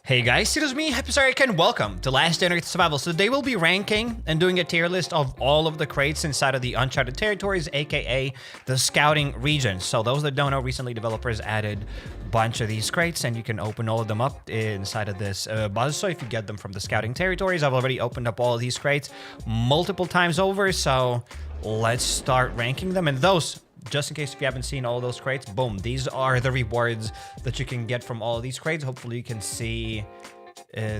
Hey guys, it is me, HappyCairek, and welcome to Last Day on Earth Survival. So today we'll be ranking and doing a tier list of all of the crates inside of the Uncharted territories, aka the scouting region. So those that don't know, recently developers added a bunch of these crates and you can open all of them up inside of this buzz. So if you get them from the scouting territories, I've already opened up all of these crates multiple times over. So let's start ranking them. And those, just in case if you haven't seen all those crates, boom, these are the rewards that you can get from all of these crates. Hopefully you can see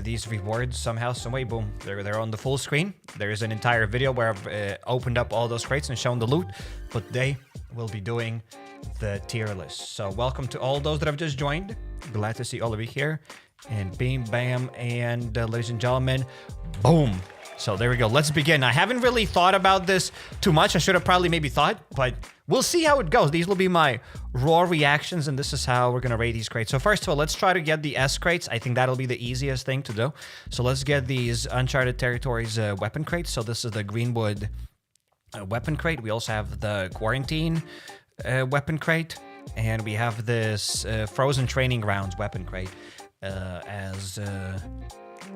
these rewards somehow, some way. Boom, they're on the full screen. There is an entire video where I've opened up all those crates and shown the loot, but today we'll be doing the tier list. So welcome to all those that have just joined. Glad to see all of you here. And bam, bam, and ladies and gentlemen, boom. So there we go. Let's begin. I haven't really thought about this too much. I should have probably maybe thought, but we'll see how it goes. These will be my raw reactions, and this is how we're going to rate these crates. So first of all, let's try to get the S crates. I think that'll be the easiest thing to do. So let's get these Uncharted Territories weapon crates. So this is the Greenwood weapon crate. We also have the Quarantine weapon crate, and we have this Frozen Training Grounds weapon crate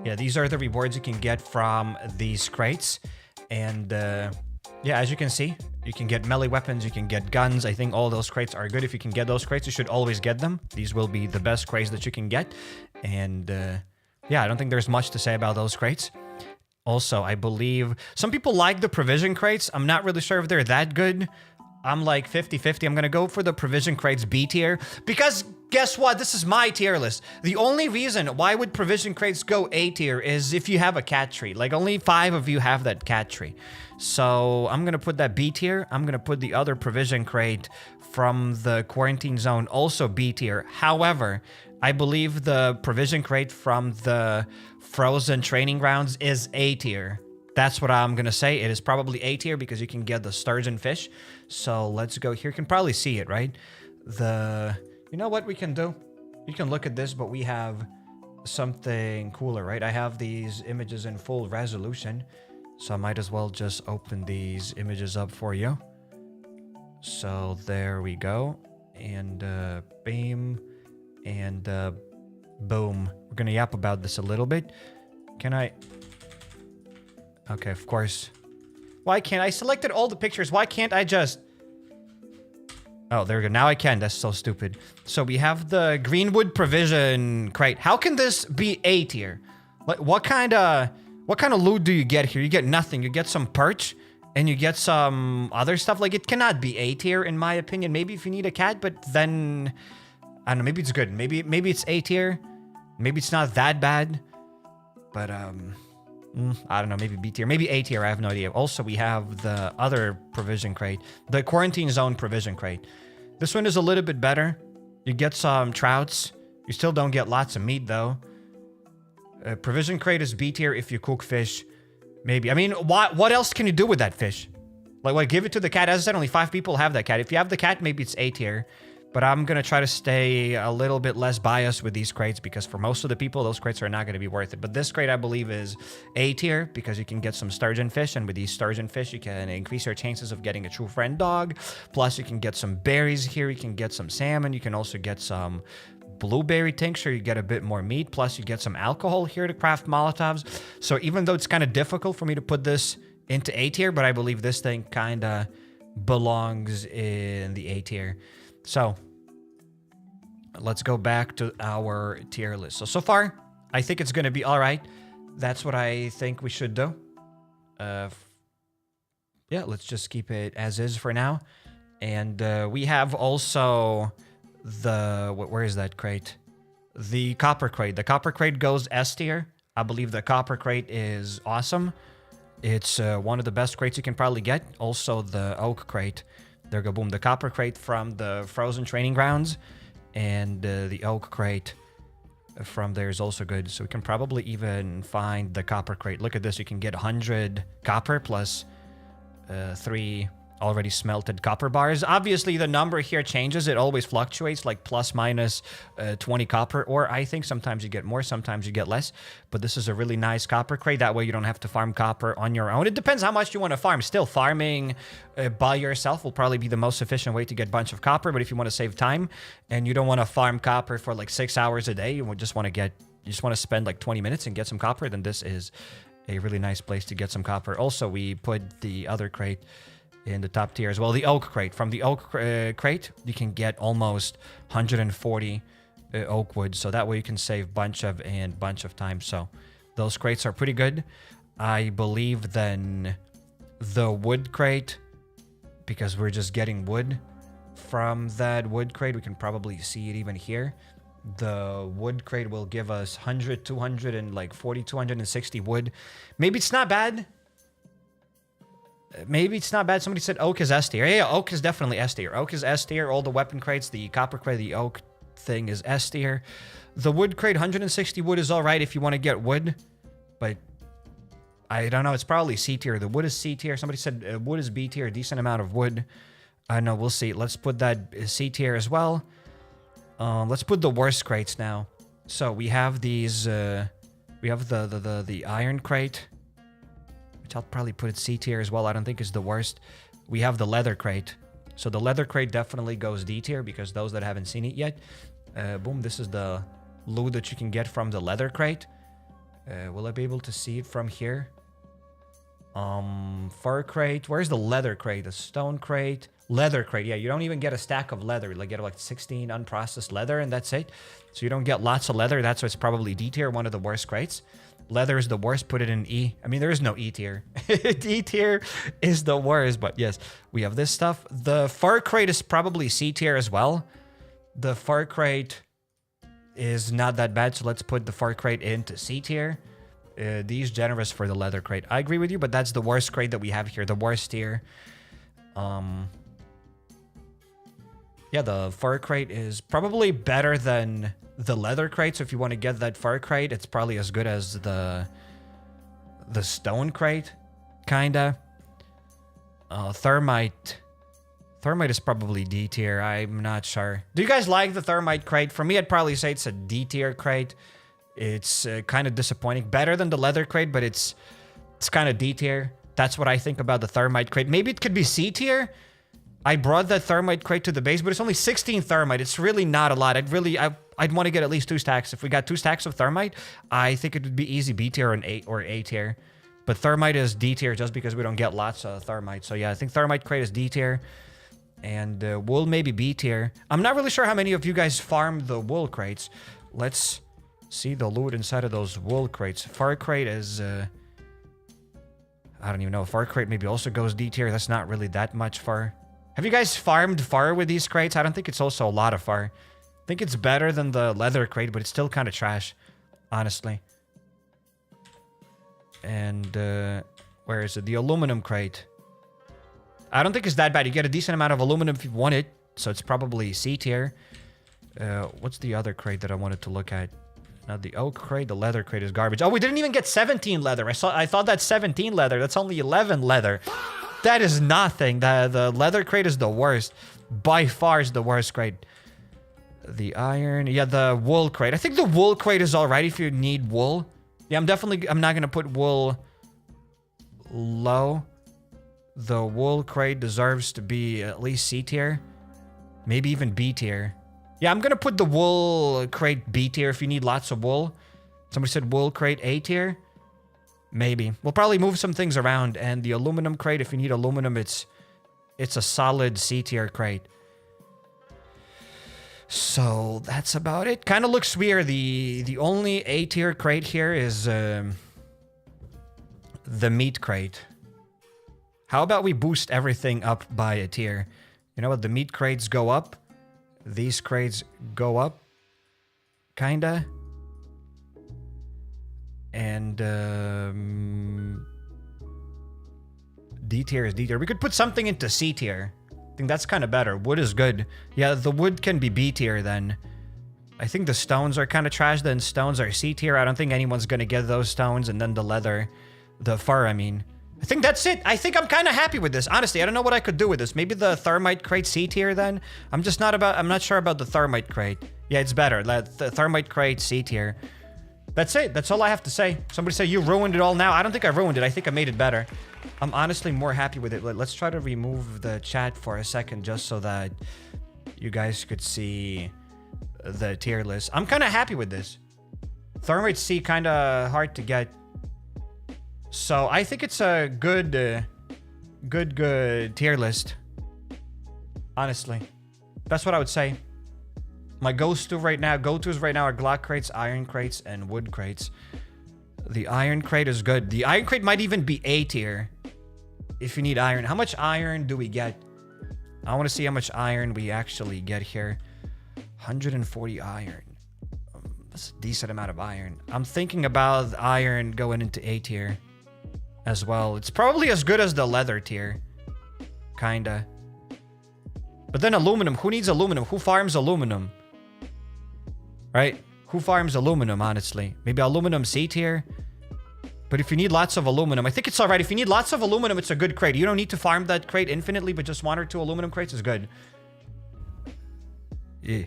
yeah, these are the rewards you can get from these crates. And yeah, as you can see, you can get melee weapons, you can get guns. I think all those crates are good. If you can get those crates, you should always get them. These will be the best crates that you can get. And yeah, I don't think there's much to say about those crates. Also, I believe some people like the provision crates. I'm not really sure if they're that good. I'm like 50-50. I'm going to go for the provision crates B tier because guess what? This is my tier list. The only reason why would provision crates go A tier is if you have a cat tree. Like only 5 of you have that cat tree. So I'm going to put that B tier. I'm going to put the other provision crate from the quarantine zone also B tier. However, I believe the provision crate from the frozen training grounds is A tier. That's what I'm going to say. It is probably A tier because you can get the sturgeon fish. So let's go here. You can probably see it, right? You know what we can do? You can look at this, but we have something cooler, right? I have these images in full resolution. So I might as well just open these images up for you. So there we go. And bam. And boom. We're going to yap about this a little bit. Can I... Okay, of course. Why can't I selected all the pictures? Why can't I just... Oh, there we go. Now I can. That's so stupid. So we have the Greenwood provision crate. How can this be A tier? Like, what kind of loot do you get here? You get nothing. You get some perch and you get some other stuff. Like, it cannot be A tier in my opinion. Maybe if you need a cat, but then I don't know. Maybe it's good. Maybe it's A tier. Maybe it's not that bad. But I don't know, maybe B tier, maybe A tier, I have no idea. Also, we have the other provision crate, the quarantine zone provision crate. This one is a little bit better. You get some trouts. You still don't get lots of meat, though. Provision crate is B tier if you cook fish. Maybe. I mean, what else can you do with that fish? Like, give it to the cat. As I said, only 5 people have that cat. If you have the cat, maybe it's A tier. But I'm going to try to stay a little bit less biased with these crates because for most of the people, those crates are not going to be worth it. But this crate, I believe, is A tier because you can get some sturgeon fish. And with these sturgeon fish, you can increase your chances of getting a true friend dog. Plus, you can get some berries here. You can get some salmon. You can also get some blueberry tincture. You get a bit more meat. Plus, you get some alcohol here to craft Molotovs. So even though it's kind of difficult for me to put this into A tier, but I believe this thing kind of belongs in the A tier. So let's go back to our tier list. So far, I think it's going to be all right. That's what I think we should do. Yeah, let's just keep it as is for now. And we have also the... Where is that crate? The copper crate. The copper crate goes S tier. I believe the copper crate is awesome. It's one of the best crates you can probably get. Also, the oak crate. There we go, boom. The copper crate from the frozen training grounds. And the oak crate from there is also good. So we can probably even find the copper crate. Look at this. You can get 100 copper plus 3 already smelted copper bars. Obviously, the number here changes. It always fluctuates, like plus minus 20 copper, or I think sometimes you get more, sometimes you get less. But this is a really nice copper crate. That way you don't have to farm copper on your own. It depends how much you want to farm. Still, farming by yourself will probably be the most efficient way to get a bunch of copper. But if you want to save time and you don't want to farm copper for like 6 hours a day, you just want to spend like 20 minutes and get some copper, then this is a really nice place to get some copper. Also, we put the other crate in the top tier as well, the oak crate. From the oak crate, you can get almost 140 oak wood, so that way you can save bunch of time. So those crates are pretty good. I believe then the wood crate, because we're just getting wood from that wood crate, we can probably see it even here. The wood crate will give us 100, 200, and like 40, 260 wood. Maybe it's not bad. Maybe it's not bad. Somebody said oak is S tier. Yeah, oak is definitely S tier. Oak is S tier. All the weapon crates, the copper crate, the oak thing is S tier. The wood crate, 160 wood is all right if you want to get wood. But I don't know. It's probably C tier. The wood is C tier. Somebody said wood is B tier. A decent amount of wood. I know. We'll see. Let's put that C tier as well. Let's put the worst crates now. So we have these. We have the iron crate, which I'll probably put it C tier as well. I don't think it's the worst. We have the leather crate. So the leather crate definitely goes D tier because those that haven't seen it yet. Boom, this is the loot that you can get from the leather crate. Will I be able to see it from here? Fur crate. Where's the leather crate? The stone crate. Leather crate. Yeah, you don't even get a stack of leather. You get like 16 unprocessed leather and that's it. So you don't get lots of leather. That's why it's probably D tier, one of the worst crates. Leather is the worst. Put it in E. I mean, there is no E tier. D tier is the worst, but yes, we have this stuff. The fur crate is probably C tier as well. The fur crate is not that bad, so let's put the fur crate into C tier. These generous for the leather crate. I agree with you, but that's the worst crate that we have here. The worst tier. Yeah, the fur crate is probably better than the leather crate. So if you want to get that fur crate, it's probably as good as the stone crate, kinda. Thermite. Thermite is probably D tier. I'm not sure. Do you guys like the thermite crate? For me, I'd probably say it's a D tier crate. It's kind of disappointing. Better than the leather crate, but it's kind of D tier. That's what I think about the thermite crate. Maybe it could be C tier. I brought that thermite crate to the base, but it's only 16 thermite. It's really not a lot. I'd want to get at least 2 stacks. If we got 2 stacks of thermite, I think it would be easy B tier or A tier. But thermite is D tier just because we don't get lots of thermite. So yeah, I think thermite crate is D tier. And wool maybe B tier. I'm not really sure how many of you guys farm the wool crates. Let's see the loot inside of those wool crates. Fur crate is... I don't even know. Fur crate maybe also goes D tier. That's not really that much fur. Have you guys farmed fur with these crates? I don't think it's also a lot of fur. I think it's better than the leather crate, but it's still kind of trash, honestly. And where is it? The aluminum crate. I don't think it's that bad. You get a decent amount of aluminum if you want it, so it's probably C tier. What's the other crate that I wanted to look at? Now the oak crate, the leather crate is garbage. Oh, we didn't even get 17 leather. I thought that's 17 leather. That's only 11 leather. That is nothing. The leather crate is the worst. By far is the worst crate. The iron. Yeah, the wool crate. I think the wool crate is alright if you need wool. Yeah, I'm not going to put wool low. The wool crate deserves to be at least C tier. Maybe even B tier. Yeah, I'm going to put the wool crate B tier if you need lots of wool. Somebody said wool crate A tier. Maybe. We'll probably move some things around. And the aluminum crate, if you need aluminum, it's a solid C tier crate. So that's about it. Kind of looks weird. The only A tier crate here is the meat crate. How about we boost everything up by a tier? You know what? The meat crates go up. These crates go up. Kinda. And D tier is D tier. We could put something into C tier. I think that's kind of better. Wood is good. Yeah, the wood can be B tier then. I think the stones are kind of trash. Then stones are C tier. I don't think anyone's going to get those stones. And then the leather, the fur, I mean, I think that's it. I think I'm kind of happy with this. Honestly, I don't know what I could do with this. Maybe the thermite crate C tier then. I'm not sure about the thermite crate. Yeah, it's better. The thermite crate C tier. That's it. That's all I have to say. Somebody say you ruined it all now. I don't think I ruined it. I think I made it better. I'm honestly more happy with it. Let's try to remove the chat for a second just so that you guys could see the tier list. I'm kind of happy with this. Thermite C kind of hard to get. So I think it's a good tier list. Honestly, that's what I would say. My go-tos right now are Glock crates, iron crates, and wood crates. The iron crate is good. The iron crate might even be A tier if you need iron. How much iron do we get? I want to see how much iron we actually get here. 140 iron. That's a decent amount of iron. I'm thinking about iron going into A tier as well. It's probably as good as the leather tier. Kinda. But then aluminum. Who needs aluminum? Who farms aluminum? Right? Who farms aluminum, honestly? Maybe aluminum C tier? But if you need lots of aluminum, I think it's alright. If you need lots of aluminum, it's a good crate. You don't need to farm that crate infinitely, but just 1 or 2 aluminum crates is good. Yeah.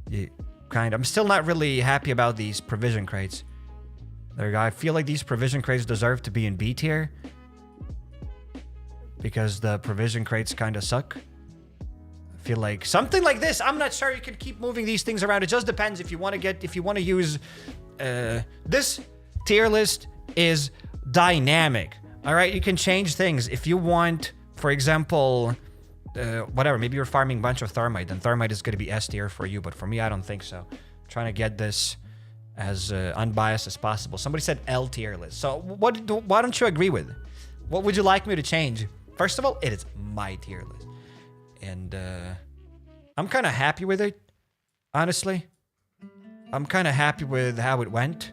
Yeah. Kind of. I'm still not really happy about these provision crates. There you go. I feel like these provision crates deserve to be in B tier. Because the provision crates kind of suck. I feel like something like this. I'm not sure you can keep moving these things around. It just depends if you want to use this tier list is dynamic. All right, you can change things if you want. For example, whatever. Maybe you're farming a bunch of thermite, then thermite is going to be S tier for you. But for me, I don't think so. I'm trying to get this as unbiased as possible. Somebody said L tier list. So why don't you agree with? What would you like me to change? First of all, it is my tier list. And I'm kind of happy with it, honestly. I'm kind of happy with how it went.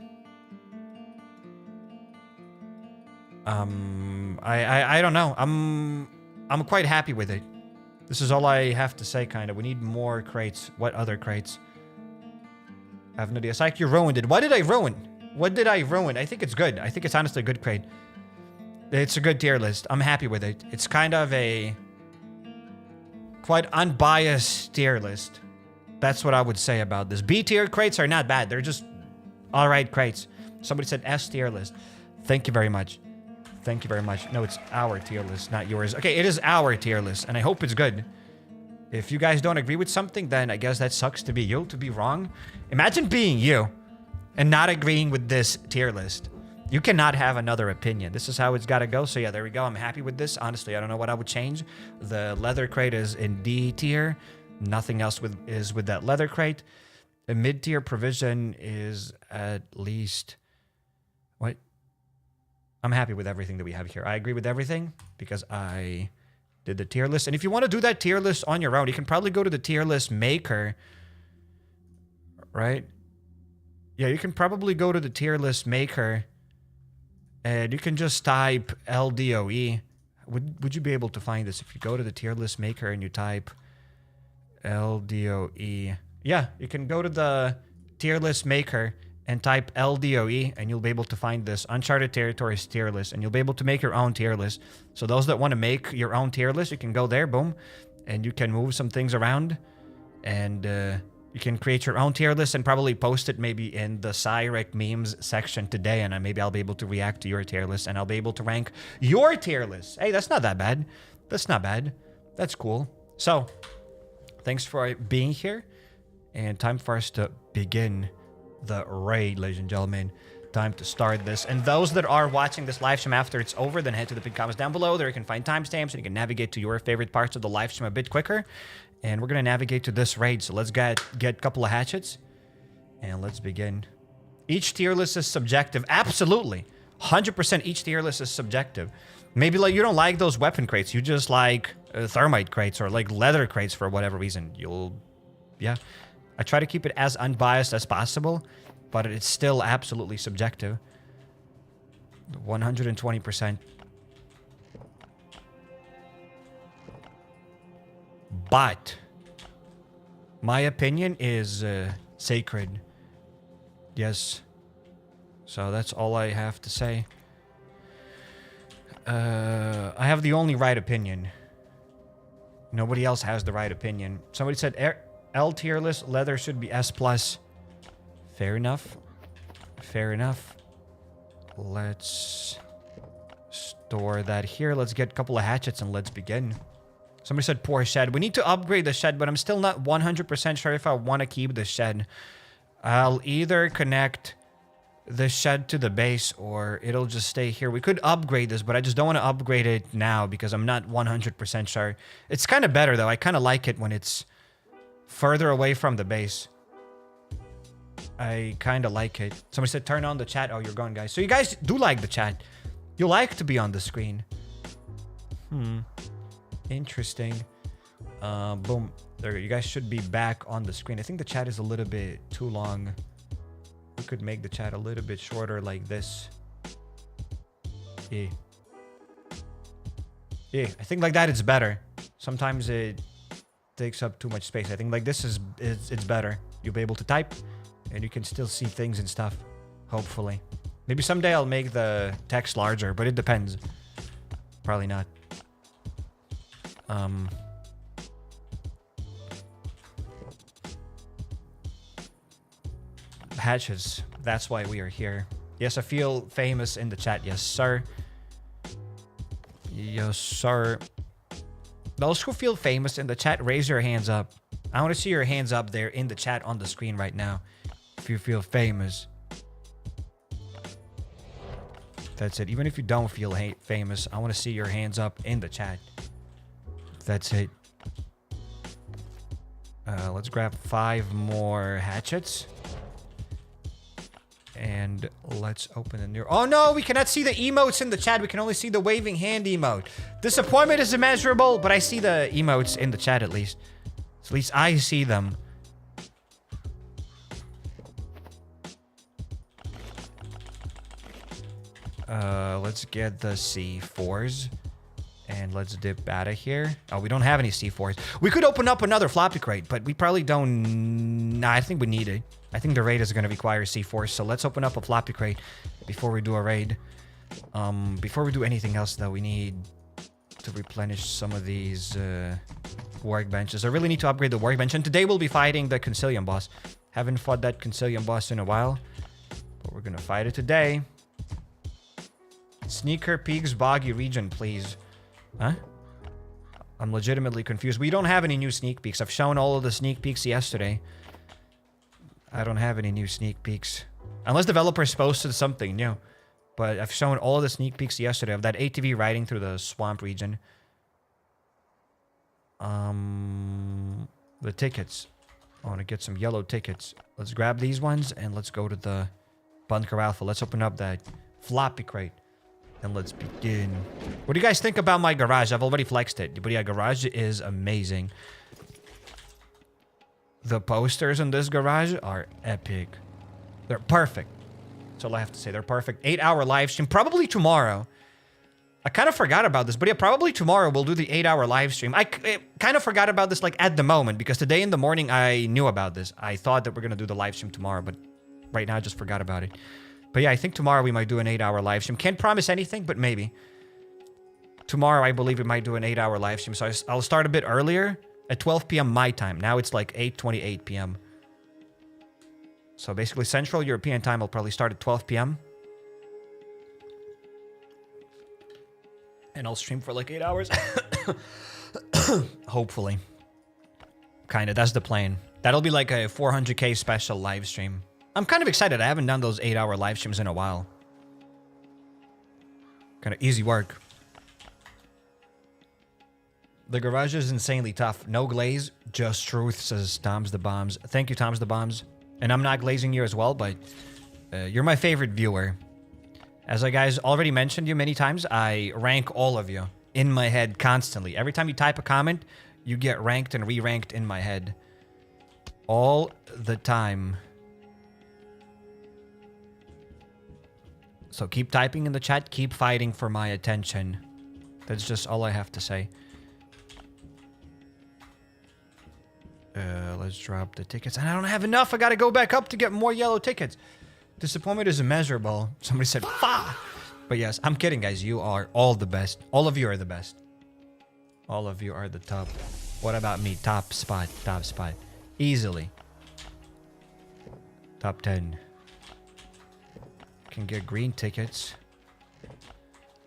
I don't know. I'm quite happy with it. This is all I have to say, kind of. We need more crates. What other crates? I have no idea. Psych, you ruined it. What did I ruin? What did I ruin? I think it's good. I think it's honestly a good crate. It's a good tier list. I'm happy with it. It's kind of a quite unbiased tier list. That's what I would say about this. B tier crates are not bad. They're just alright crates. Somebody said S tier list. Thank you very much. Thank you very much. No, it's our tier list, not yours. Okay, it is our tier list, and I hope it's good. If you guys don't agree with something, then I guess that sucks to be you, to be wrong. Imagine being you and not agreeing with this tier list. You cannot have another opinion. This is how it's got to go. So yeah, there we go. I'm happy with this. Honestly, I don't know what I would change. The leather crate is in D tier. Nothing else is with that leather crate. The mid-tier provision is at least... What? I'm happy with everything that we have here. I agree with everything because I did the tier list. And if you want to do that tier list on your own, you can probably go to the tier list maker. Right? Yeah, you can probably go to the tier list maker. And you can just type LDoE. Would you be able to find this if you go to the tier list maker and you type LDoE? Yeah, you can go to the tier list maker and type LDoE and you'll be able to find this Uncharted Territories tier list and you'll be able to make your own tier list. So those that want to make your own tier list, you can go there, boom, and you can move some things around and you can create your own tier list and probably post it maybe in the CRATES memes section today, and maybe I'll be able to react to your tier list, and I'll be able to rank your tier list. Hey, that's not that bad. That's not bad. That's cool. So, thanks for being here, and time for us to begin the raid, ladies and gentlemen. Time to start this. And those that are watching this live stream after it's over, then head to the pinned comments down below. There you can find timestamps and you can navigate to your favorite parts of the live stream a bit quicker. And we're going to navigate to this raid. So let's get a couple of hatchets. And let's begin. Each tier list is subjective. Absolutely. 100% each tier list is subjective. Maybe like you don't like those weapon crates. You just like thermite crates or like leather crates for whatever reason. Yeah. I try to keep it as unbiased as possible. But it's still absolutely subjective. 120%. But my opinion is sacred. Yes. So that's all I have to say. I have the only right opinion. Nobody else has the right opinion. Somebody said L tier list, leather should be S+. Fair enough. Fair enough. Let's store that here. Let's get a couple of hatchets and let's begin. Somebody said poor shed. We need to upgrade the shed, but I'm still not 100% sure if I want to keep the shed. I'll either connect the shed to the base or it'll just stay here. We could upgrade this, but I just don't want to upgrade it now because I'm not 100% sure. It's kind of better though. I kind of like it when it's further away from the base. I kind of like it. Somebody said turn on the chat. Oh, you're gone, guys. So you guys do like the chat. You like to be on the screen. Interesting. Boom. There you go. You guys should be back on the screen. I think the chat is a little bit too long. We could make the chat a little bit shorter like this. Yeah. Yeah, I think like that it's better. Sometimes it takes up too much space. I think like this it's better. You'll be able to type and you can still see things and stuff. Hopefully. Maybe someday I'll make the text larger, but it depends. Probably not. Hatches. That's why we are here. Yes, I feel famous in the chat. Yes, sir. Yes, sir. Those who feel famous in the chat, raise your hands up. I want to see your hands up there in the chat on the screen right now. If you feel famous. That's it. Even if you don't feel famous, I want to see your hands up in the chat. That's it. Let's grab 5 more hatchets. And let's open a new... Oh no, we cannot see the emotes in the chat. We can only see the waving hand emote. Disappointment is immeasurable, but I see the emotes in the chat at least. So at least I see them. Let's get the C4s. And let's dip out of here. Oh, we don't have any C4s. We could open up another floppy crate, but we probably don't... Nah, I think we need it. I think the raid is going to require C4s, so let's open up a floppy crate before we do a raid. Before we do anything else, though, we need to replenish some of these workbenches. I really need to upgrade the workbench, and today we'll be fighting the CONSILIUM boss. Haven't fought that CONSILIUM boss in a while, but we're going to fight it today. Sneaker Peaks Boggy region, please. Huh? I'm legitimately confused. We don't have any new sneak peeks. I've shown all of the sneak peeks yesterday. I don't have any new sneak peeks. Unless developers posted something new. But I've shown all the sneak peeks yesterday of that ATV riding through the swamp region. The tickets. I want to get some yellow tickets. Let's grab these ones and let's go to the Bunker Alfa. Let's open up that floppy crate. And let's begin. What do you guys think about my garage? I've already flexed it. But yeah, garage is amazing. The posters in this garage are epic. They're perfect. That's all I have to say. They're perfect. 8-hour live stream. Probably tomorrow. I kind of forgot about this. But yeah, probably tomorrow we'll do the 8-hour live stream. I kind of forgot about this like at the moment. Because today in the morning I knew about this. I thought that we're going to do the live stream tomorrow. But right now I just forgot about it. But yeah, I think tomorrow we might do an 8-hour live stream. Can't promise anything, but maybe. Tomorrow, I believe we might do an 8-hour live stream. So I'll start a bit earlier at 12 p.m. my time. Now it's like 8:28 p.m. So basically, Central European time will probably start at 12 p.m. And I'll stream for like 8 hours. Hopefully. Kind of, that's the plan. That'll be like a 400k special live stream. I'm kind of excited. I haven't done those 8-hour live streams in a while. Kind of easy work. The garage is insanely tough. No glaze, just truth, says Tom's the Bombs. Thank you, Tom's the Bombs. And I'm not glazing you as well, but you're my favorite viewer. As I guys already mentioned you many times, I rank all of you in my head constantly. Every time you type a comment, you get ranked and re-ranked in my head. All the time. So keep typing in the chat, keep fighting for my attention. That's just all I have to say. Let's drop the tickets. And I don't have enough. I gotta go back up to get more yellow tickets. Disappointment is immeasurable. Somebody said, "Fa!" But yes, I'm kidding, guys. You are all the best. All of you are the best. All of you are the top. What about me? Top spot. Top spot. Easily. Top 10. Can get green tickets.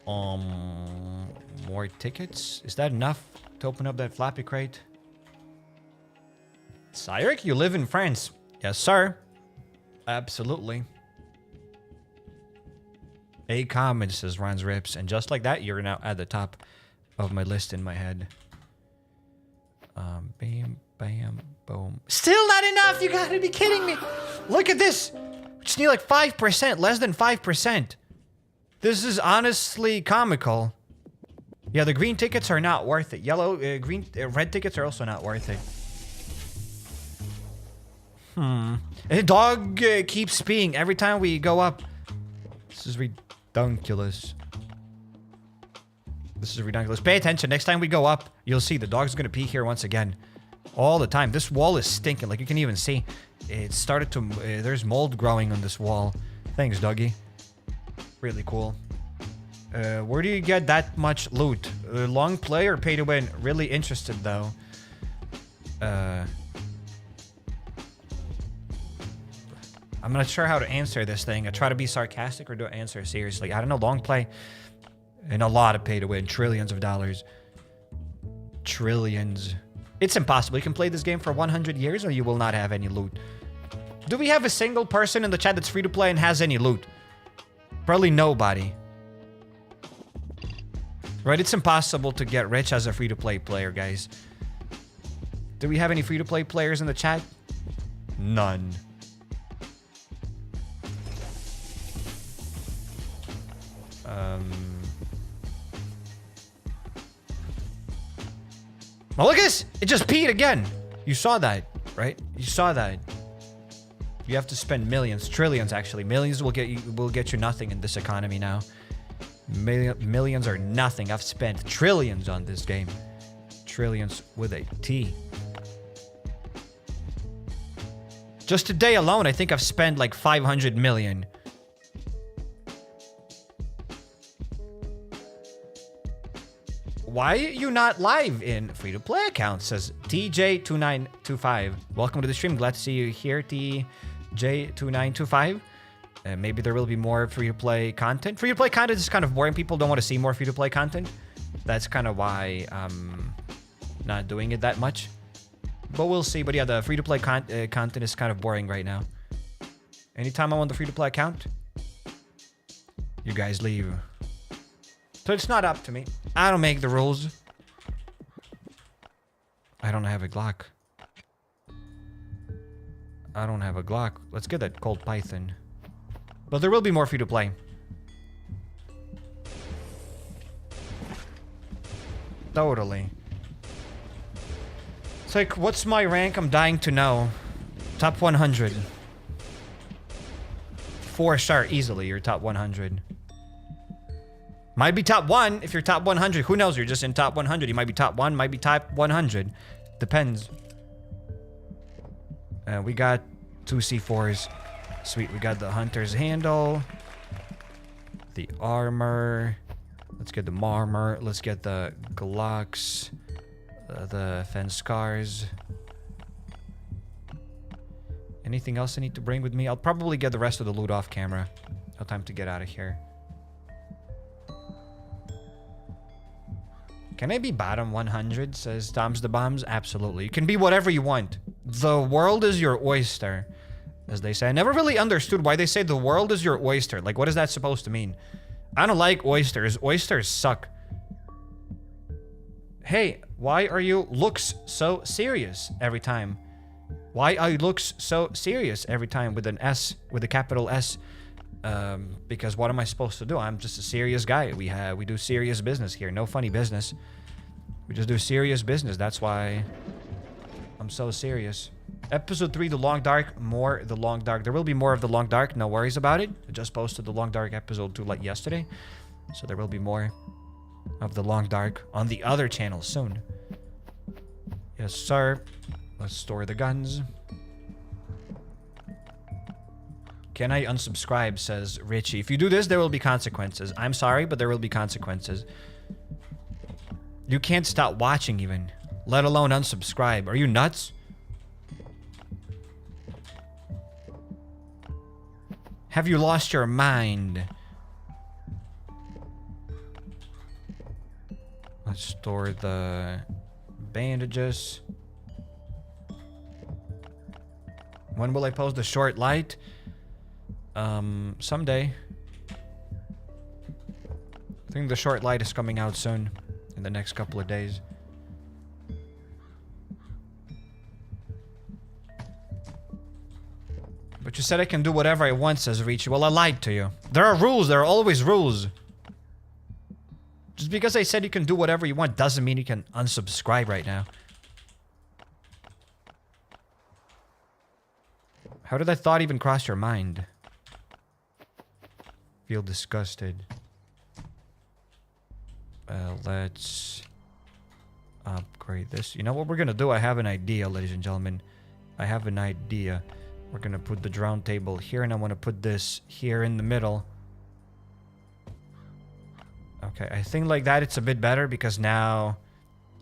More tickets? Is that enough to open up that floppy crate? CRATES, you live in France. Yes, sir. Absolutely. A comment says Ron's Rips. And just like that, you're now at the top of my list in my head. Bam, bam, boom. Still not enough! You gotta be kidding me! Look at this! We just need like 5%, less than 5%. This is honestly comical. Yeah, the green tickets are not worth it. Yellow, red tickets are also not worth it. The dog keeps peeing every time we go up. This is ridiculous. This is ridiculous. Pay attention. Next time we go up, you'll see the dog's gonna pee here once again. All the time. This wall is stinking. Like, you can even see. It started to... there's mold growing on this wall. Thanks, doggy. Really cool. Where do you get that much loot? Long play or pay to win? Really interested, though. I'm not sure how to answer this thing. I try to be sarcastic or do I answer seriously? I don't know. Long play and a lot of pay to win. Trillions of dollars. Trillions. It's impossible. You can play this game for 100 years or you will not have any loot. Do we have a single person in the chat that's free to play and has any loot? Probably nobody. Right? It's impossible to get rich as a free to play player, guys. Do we have any free to play players in the chat? None. Oh, look at this! It just peed again! You saw that, right? You saw that. You have to spend millions, trillions actually. Millions will get you nothing in this economy now. Millions are nothing. I've spent trillions on this game. Trillions with a T. Just today alone, I think I've spent like 500 million. Why are you not live in free-to-play account? Says TJ2925. Welcome to the stream. Glad to see you here, TJ2925. Maybe there will be more free-to-play content. Free-to-play content is kind of boring. People don't want to see more free-to-play content. That's kind of why I'm not doing it that much. But we'll see. But yeah, the free-to-play content is kind of boring right now. Anytime I'm on the free-to-play account, you guys leave. So it's not up to me. I don't make the rules. I don't have a Glock. I don't have a Glock. Let's get that Cold Python. But there will be more free to play. Totally. It's like, what's my rank? I'm dying to know. Top 100. 4-star easily, you're top 100. Might be top 1 if you're top 100. Who knows? You're just in top 100. You might be top 1, might be top 100. Depends. We got 2 C4s. Sweet. We got the Hunter's Handle. The armor. Let's get the armor. Let's get the Glocks. The fence scars. Anything else I need to bring with me? I'll probably get the rest of the loot off camera. No time to get out of here. Can I be bottom 100, says Tom's the Bombs? Absolutely. You can be whatever you want. The world is your oyster, as they say. I never really understood why they say the world is your oyster. Like, what is that supposed to mean? I don't like oysters. Oysters suck. Hey, why are you looks so serious every time? Why are you looks so serious every time with an S, with a capital S? Because what am I supposed to do? I'm just a serious guy. We do serious business here. No funny business. We just do serious business. That's why I'm so serious. Episode 3, The Long Dark. More The Long Dark. There will be more of The Long Dark. No worries about it. I just posted The Long Dark episode 2 like yesterday. So there will be more of The Long Dark on the other channel soon. Yes, sir. Let's store the guns. Can I unsubscribe, says Richie. If you do this, there will be consequences. I'm sorry, but there will be consequences. You can't stop watching even, let alone unsubscribe. Are you nuts? Have you lost your mind? Let's store the bandages. When will I post the short light? Someday. I think the short light is coming out soon, in the next couple of days. But you said I can do whatever I want, says Richie. Well, I lied to you. There are rules. There are always rules. Just because I said you can do whatever you want doesn't mean you can unsubscribe right now. How did that thought even cross your mind? Feel disgusted. Let's upgrade this. You know what we're gonna do? I have an idea, ladies and gentlemen. I have an idea. We're gonna put the drone table here, and I want to put this here in the middle. Okay, I think like that it's a bit better, because now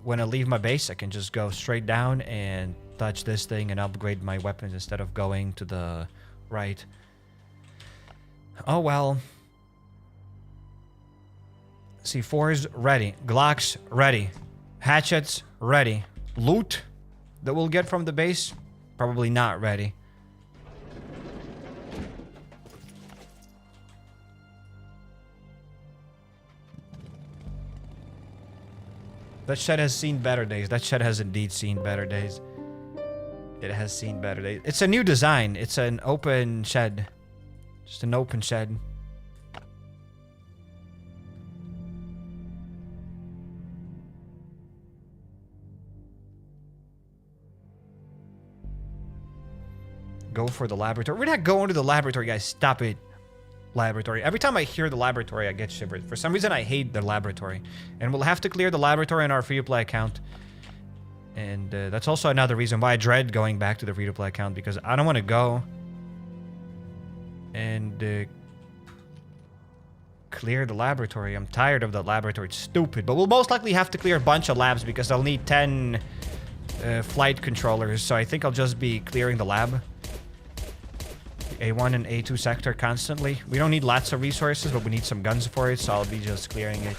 when I leave my base, I can just go straight down and touch this thing and upgrade my weapons instead of going to the right. Oh well. C4's ready. Glocks ready. Hatchets ready. Loot that we'll get from the base, probably not ready. That shed has seen better days. That shed has indeed seen better days. It has seen better days. It's a new design. It's an open shed. Just an open shed. Go for the laboratory. We're not going to the laboratory, guys. Stop it. Laboratory. Every time I hear the laboratory, I get shivered. For some reason, I hate the laboratory. And we'll have to clear the laboratory on our free-to-play account. And that's also another reason why I dread going back to the free-to-play account, because I don't want to go and clear the laboratory. I'm tired of the laboratory. It's stupid. But we'll most likely have to clear a bunch of labs, because I'll need 10 flight controllers. So I think I'll just be clearing the lab. A1 and A2 sector constantly. We don't need lots of resources, but we need some guns for it, so I'll be just clearing it.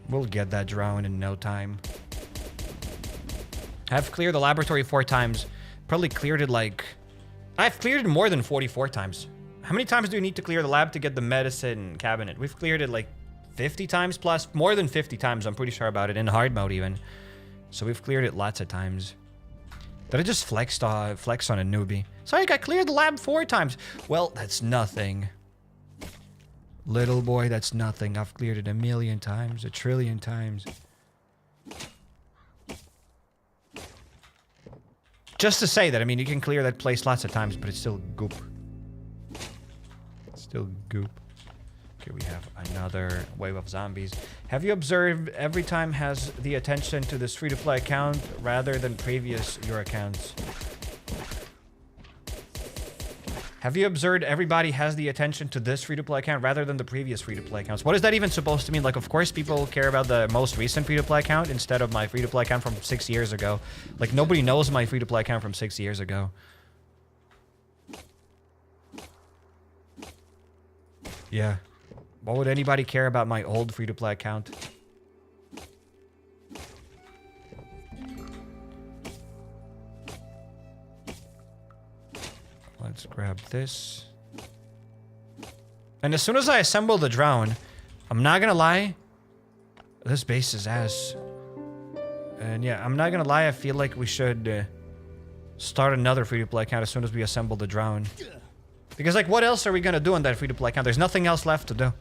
We'll get that drone in no time. I've cleared the laboratory 4 times. Probably cleared it like... I've cleared it more than 44 times. How many times do you need to clear the lab to get the medicine cabinet? We've cleared it like 50 times plus. More than 50 times, I'm pretty sure about it. In hard mode even. So we've cleared it lots of times. Did I just flex on a newbie? Sorry, I cleared the lab 4 times. Well, that's nothing. Little boy, that's nothing. I've cleared it 1,000,000 times, 1,000,000,000,000 times. Just to say that, I mean, you can clear that place lots of times, but it's still goop. It's still goop. Okay, we have another wave of zombies. Have you observed every time has the attention to this free-to-play account rather than previous your accounts? Have you observed everybody has the attention to this free-to-play account rather than the previous free-to-play accounts? What is that even supposed to mean? Like, of course, people care about the most recent free-to-play account instead of my free-to-play account from 6 years ago. Like, nobody knows my free-to-play account from 6 years ago. Yeah. Why would anybody care about my old free-to-play account? Let's grab this. And as soon as I assemble the drone, I'm not gonna lie, this base is ass. And yeah, I'm not gonna lie, I feel like we should start another free-to-play account as soon as we assemble the drone. Because, like, what else are we gonna do on that free-to-play account? There's nothing else left to do.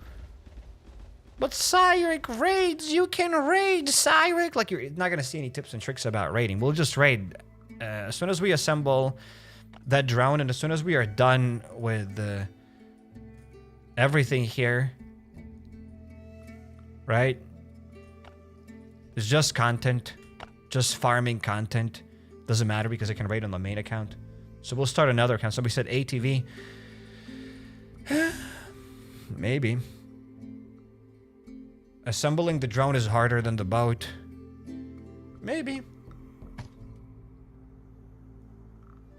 But CRATES raids, you can raid CRATES. Like, you're not gonna see any tips and tricks about raiding. We'll just raid as soon as we assemble that drone, and as soon as we are done with everything here, right? It's just content, just farming content. Doesn't matter because I can raid on the main account. So we'll start another account. Somebody said ATV. Maybe. Assembling the drone is harder than the boat. Maybe.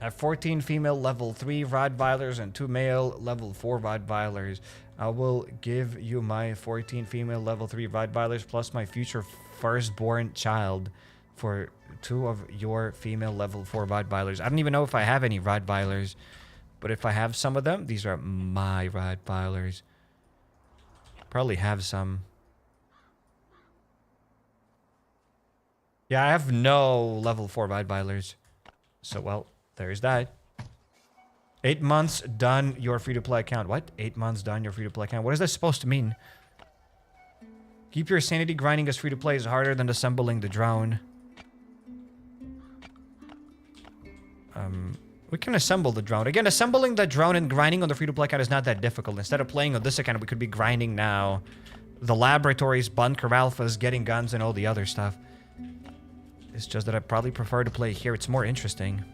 I have 14 female level 3 Rottweilers and 2 male level 4 Rottweilers. I will give you my 14 female level 3 Rottweilers plus my future firstborn child for 2 of your female level 4 Rottweilers. I don't even know if I have any Rottweilers, but if I have some of them, these are my Rottweilers. Probably have some. Yeah, I have no level 4 Rottweilers. So, well, there's that. 8 months done your free-to-play account. What? 8 months done your free-to-play account. What is that supposed to mean? Keep your sanity grinding as free-to-play is harder than assembling the drone. We can assemble the drone. Again, assembling the drone and grinding on the free-to-play account is not that difficult. Instead of playing on this account, we could be grinding now. The laboratories, Bunker Alphas, getting guns, and all the other stuff. It's just that I probably prefer to play here. It's more interesting.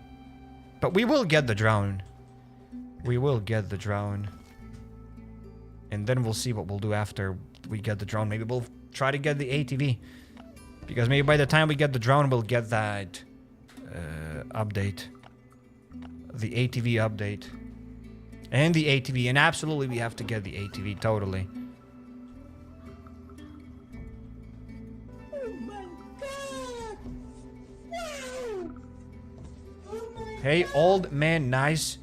But we will get the drone. We will get the drone. And then we'll see what we'll do after we get the drone. Maybe we'll try to get the ATV. Because maybe by the time we get the drone, we'll get that update. The ATV update. And the ATV. And absolutely we have to get the ATV. Totally. Hey, old man, nice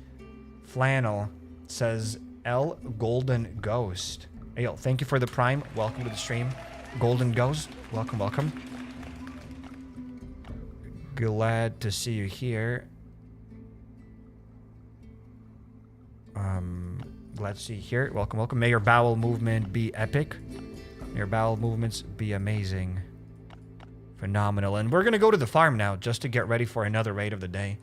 flannel, says L Golden Ghost. Hey, yo, thank you for the prime. Welcome to the stream. Golden Ghost, welcome, welcome. Glad to see you here. Glad to see you here. Welcome, welcome. May your bowel movement be epic. May your bowel movements be amazing. Phenomenal. And we're going to go to the farm now just to get ready for another raid of the day.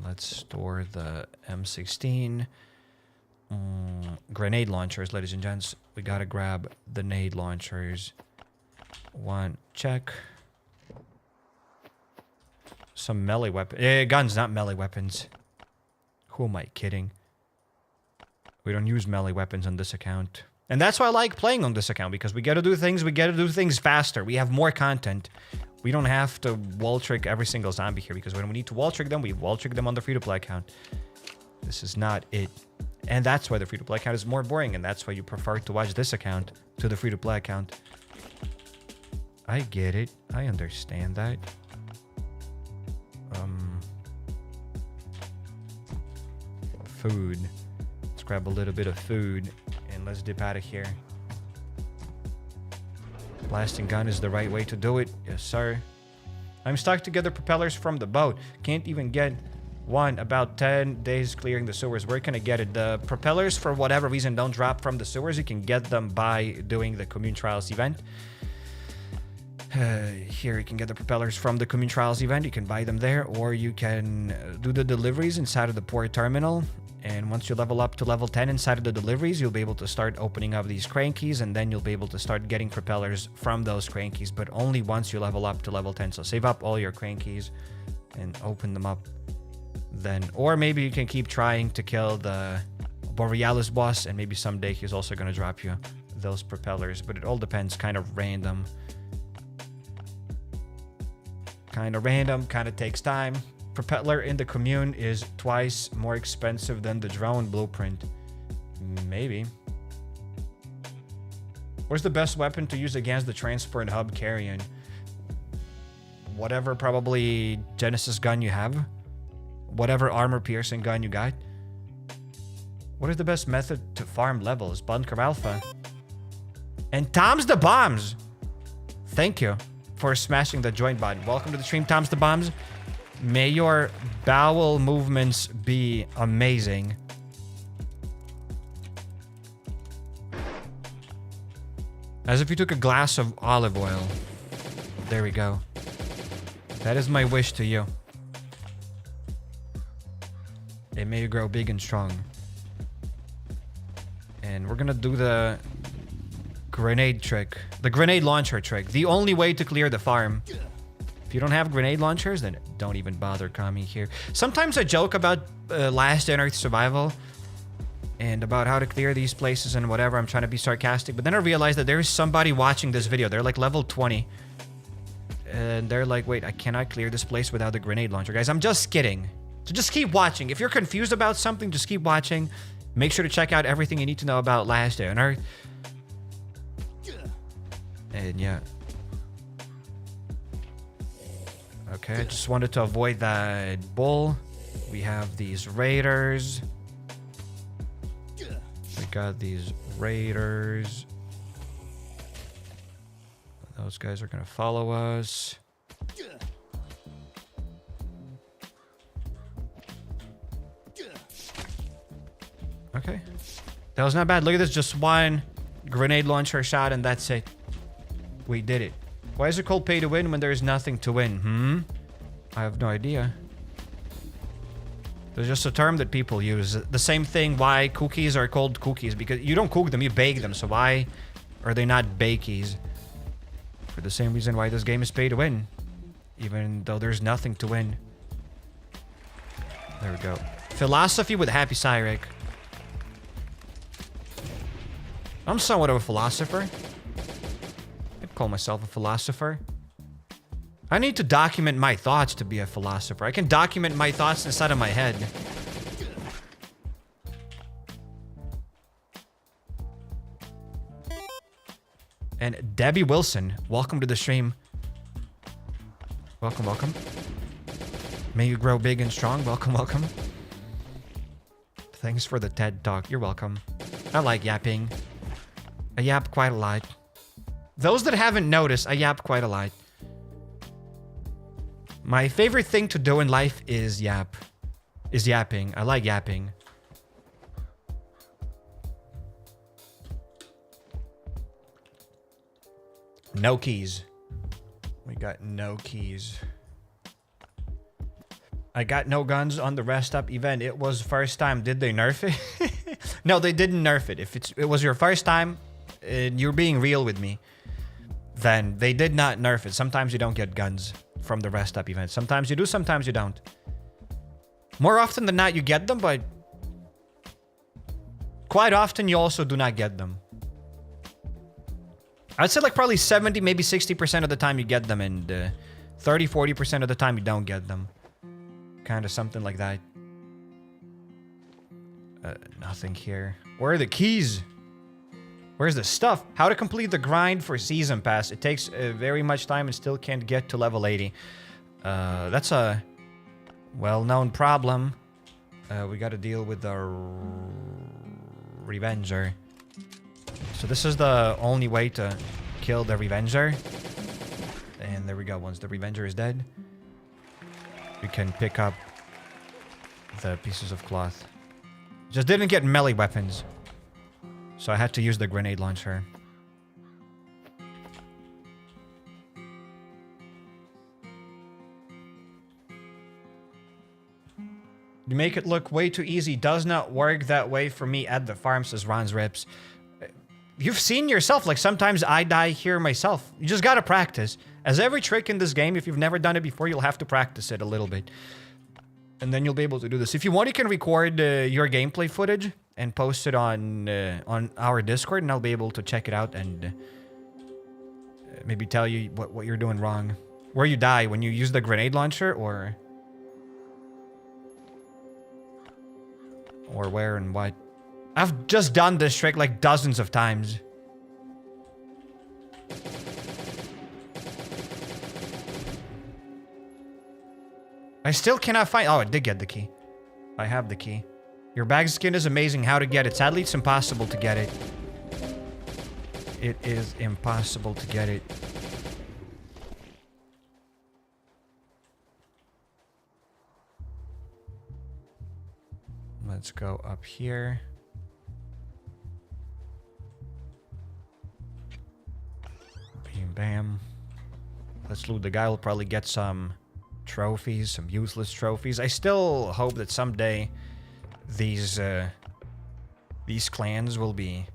Let's store the M16. Grenade launchers, ladies and gents. We gotta grab the nade launchers. One, check. Some melee weapons. Guns, not melee weapons. Who am I kidding? We don't use melee weapons on this account. And that's why I like playing on this account, because we get to do things faster. We have more content. We don't have to wall trick every single zombie here, because when we need to wall trick them, we wall trick them on the free-to-play account. This is not it. And that's why the free-to-play account is more boring, and that's why you prefer to watch this account to the free-to-play account. I get it. I understand that. Food. Let's grab a little bit of food, and let's dip out of here. Blasting gun is the right way to do it. Yes, sir. I'm stuck to gather propellers from the boat. Can't even get one. About 10 days clearing the sewers. Where can I get it? The propellers, for whatever reason, don't drop from the sewers. You can get them by doing the Commune Trials event. Here, you can get the propellers from the Commune Trials event. You can buy them there, or you can do the deliveries inside of the port terminal. And once you level up to level 10 inside of the deliveries, you'll be able to start opening up these crankies, and then you'll be able to start getting propellers from those crankies, but only once you level up to level 10. So save up all your crankies and open them up then. Or maybe you can keep trying to kill the Borealis boss, and maybe someday he's also going to drop you those propellers, but it all depends. Kind of random. Kind of takes time. Propeller in the commune is twice more expensive than the drone blueprint. Maybe. What's the best weapon to use against the transport hub carrion? Whatever probably Genesis gun you have. Whatever armor piercing gun you got. What is the best method to farm levels? Bunker Alfa. And Tom's the Bombs. Thank you for smashing the join button. Welcome to the stream, Tom's the Bombs. May your bowel movements be amazing. As if you took a glass of olive oil. There we go. That is my wish to you. And may you grow big and strong. And we're gonna do the Grenade trick. The grenade launcher trick. The only way to clear the farm. If you don't have grenade launchers, then don't even bother coming here. Sometimes I joke about Last Day on Earth survival and about how to clear these places and whatever. I'm trying to be sarcastic, but then I realized that there is somebody watching this video. They're like level 20. And they're like, wait, I cannot clear this place without the grenade launcher. Guys, I'm just kidding. So just keep watching. If you're confused about something, just keep watching. Make sure to check out everything you need to know about Last Day on Earth. And yeah. Okay, I just wanted to avoid that bull. We have these raiders. We got these raiders. Those guys are gonna follow us. Okay. That was not bad. Look at this. Just one grenade launcher shot and that's it. We did it. Why is it called pay to win when there's nothing to win? I have no idea. There's just a term that people use. The same thing why cookies are called cookies. Because you don't cook them, you bake them. So why are they not bakies? For the same reason why this game is pay to win. Even though there's nothing to win. There we go. Philosophy with HappyCairek. I'm somewhat of a philosopher. I'd call myself a philosopher. I need to document my thoughts to be a philosopher. I can document my thoughts inside of my head. And Debbie Wilson, welcome to the stream. Welcome, welcome. May you grow big and strong. Welcome, welcome. Thanks for the TED Talk. You're welcome. I like yapping. I yap quite a lot. Those that haven't noticed, I yap quite a lot. My favorite thing to do in life is yapping. I like yapping. No keys. We got no keys. I got no guns on the rest up event. It was first time. Did they nerf it? No, they didn't nerf it. If it was your first time and you're being real with me, then they did not nerf it. Sometimes you don't get guns from the rest up event. Sometimes you do, sometimes you don't. More often than not, you get them, but quite often you also do not get them. I'd say like probably 70, maybe 60% of the time you get them, and 30, 40% of the time you don't get them. Kind of something like that. Nothing here. Where are the keys? Where's the stuff? How to complete the grind for Season Pass. It takes very much time and still can't get to level 80. That's a well-known problem. We got to deal with the Revenger. So this is the only way to kill the Revenger. And there we go. Once the Revenger is dead, we can pick up the pieces of cloth. Just didn't get melee weapons. So I had to use the grenade launcher. You make it look way too easy. Does not work that way for me at the farm, says Ron's Rips. You've seen yourself, like sometimes I die here myself. You just gotta practice. As every trick in this game, if you've never done it before, you'll have to practice it a little bit. And then you'll be able to do this. If you want, you can record your gameplay footage and post it on our Discord, and I'll be able to check it out and maybe tell you what you're doing wrong. Where you die, when you use the grenade launcher, or where and what. I've just done this trick like dozens of times. I still cannot find... Oh, I did get the key. I have the key. Your bag skin is amazing. How to get it? Sadly, it's impossible to get it. It is impossible to get it. Let's go up here. Bam, bam. Let's loot the guy. We'll probably get some trophies, some useless trophies. I still hope that someday these clans will be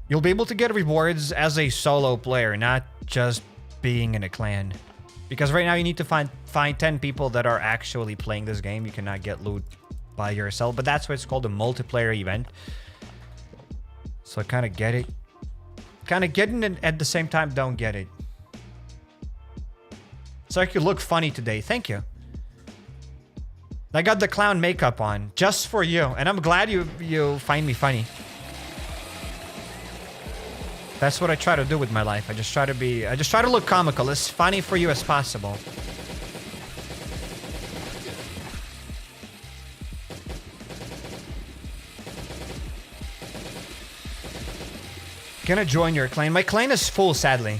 You'll be able to get rewards as a solo player, not just being in a clan. Because right now you need to find 10 people that are actually playing this game. You cannot get loot by yourself, but that's why it's called a multiplayer event. So I kind of get it. Kind of getting it at the same time, don't get it. So I could look funny today. Thank you. I got the clown makeup on just for you, and I'm glad you find me funny. That's what I try to do with my life. I just try to look comical, as funny for you as possible. Gonna join your clan. My clan is full, sadly.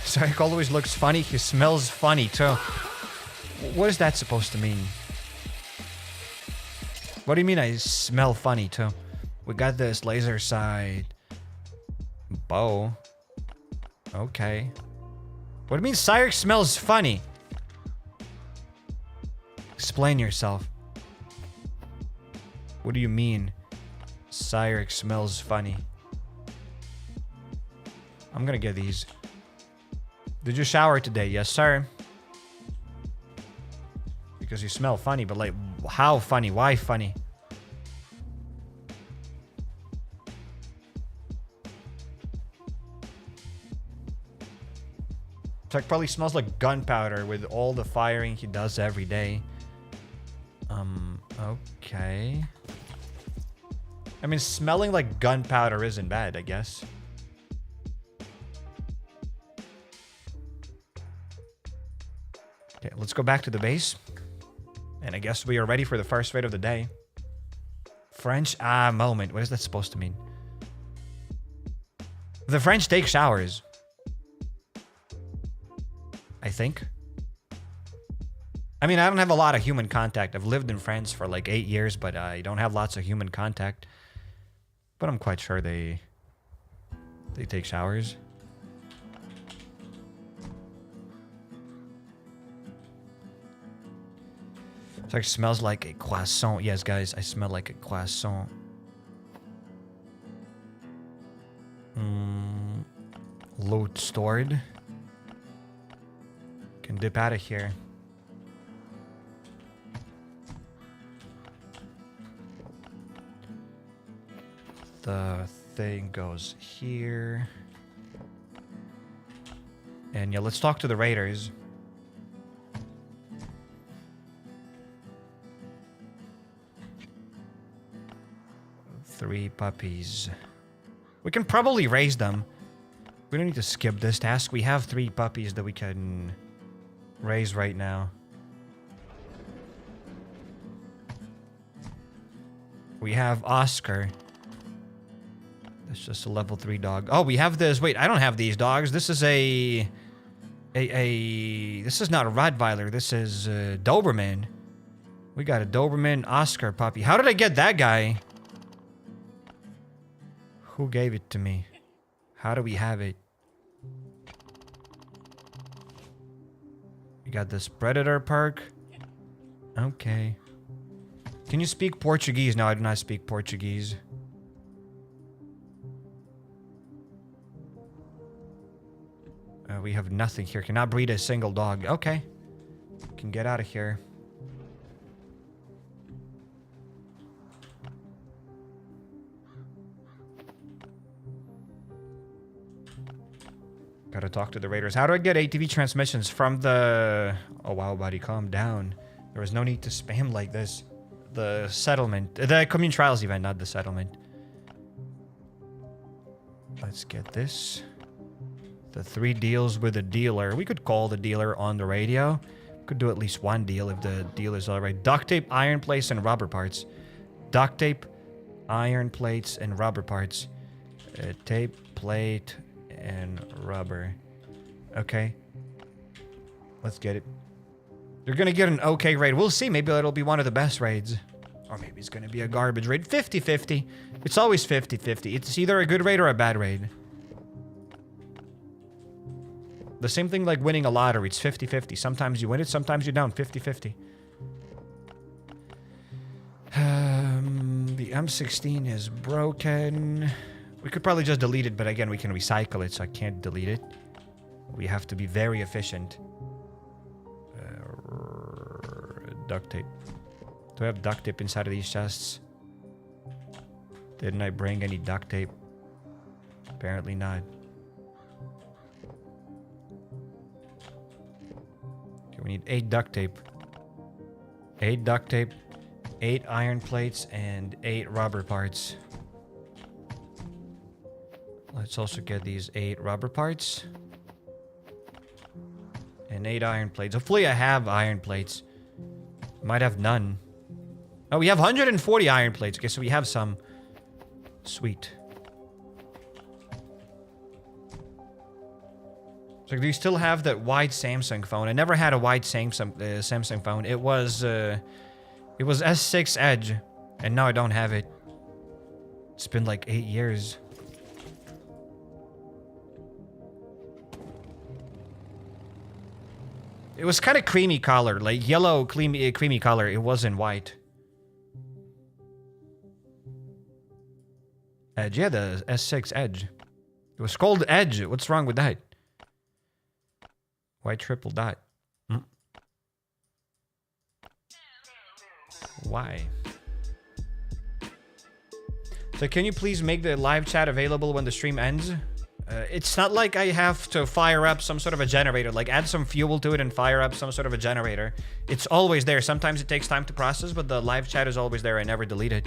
Sarek always looks funny. He smells funny, too. What is that supposed to mean? What do you mean I smell funny, too? We got this laser sight. Bow. Okay. What do you mean Sarek smells funny? Explain yourself. What do you mean Sarek smells funny? I'm gonna get these. Did you shower today? Yes, sir. Because you smell funny, but like, how funny? Why funny? Tech probably smells like gunpowder with all the firing he does every day. Okay. I mean, smelling like gunpowder isn't bad, I guess. Okay, let's go back to the base. And I guess we are ready for the first raid of the day. French moment. What is that supposed to mean? The French take showers. I think. I mean, I don't have a lot of human contact. I've lived in France for like 8 years, but I don't have lots of human contact. But I'm quite sure they take showers. It like smells like a croissant. Yes, guys, I smell like a croissant. Loot stored. Can dip out of here. The thing goes here. And yeah, let's talk to the raiders. Three puppies. We can probably raise them. We don't need to skip this task. We have 3 puppies that we can raise right now. We have Oscar. That's just a level 3 dog. Oh, we have this. Wait, I don't have these dogs. This is this is not a Rottweiler. This is a Doberman. We got a Doberman Oscar puppy. How did I get that guy? Who gave it to me? How do we have it? We got this Predator perk. Okay. Can you speak Portuguese? No, I do not speak Portuguese. We have nothing here. Cannot breed a single dog. Okay. Can get out of here. Gotta talk to the raiders. How do I get ATV transmissions from the... Oh, wow, buddy. Calm down. There was no need to spam like this. The settlement. The Commune Trials event, not the settlement. Let's get this. The 3 deals with a dealer. We could call the dealer on the radio. Could do at least 1 deal if the deal is alright. Duct tape, iron plates, and rubber parts. Duct tape, iron plates, and rubber parts. Tape, plate, and rubber. Okay. Let's get it. You're gonna get an okay raid. We'll see. Maybe it'll be one of the best raids. Or maybe it's gonna be a garbage raid. 50-50. It's always 50-50. It's either a good raid or a bad raid. The same thing like winning a lottery. It's 50-50. Sometimes you win it, sometimes you don't. 50-50. The M16 is broken. We could probably just delete it, but again, we can recycle it, so I can't delete it. We have to be very efficient. Duct tape. Do I have duct tape inside of these chests? Didn't I bring any duct tape? Apparently not. Okay, we need 8 duct tape. 8 duct tape, 8 iron plates, and 8 rubber parts. Let's also get these 8 rubber parts. And 8 iron plates. Hopefully I have iron plates. Might have none. Oh, we have 140 iron plates. Okay, so we have some. Sweet. So do you still have that white Samsung phone? I never had a white Samsung phone. It was S6 Edge, and now I don't have it. It's been like 8 years. It was kind of creamy color, like yellow creamy color. It wasn't white. Edge, yeah, the S6 Edge. It was called Edge. What's wrong with that? Why triple dot? Why? So can you please make the live chat available when the stream ends? It's not like I have to fire up some sort of a generator, like add some fuel to it and fire up some sort of a generator. It's always there. Sometimes it takes time to process, but the live chat is always there. I never delete it.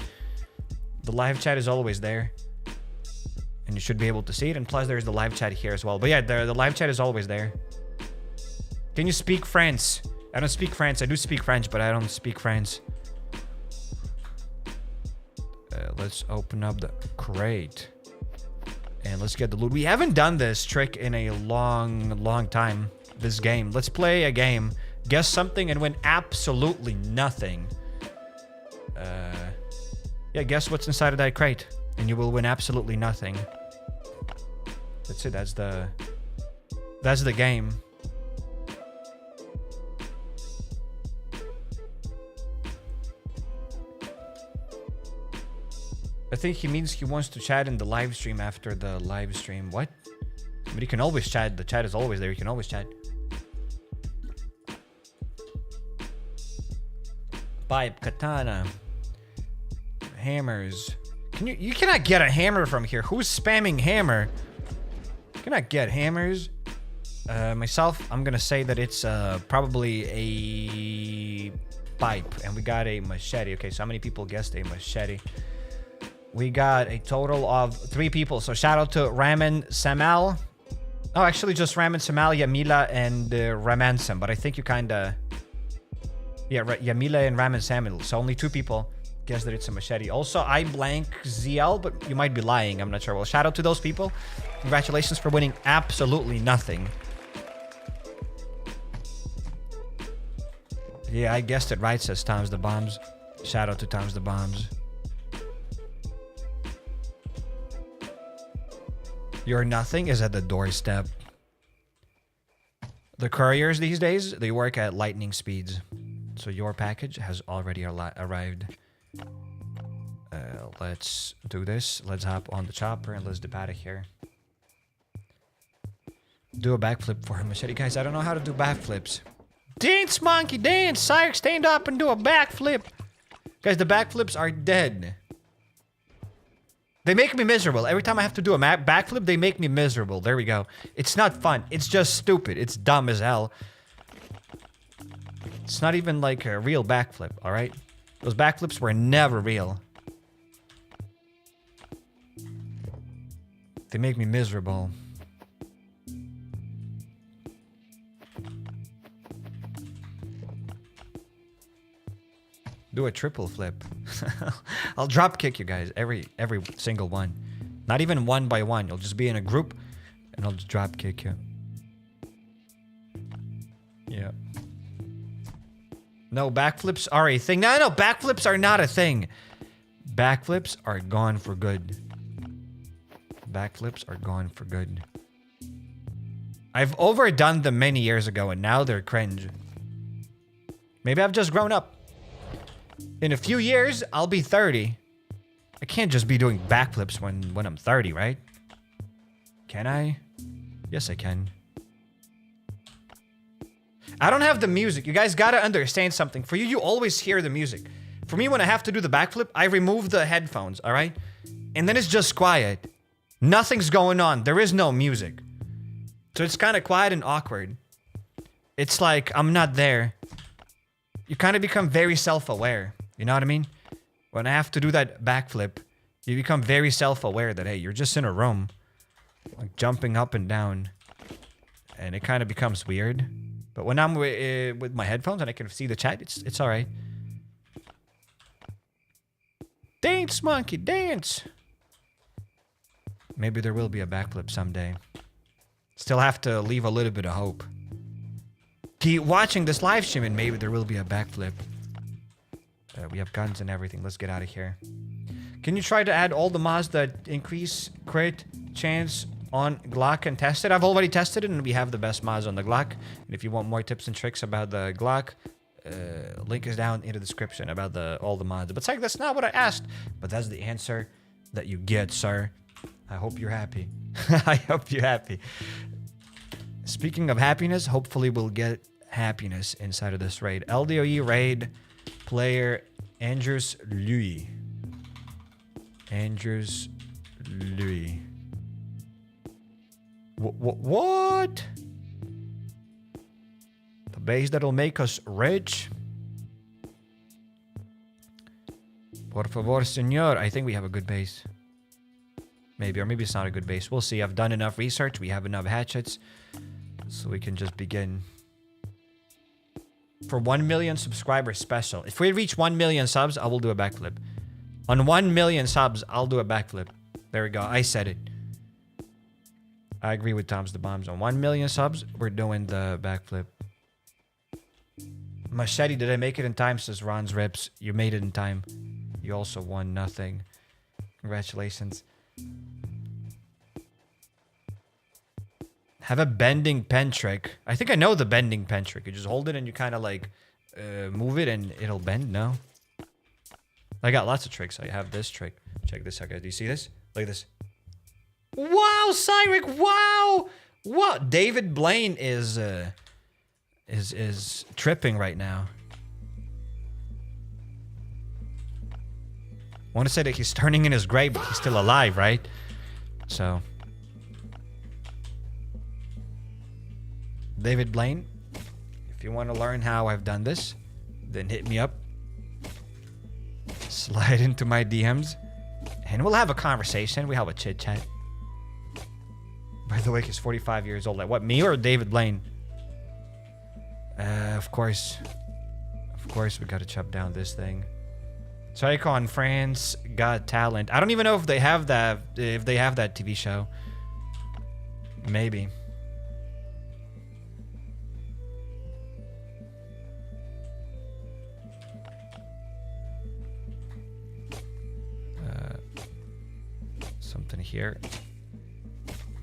The live chat is always there. And you should be able to see it. And plus there's the live chat here as well. But yeah, the live chat is always there. Can you speak French? I don't speak French. I do speak French, but I don't speak French. Let's open up the crate. And let's get the loot. We haven't done this trick in a long time. This game. Let's play a game. Guess something and win absolutely nothing. Yeah, guess what's inside of that crate. And you will win absolutely nothing. That's it. That's the game. I think he means he wants to chat in the live stream after the live stream. What? But you can always chat. The chat is always there. You can always chat. Pipe, katana, hammers. You cannot get a hammer from here. Who's spamming hammer? You cannot get hammers. Myself, I'm gonna say that it's probably a pipe, and we got a machete. Okay, so how many people guessed a machete? We got a total of 3 people. So shout out to Raman Samal. Oh, actually just Raman Samal, Yamila, and Ramansam. But I think you kinda... Yeah, Yamila and Raman Samal. So only 2 people guess that it's a machete. Also, I blank ZL, but you might be lying. I'm not sure. Well, shout out to those people. Congratulations for winning absolutely nothing. Yeah, I guessed it right, says Tom's the Bombs. Shout out to Tom's the Bombs. Your nothing is at the doorstep. The couriers these days, they work at lightning speeds. So your package has already arrived. Let's do this. Let's hop on the chopper and let's dip out of here. Do a backflip for him, machete. Guys, I don't know how to do backflips. Dance, monkey, dance! Sire, stand up and do a backflip. Guys, the backflips are dead. They make me miserable. Every time I have to do a backflip, they make me miserable. There we go. It's not fun. It's just stupid. It's dumb as hell. It's not even like a real backflip, alright? Those backflips were never real. They make me miserable. Do a triple flip. I'll drop kick you guys every single one. Not even one by one. You'll just be in a group and I'll just drop kick you. Yeah. No, backflips are a thing. No, backflips are not a thing. Backflips are gone for good. Backflips are gone for good. I've overdone them many years ago and now they're cringe. Maybe I've just grown up. In a few years, I'll be 30. I can't just be doing backflips when I'm 30, right? Can I? Yes, I can. I don't have the music. You guys gotta understand something. For you, you always hear the music. For me, when I have to do the backflip, I remove the headphones, all right? And then it's just quiet. Nothing's going on. There is no music. So it's kind of quiet and awkward. It's like I'm not there. You kind of become very self-aware. You know what I mean? When I have to do that backflip, you become very self-aware that, hey, you're just in a room, like jumping up and down. And it kind of becomes weird. But when I'm with my headphones and I can see the chat, it's all right. Dance, monkey, dance. Maybe there will be a backflip someday. Still have to leave a little bit of hope. Keep watching this live stream and maybe there will be a backflip. We have guns and everything. Let's get out of here. Can you try to add all the mods that increase crit chance on Glock and test it? I've already tested it and we have the best mods on the Glock. And if you want more tips and tricks about the Glock, link is down in the description about all the mods. But like, that's not what I asked. But that's the answer that you get, sir. I hope you're happy. I hope you're happy. Speaking of happiness, hopefully we'll get happiness inside of this raid. LDoE raid player Andrews Louis. Andrews Louis. What? The base that'll make us rich? Por favor, señor. I think we have a good base. Maybe, or maybe it's not a good base. We'll see. I've done enough research. We have enough hatchets. So we can just begin. For 1 million subscribers special. If we reach 1 million subs, I will do a backflip. On 1 million subs, I'll do a backflip. There we go. I said it. I agree with Tom's the Bombs. On 1 million subs, we're doing the backflip. Machete, did I make it in time? Says Ron's Rips. You made it in time. You also won nothing. Congratulations. Have a bending pen trick. I think I know the bending pen trick. You just hold it and you kind of like move it and it'll bend. No. I got lots of tricks. I have this trick. Check this out, guys. Do you see this? Look at this. Wow, CRATES. Wow. What? David Blaine is tripping right now. I want to say that he's turning in his grave, but he's still alive, right? So. David Blaine, if you want to learn how I've done this, then hit me up. Slide into my DMs. And we'll have a conversation. We have a chit chat. By the way, he's 45 years old. Like what, me or David Blaine? Of course. Of course, we gotta chop down this thing. Tricon France Got Talent. I don't even know if they have that. If they have that TV show. Maybe. Something here.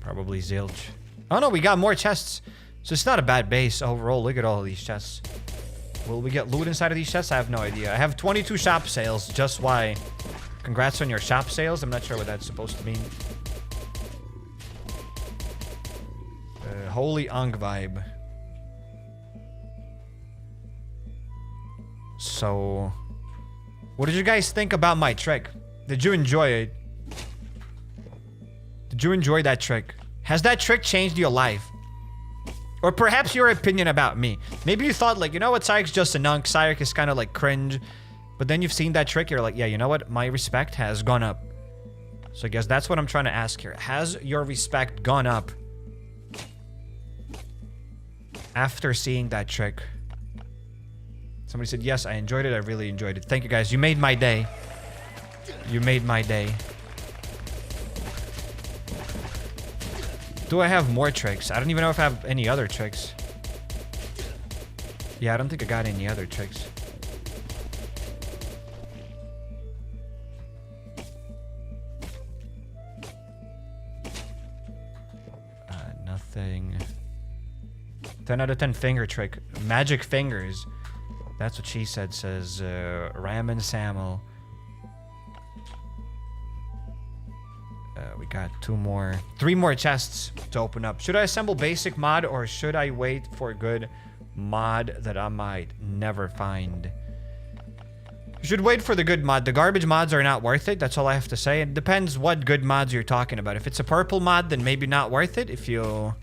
Probably zilch. Oh no, we got more chests. So it's not a bad base overall. Look at all of these chests. Will we get loot inside of these chests? I have no idea. I have 22 shop sales. Just why? Congrats on your shop sales. I'm not sure what that's supposed to mean. Holy Ung vibe. So, what did you guys think about my trick? Did you enjoy it? Did you enjoy that trick? Has that trick changed your life? Or perhaps your opinion about me. Maybe you thought like, you know what, CRATES just a nunk. CRATES is kind of like cringe. But then you've seen that trick, you're like, yeah, you know what? My respect has gone up. So I guess that's what I'm trying to ask here. Has your respect gone up after seeing that trick? Somebody said, yes, I enjoyed it. I really enjoyed it. Thank you, guys. You made my day. You made my day. Do I have more tricks? I don't even know if I have any other tricks. Yeah, I don't think I got any other tricks. Nothing. 10 out of 10 finger trick. Magic fingers. That's what she said, says Ramen Samuel. got 3 more chests to open up. Should I assemble basic mod or should I wait for a good mod that I might never find? You should wait for the good mod. The garbage mods are not worth it. That's all I have to say. It depends what good mods you're talking about. If it's a purple mod, then maybe not worth it. If you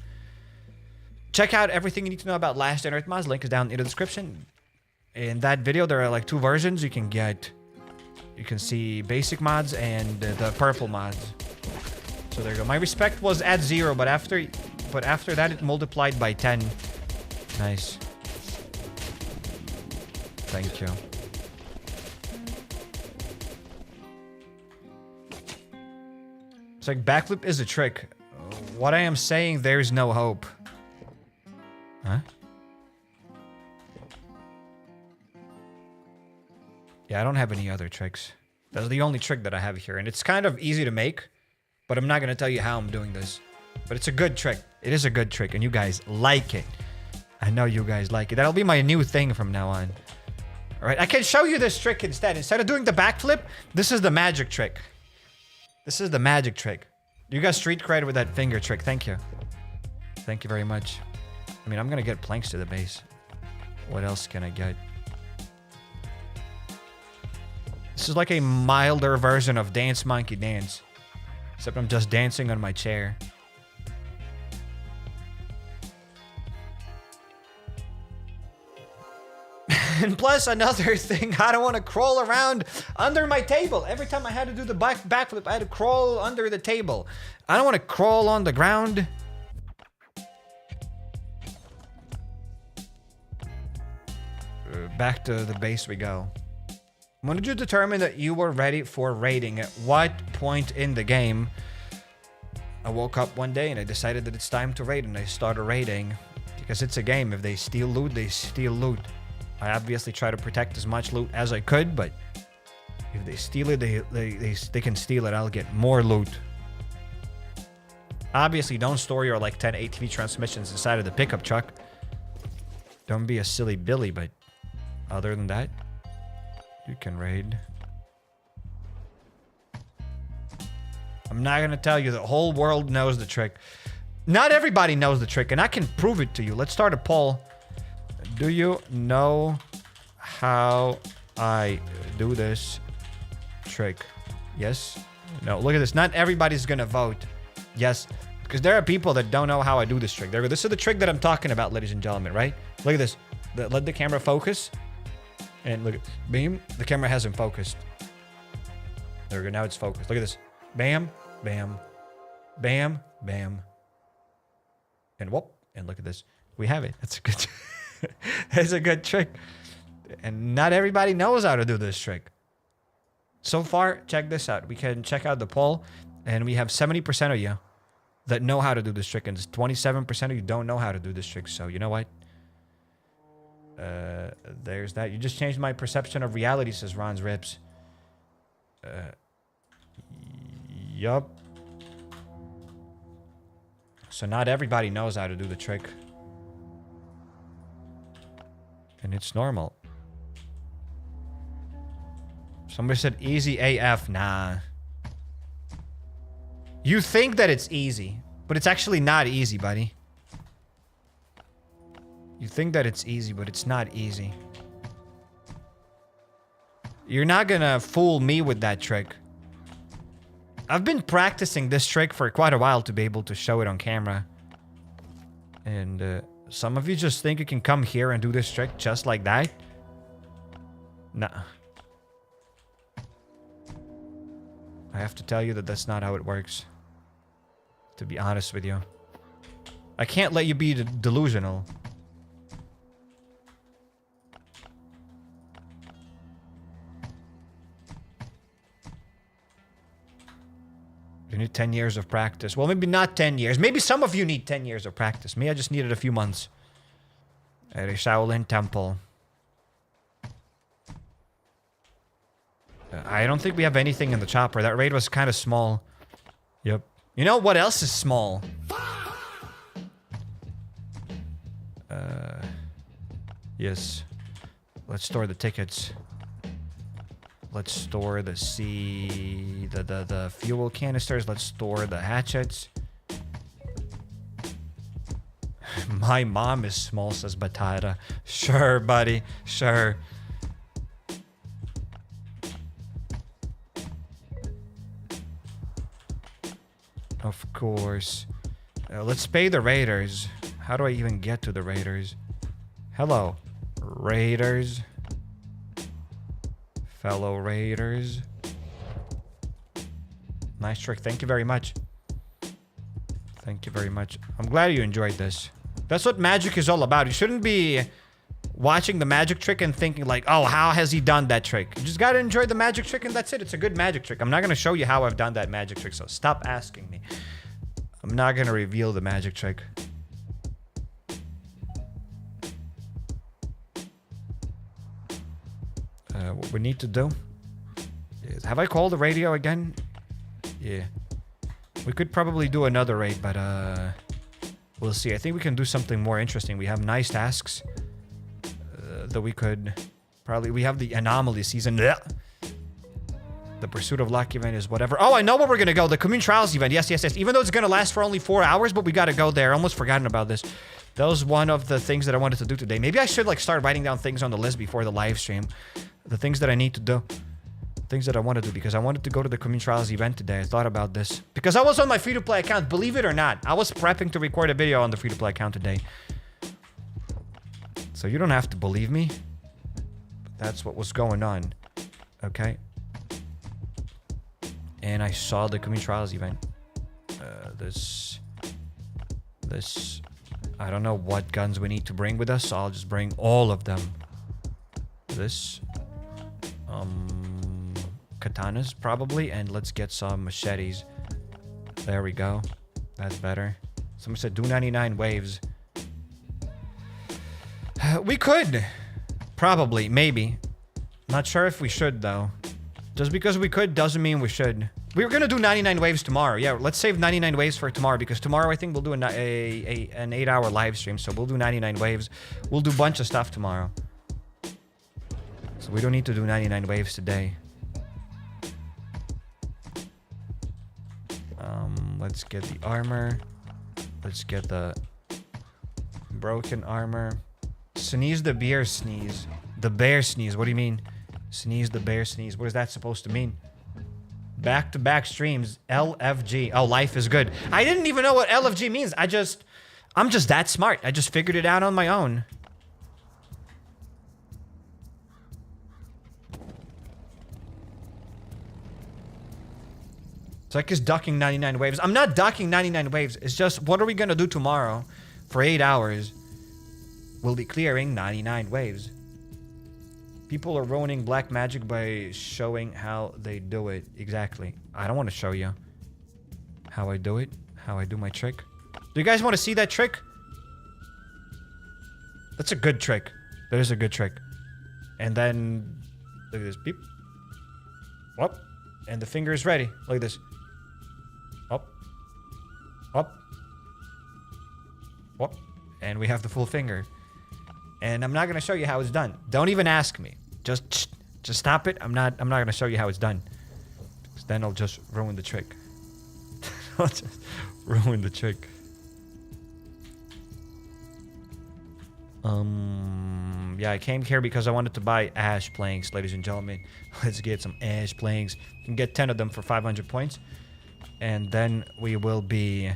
check out everything you need to know about Last Gen Earth mods, link is down in the description. In that video, there are like 2 versions you can get. You can see basic mods and the purple mods. So there you go. My respect was at 0, but after that it multiplied by 10. Nice. Thank you. It's like backflip is a trick. What I am saying, there's no hope. Huh? Yeah, I don't have any other tricks. That's the only trick that I have here. And it's kind of easy to make, but I'm not going to tell you how I'm doing this. But it's a good trick. It is a good trick, and you guys like it. I know you guys like it. That'll be my new thing from now on. All right, I can show you this trick instead. Instead of doing the backflip, this is the magic trick. This is the magic trick. You got street cred with that finger trick. Thank you. Thank you very much. I mean, I'm going to get planks to the base. What else can I get? This is like a milder version of Dance Monkey Dance. Except I'm just dancing on my chair. And plus, another thing, I don't want to crawl around under my table. Every time I had to do the backflip, I had to crawl under the table. I don't want to crawl on the ground. Back to the base we go. When did you determine that you were ready for raiding? At what point in the game? I woke up one day and I decided that it's time to raid, and I started raiding. Because it's a game. If they steal loot, they steal loot. I obviously try to protect as much loot as I could, but if they steal it, they can steal it. I'll get more loot. Obviously, don't store your like 10 ATV transmissions inside of the pickup truck. Don't be a silly Billy, but other than that, you can raid. I'm not going to tell you. The whole world knows the trick. Not everybody knows the trick, and I can prove it to you. Let's start a poll. Do you know how I do this trick? Yes? No, look at this. Not everybody's going to vote. Yes. Because there are people that don't know how I do this trick. This is the trick that I'm talking about, ladies and gentlemen, right? Look at this. Let the camera focus. And look at beam. The camera hasn't focused. There we go. Now it's focused. Look at this. Bam, bam, bam, bam. And whoop. And look at this. We have it. That's a good It's a good trick. And not everybody knows how to do this trick. So far, check this out. We can check out the poll, and we have 70% of you that know how to do this trick, and 27% of you don't know how to do this trick. So you know what? There's that. You just changed my perception of reality, says Ron's Rips. Yup. So not everybody knows how to do the trick. And it's normal. Somebody said easy AF. Nah. You think that it's easy, but it's actually not easy, buddy. You think that it's easy, but it's not easy. You're not gonna fool me with that trick. I've been practicing this trick for quite a while to be able to show it on camera. And some of you just think you can come here and do this trick just like that. Nah. I have to tell you that that's not how it works. To be honest with you. I can't let you be delusional. You need 10 years of practice. Well, maybe not 10 years. Maybe some of you need 10 years of practice. Me, I just needed a few months. At a Shaolin temple. I don't think we have anything in the chopper. That raid was kind of small. Yep. You know what else is small? Yes. Let's store the tickets. Let's store the the fuel canisters. Let's store the hatchets. My mom is small, says Batata. Sure, buddy. Sure. Of course. Let's pay the raiders. How do I even get to the raiders? Hello, raiders. Fellow raiders. Nice trick. Thank you very much. Thank you very much. I'm glad you enjoyed this. That's what magic is all about. You shouldn't be watching the magic trick and thinking like, oh, how has he done that trick? You just gotta enjoy the magic trick and that's it. It's a good magic trick. I'm not gonna show you how I've done that magic trick, so stop asking me. I'm not gonna reveal the magic trick. What we need to do is... Have I called the radio again? Yeah. We could probably do another raid, but we'll see. I think we can do something more interesting. We have nice tasks that we could probably... We have the anomaly season. The pursuit of luck event is whatever. Oh, I know where we're gonna go. The Commune Trials event. Yes, yes, yes. Even though it's gonna last for only 4 hours, but we gotta go there. Almost forgotten about this. That was one of the things that I wanted to do today. Maybe I should like start writing down things on the list before the live stream. The things that I need to do. Things that I want to do, because I wanted to go to the Commune Trials event today. I thought about this. Because I was on my free-to-play account, believe it or not. I was prepping to record a video on the free-to-play account today. So you don't have to believe me. But that's what was going on. Okay? And I saw the Commune Trials event. This... I don't know what guns we need to bring with us, so I'll just bring all of them. This... katanas probably, and let's get some machetes. There we go. That's better. Someone said do 99 waves. We could probably, maybe. Not sure if we should though. Just because we could doesn't mean we should. We were gonna do 99 waves tomorrow. Yeah, let's save 99 waves for tomorrow, because tomorrow I think we'll do an 8-hour live stream, so we'll do 99 waves. We'll do a bunch of stuff tomorrow. So we don't need to do 99 waves today. Let's get the armor. Let's get the broken armor. Sneeze the bear sneeze. The bear sneeze. What do you mean? Sneeze the bear sneeze. What is that supposed to mean? Back-to-back streams. LFG. Oh, life is good. I didn't even know what LFG means. I'm just that smart. I just figured it out on my own. It's like he's ducking 99 waves. I'm not ducking 99 waves. It's just, what are we gonna do tomorrow for 8 hours? We'll be clearing 99 waves. People are ruining black magic by showing how they do it. Exactly. I don't want to show you how I do it. How I do my trick. Do you guys want to see that trick? That's a good trick. That is a good trick. And then, look at this. Beep. Whoop. And the finger is ready. Look at this. Up. Up. Whoop. And we have the full finger. And I'm not going to show you how it's done. Don't even ask me. Just stop it. I'm not going to show you how it's done. Because then I'll just ruin the trick. I'll just ruin the trick. Yeah, I came here because I wanted to buy ash planks, ladies and gentlemen. Let's get some ash planks. You can get 10 of them for 500 points. And then we will be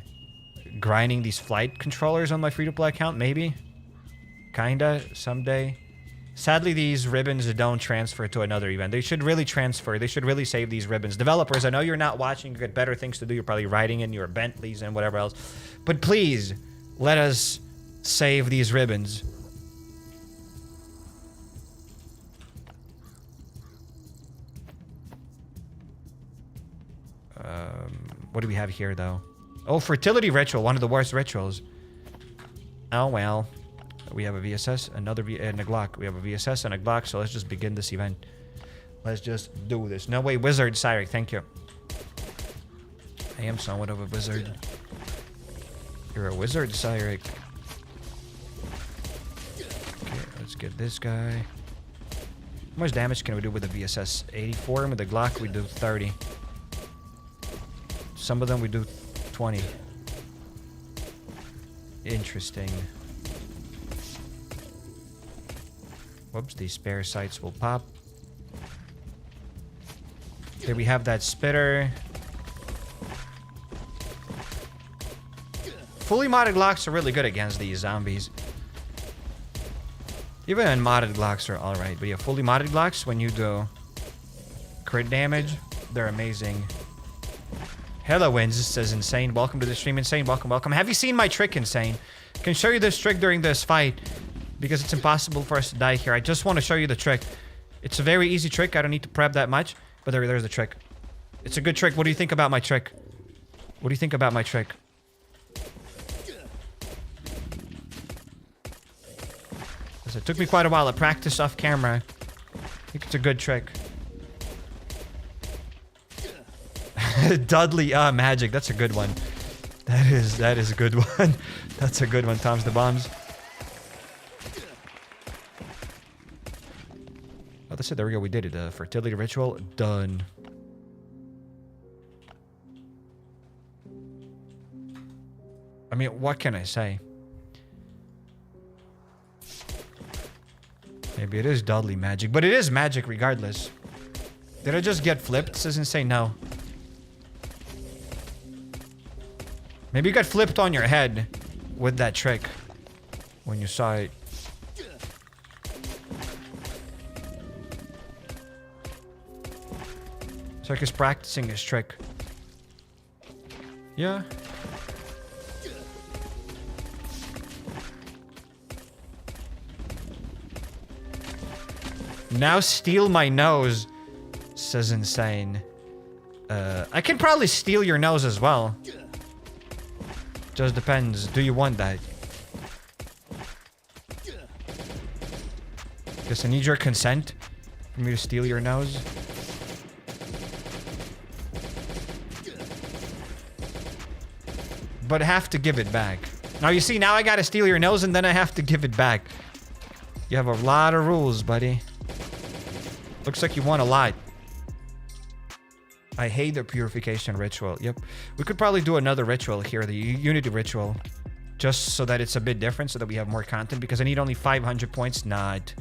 grinding these flight controllers on my free-to-play account, maybe. Kinda, someday. Sadly, these ribbons don't transfer to another event. They should really transfer. They should really save these ribbons. Developers, I know you're not watching. You got better things to do. You're probably riding in your Bentleys and whatever else. But please, let us save these ribbons. What do we have here, though? Oh, fertility ritual. One of the worst rituals. Oh, well. We have a VSS, and a Glock. We have a VSS and a Glock, so let's just begin this event. Let's just do this. No way, wizard, CRATES, thank you. I am somewhat of a wizard. You're a wizard, CRATES. Okay, let's get this guy. How much damage can we do with the VSS? 84, and with the Glock we do 30. Some of them we do 20. Interesting. Whoops, these spare sights will pop. Here we have that spitter. Fully modded Glocks are really good against these zombies. Even unmodded Glocks are alright, but yeah, fully modded Glocks, when you do crit damage, they're amazing. Hello, Wins, says Insane. Welcome to the stream, Insane. Welcome, welcome. Have you seen my trick, Insane? Can show you this trick during this fight, because it's impossible for us to die here. I just want to show you the trick. It's a very easy trick. I don't need to prep that much, but there's the trick. It's a good trick. What do you think about my trick? What do you think about my trick? It took me quite a while to practice off camera. I think it's a good trick. Dudley magic. That's a good one. That is a good one. That's a good one. Tom's the bombs. Oh, that's it. There we go. We did it. Fertility ritual done. I mean, what can I say? Maybe it is Dudley magic, but it is magic regardless. Did I just get flipped? Says Insane. No. Maybe you got flipped on your head with that trick when you saw it. It's like he's practicing his trick. Yeah. Now steal my nose, says Insane. I can probably steal your nose as well. Just depends. Do you want that? Guess I need your consent for me to steal your nose. But I have to give it back. Now you see, now I gotta steal your nose and then I have to give it back. You have a lot of rules, buddy. Looks like you want a lot. I hate the purification ritual. Yep. We could probably do another ritual here, the Unity ritual. Just so that it's a bit different, so that we have more content. Because I need only 500 points, not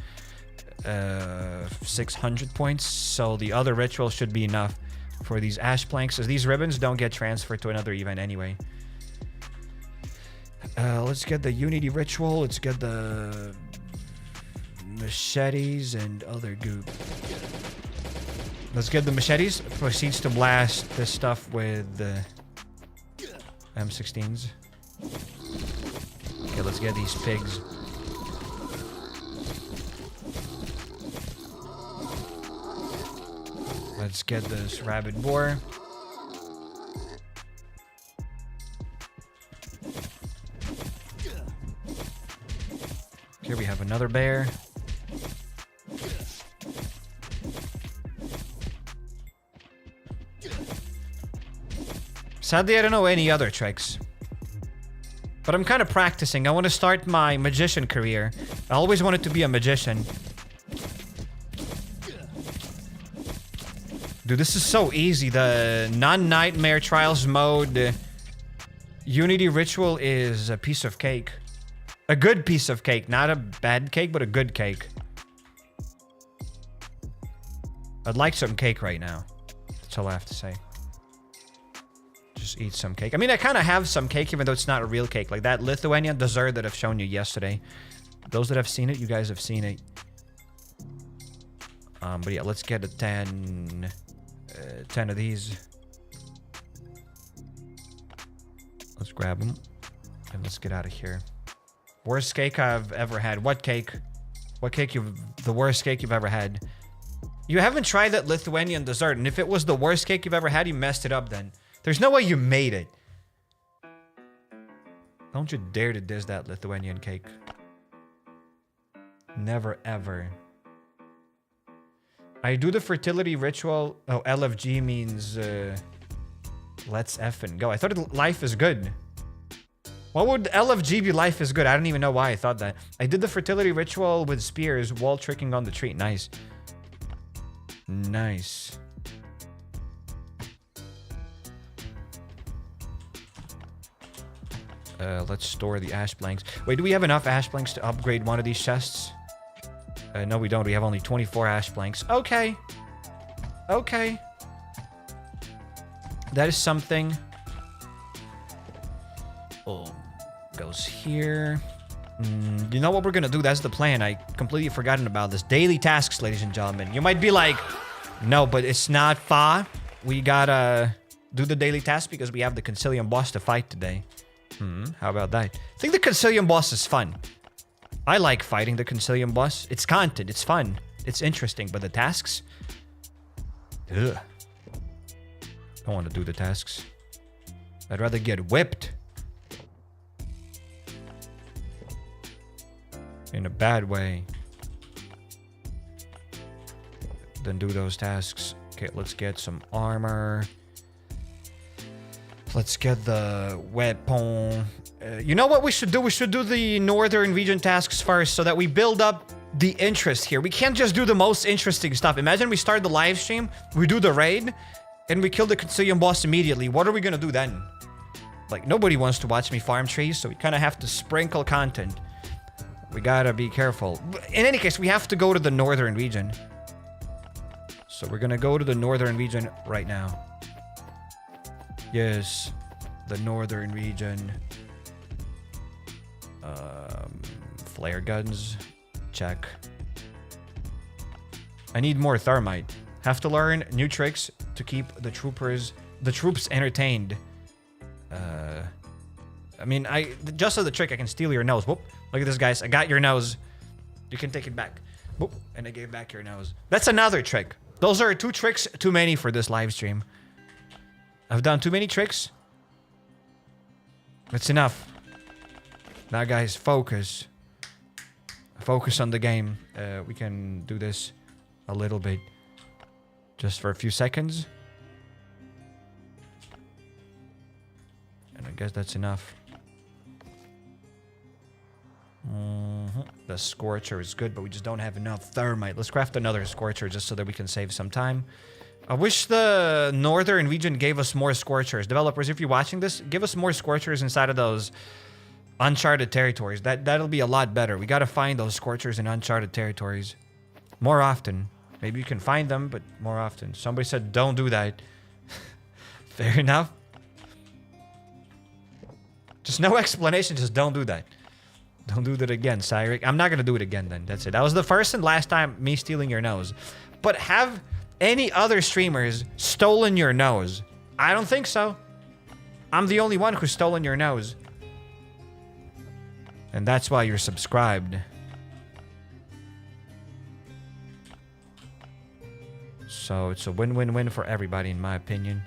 600 points. So the other ritual should be enough for these ash planks. As these ribbons don't get transferred to another event anyway. Let's get the Unity ritual. Let's get the machetes and other goop. Let's get the machetes. Proceeds to blast this stuff with the M16s. Okay, let's get these pigs. Let's get this rabid boar. Here we have another bear. Sadly, I don't know any other tricks. But I'm kind of practicing. I want to start my magician career. I always wanted to be a magician. Dude, this is so easy. The non-nightmare trials mode Unity ritual is a piece of cake. A good piece of cake. Not a bad cake, but a good cake. I'd like some cake right now. That's all I have to say. Just eat some cake. I mean, I kind of have some cake, even though it's not a real cake. Like that Lithuanian dessert that I've shown you yesterday. Those that have seen it, you guys have seen it. But yeah, let's get a 10 of these. Let's grab them. And let's get out of here. Worst cake I've ever had. What cake? What cake the worst cake you've ever had? You haven't tried that Lithuanian dessert, and if it was the worst cake you've ever had, you messed it up then. There's no way you made it. Don't you dare to diss that Lithuanian cake. Never, ever. I do the fertility ritual. Oh, LFG means let's effing go. I thought life is good. What would LFG be life is good? I don't even know why I thought that. I did the fertility ritual with spears while tricking on the tree. Nice. Nice. Let's store the ash planks. Wait, do we have enough ash planks to upgrade one of these chests? No, we don't. We have only 24 ash planks. Okay. Okay. That is something. Oh, goes here. You know what we're gonna do? That's the plan. I completely forgotten about this. Daily tasks, ladies and gentlemen. You might be like, no, but it's not far. We gotta do the daily task because we have the CONSILIUM boss to fight today. How about that? I think the CONSILIUM boss is fun. I like fighting the CONSILIUM boss. It's content. It's fun. It's interesting. But the tasks? Ugh. I don't want to do the tasks. I'd rather get whipped. In a bad way. Than do those tasks. Okay, let's get some armor. Let's get the weapon. You know what we should do? We should do the northern region tasks first so that we build up the interest here. We can't just do the most interesting stuff. Imagine we start the live stream, we do the raid, and we kill the CONSILIUM boss immediately. What are we gonna do then? Like, nobody wants to watch me farm trees, so we kind of have to sprinkle content. We gotta be careful. In any case, we have to go to the northern region. So we're gonna go to the northern region right now. Yes, the northern region. Flare guns, check. I need more thermite. Have to learn new tricks to keep the troops entertained. I mean, just as the trick, I can steal your nose. Whoop! Look at this, guys. I got your nose. You can take it back. Whoop! And I gave back your nose. That's another trick. Those are 2 tricks too many for this live stream. I've done too many tricks. That's enough. Now, guys, focus. Focus on the game. We can do this a little bit. Just for a few seconds. And I guess that's enough. The Scorcher is good, but we just don't have enough thermite. Let's craft another Scorcher just so that we can save some time. I wish the northern region gave us more Scorchers. Developers, if you're watching this, give us more Scorchers inside of those uncharted territories. That'll be a lot better. We gotta find those Scorchers in uncharted territories more often. Maybe you can find them, but more often. Somebody said don't do that. Fair enough. Just no explanation, just don't do that. Don't do that again, CRATES. I'm not gonna do it again then. That's it. That was the first and last time me stealing your nose. But have any other streamers stolen your nose? I don't think so. I'm the only one who's stolen your nose. And that's why you're subscribed. So it's a win-win-win for everybody, in my opinion.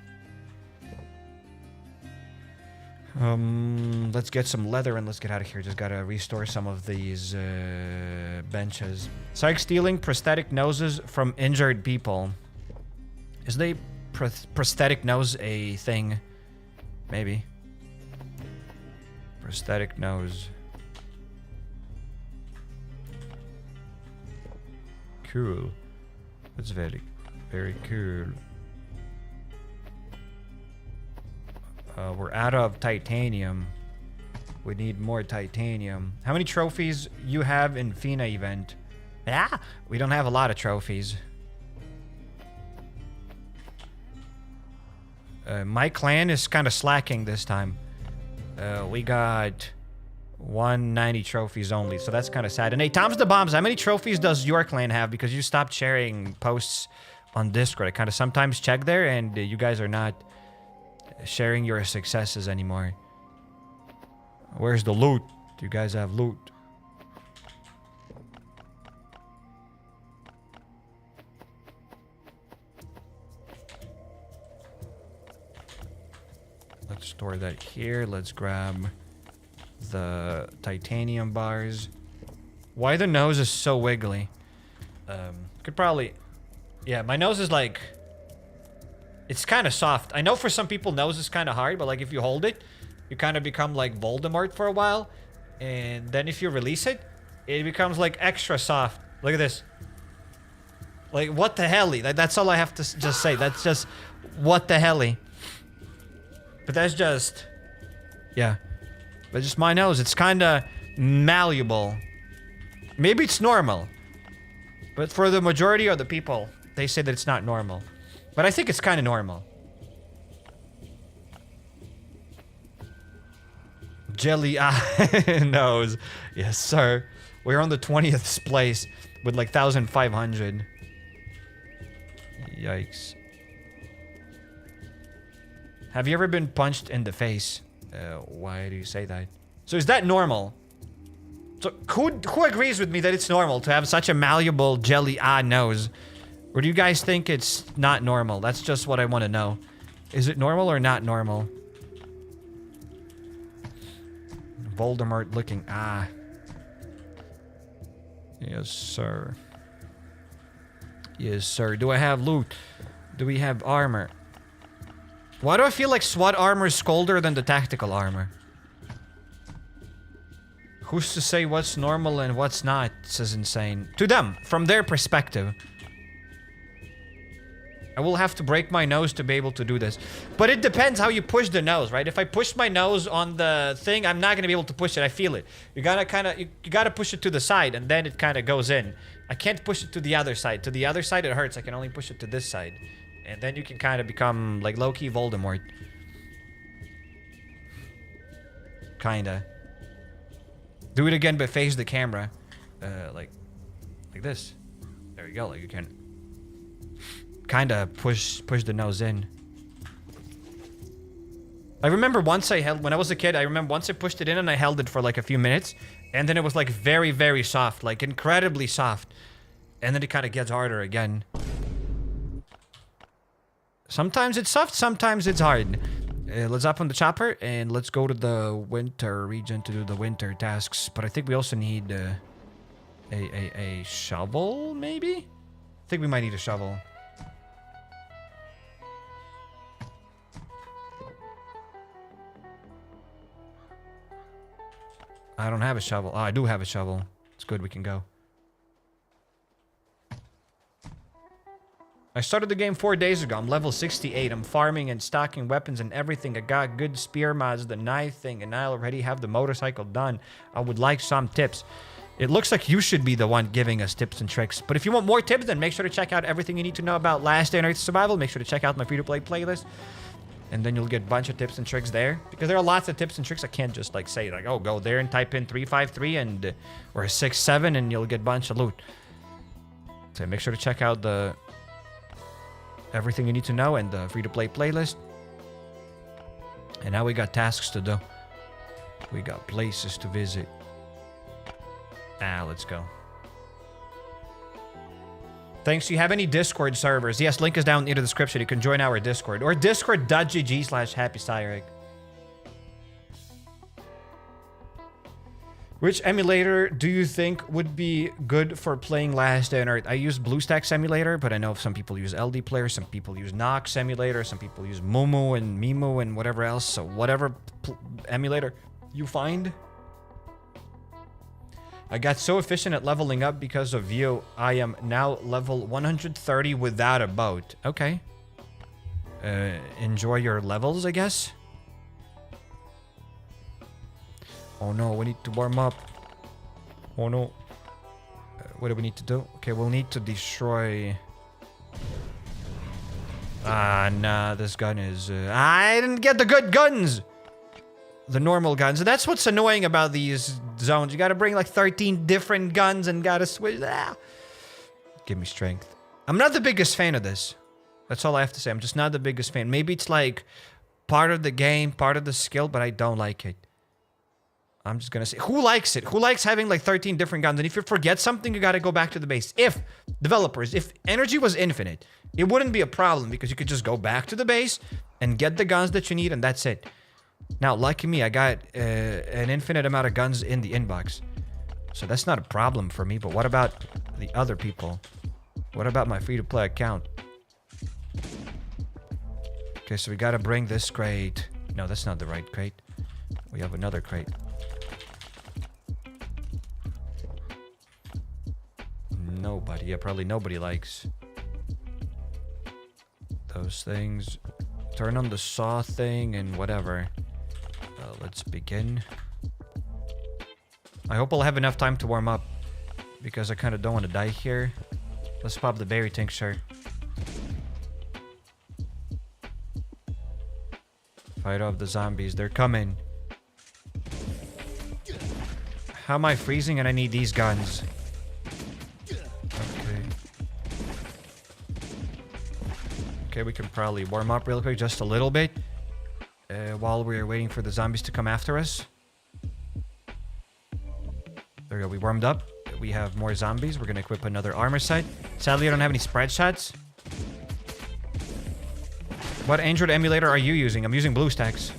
Let's get some leather and let's get out of here. Just gotta restore some of these benches. Psych stealing prosthetic noses from injured people. Is the prosthetic nose a thing? Maybe. Prosthetic nose. Cool. That's very, very cool. We're out of titanium. We need more titanium. How many trophies you have in FINA event? Yeah, we don't have a lot of trophies. My clan is kind of slacking this time. We got 190 trophies only, so that's kind of sad. And hey, Tom's the Bombs, how many trophies does your clan have? Because you stopped sharing posts on Discord. I kind of sometimes check there, and you guys are not sharing your successes anymore. Where's the loot? Do you guys have loot? Let's store that here. Let's grab the titanium bars. Why the nose is so wiggly? Could probably... Yeah, my nose is like... It's kind of soft. I know for some people nose is kind of hard, but like if you hold it, you kind of become like Voldemort for a while. And then if you release it, it becomes like extra soft. Look at this. Like, what the hell? That's all I have to just say. That's just, what the hell? But that's just, yeah. But just my nose. It's kind of malleable. Maybe it's normal. But for the majority of the people, they say that it's not normal. But I think it's kind of normal. Jelly nose. Yes, sir. We're on the 20th place with like 1,500. Yikes. Have you ever been punched in the face? Why do you say that? So is that normal? So who agrees with me that it's normal to have such a malleable jelly nose? Or do you guys think it's not normal? That's just what I want to know. Is it normal or not normal? Voldemort looking Yes, sir. Yes, sir. Do I have loot? Do we have armor? Why do I feel like SWAT armor is colder than the tactical armor? Who's to say what's normal and what's not? This is insane. To them, from their perspective. I will have to break my nose to be able to do this. But it depends how you push the nose, right? If I push my nose on the thing, I'm not gonna be able to push it. I feel it. You gotta you gotta push it to the side, and then it kind of goes in. I can't push it to the other side. To the other side, it hurts. I can only push it to this side. And then you can kind of become like low-key Voldemort. Kinda. Do it again, but face the camera. Like this. There you go. Like you can kind of push the nose in. I remember once when I was a kid, I remember once I pushed it in and I held it for like a few minutes. And then it was like very, very soft. Like incredibly soft. And then it kind of gets harder again. Sometimes it's soft, sometimes it's hard. Let's hop on the chopper and let's go to the winter region to do the winter tasks. But I think we also need a shovel, maybe? I think we might need a shovel. I don't have a shovel. Oh, I do have a shovel. It's good, we can go. I started the game 4 days ago. I'm level 68. I'm farming and stocking weapons and everything. I got good spear mods, the knife thing, and I already have the motorcycle done. I would like some tips. It looks like you should be the one giving us tips and tricks. But if you want more tips, then make sure to check out everything you need to know about Last Day on Earth Survival. Make sure to check out my free-to-play playlist. And then you'll get a bunch of tips and tricks there. Because there are lots of tips and tricks. I can't just like say like, oh, go there and type in 353 and or 67 and you'll get a bunch of loot. So make sure to check out the everything you need to know and the free-to-play playlist. And now we got tasks to do. We got places to visit. Let's go. Thanks. Do you have any Discord servers? Yes, link is down in the description. You can join our Discord. Or discord.gg/HappyCairek. Which emulator do you think would be good for playing Last Day on Earth? I use BlueStacks emulator, but I know some people use LD Player, some people use Nox emulator, some people use Mumu and Mimu and whatever else. So whatever emulator you find. I got so efficient at leveling up because of you. I am now level 130 without a boat. Okay. Enjoy your levels, I guess. Oh no, we need to warm up. Oh no. What do we need to do? Okay, we'll need to destroy... nah, this gun is... I didn't get the good guns! The normal guns. That's what's annoying about these zones. You gotta bring like 13 different guns and gotta switch. Give me strength. I'm not the biggest fan of this. That's all I have to say. I'm just not the biggest fan. Maybe it's like part of the game, part of the skill, but I don't like it. I'm just gonna say, who likes it? Who likes having like 13 different guns? And if you forget something, you gotta go back to the base. If energy was infinite, it wouldn't be a problem because you could just go back to the base and get the guns that you need and that's it. Now, lucky me, I got an infinite amount of guns in the inbox. So that's not a problem for me, but what about the other people? What about my free-to-play account? Okay, so we gotta bring this crate. No, that's not the right crate. We have another crate. nobody. Yeah, probably nobody likes those things. Turn on the saw thing and whatever. Let's begin. I hope I'll have enough time to warm up, because I kind of don't want to die here. Let's pop the berry tincture. Fight off the zombies. They're coming. How am I freezing and I need these guns? Okay. Okay, we can probably warm up real quick, just a little bit. While we're waiting for the zombies to come after us. There we go, we warmed up. We have more zombies. We're gonna equip another armor set. Sadly, I don't have any spread shots. What Android emulator are you using? I'm using BlueStacks.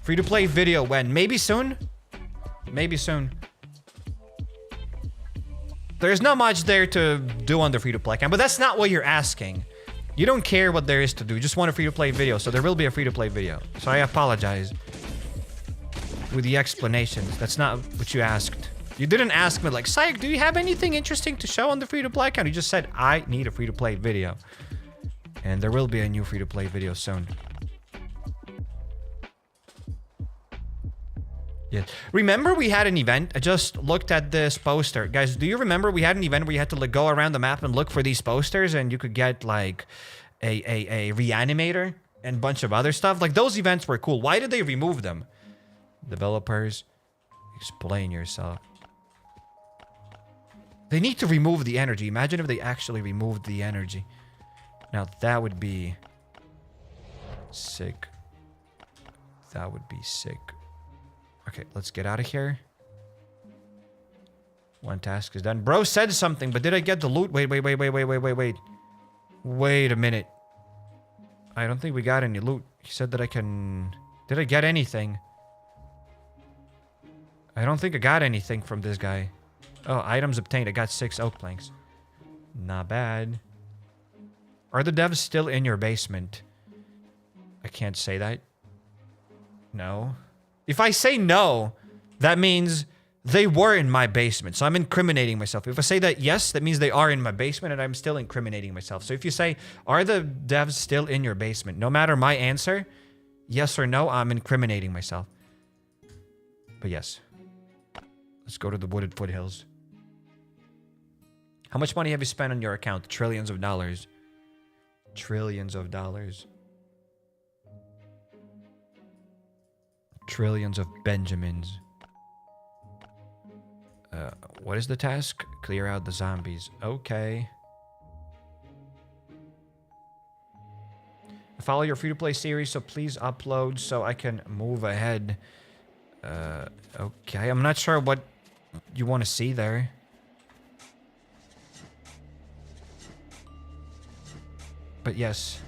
Free-to-play video when? Maybe soon? Maybe soon. There's not much there to do on the free-to-play account, but that's not what you're asking. You don't care what there is to do. You just want a free-to-play video, so there will be a free-to-play video. So I apologize with the explanations. That's not what you asked. You didn't ask me like, Psych, do you have anything interesting to show on the free-to-play account? You just said, I need a free-to-play video. And there will be a new free-to-play video soon. Yeah. Remember we had an event? I just looked at this poster. Guys, do you remember we had an event where you had to like, go around the map and look for these posters and you could get like a reanimator and a bunch of other stuff? Like those events were cool. Why did they remove them? Developers, explain yourself. They need to remove the energy. Imagine if they actually removed the energy. Now that would be sick. That would be sick. Okay, let's get out of here. One task is done. Bro said something, but did I get the loot? Wait. Wait a minute. I don't think we got any loot. He said that I can... Did I get anything? I don't think I got anything from this guy. Oh, items obtained. I got 6 oak planks. Not bad. Are the devs still in your basement? I can't say that. No. If I say no, that means they were in my basement. So I'm incriminating myself. If I say that yes, that means they are in my basement and I'm still incriminating myself. So if you say, are the devs still in your basement? No matter my answer, yes or no, I'm incriminating myself. But yes. Let's go to the wooded foothills. How much money have you spent on your account? Trillions of dollars. Trillions of dollars. Trillions of Benjamins. What is the task? Clear out the zombies. Okay. I follow your free-to-play series, so please upload so I can move ahead. Okay. I'm not sure what you want to see there. But yes.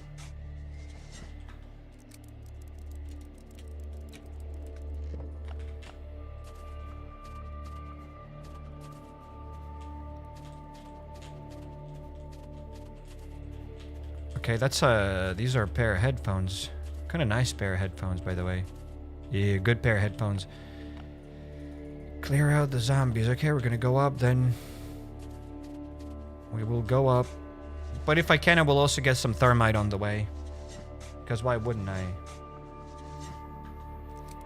Okay, that's these are a pair of headphones. Kind of nice pair of headphones, by the way. Yeah, good pair of headphones. Clear out the zombies. Okay, we're gonna go up then. We will go up. But if I can, I will also get some thermite on the way. Because why wouldn't I?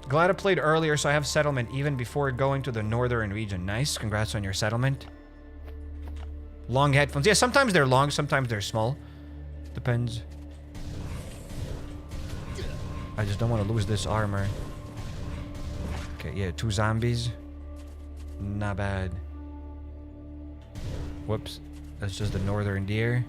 Glad I played earlier, so I have settlement even before going to the northern region. Nice. Congrats on your settlement. Long headphones. Yeah, sometimes they're long, sometimes they're small. Depends. I just don't want to lose this armor. Okay, yeah, 2 zombies. Not bad. Whoops. That's just the northern deer.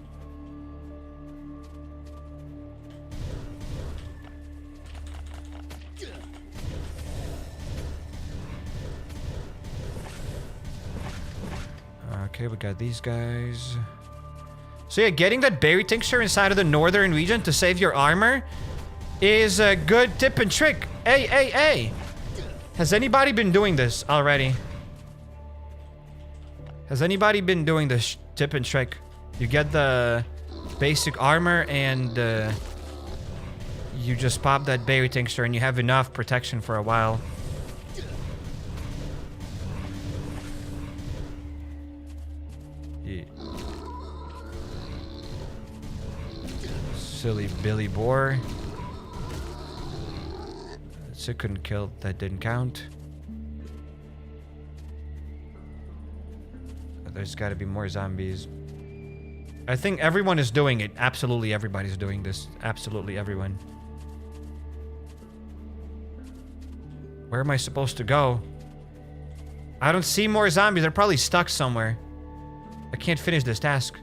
Okay, we got these guys. So yeah, getting that berry tincture inside of the northern region to save your armor is a good tip and trick. Hey. Has anybody been doing this already? Has anybody been doing this tip and trick? You get the basic armor and you just pop that berry tincture and you have enough protection for a while. Silly Billy Boar. So couldn't kill. That didn't count. There's got to be more zombies. I think everyone is doing it. Absolutely everybody's doing this. Absolutely everyone. Where am I supposed to go? I don't see more zombies. They're probably stuck somewhere. I can't finish this task.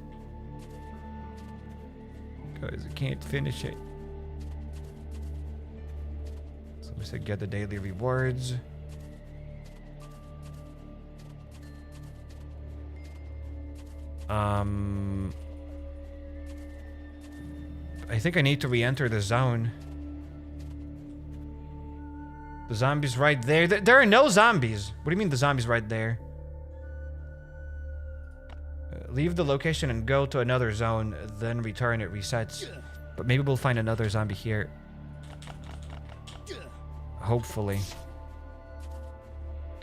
Guys, I can't finish it. So we said get the daily rewards. I think I need to re-enter the zone. The zombies right there. There are no zombies. What do you mean the zombies right there? Leave the location and go to another zone, then return. It resets. But maybe we'll find another zombie here. Hopefully.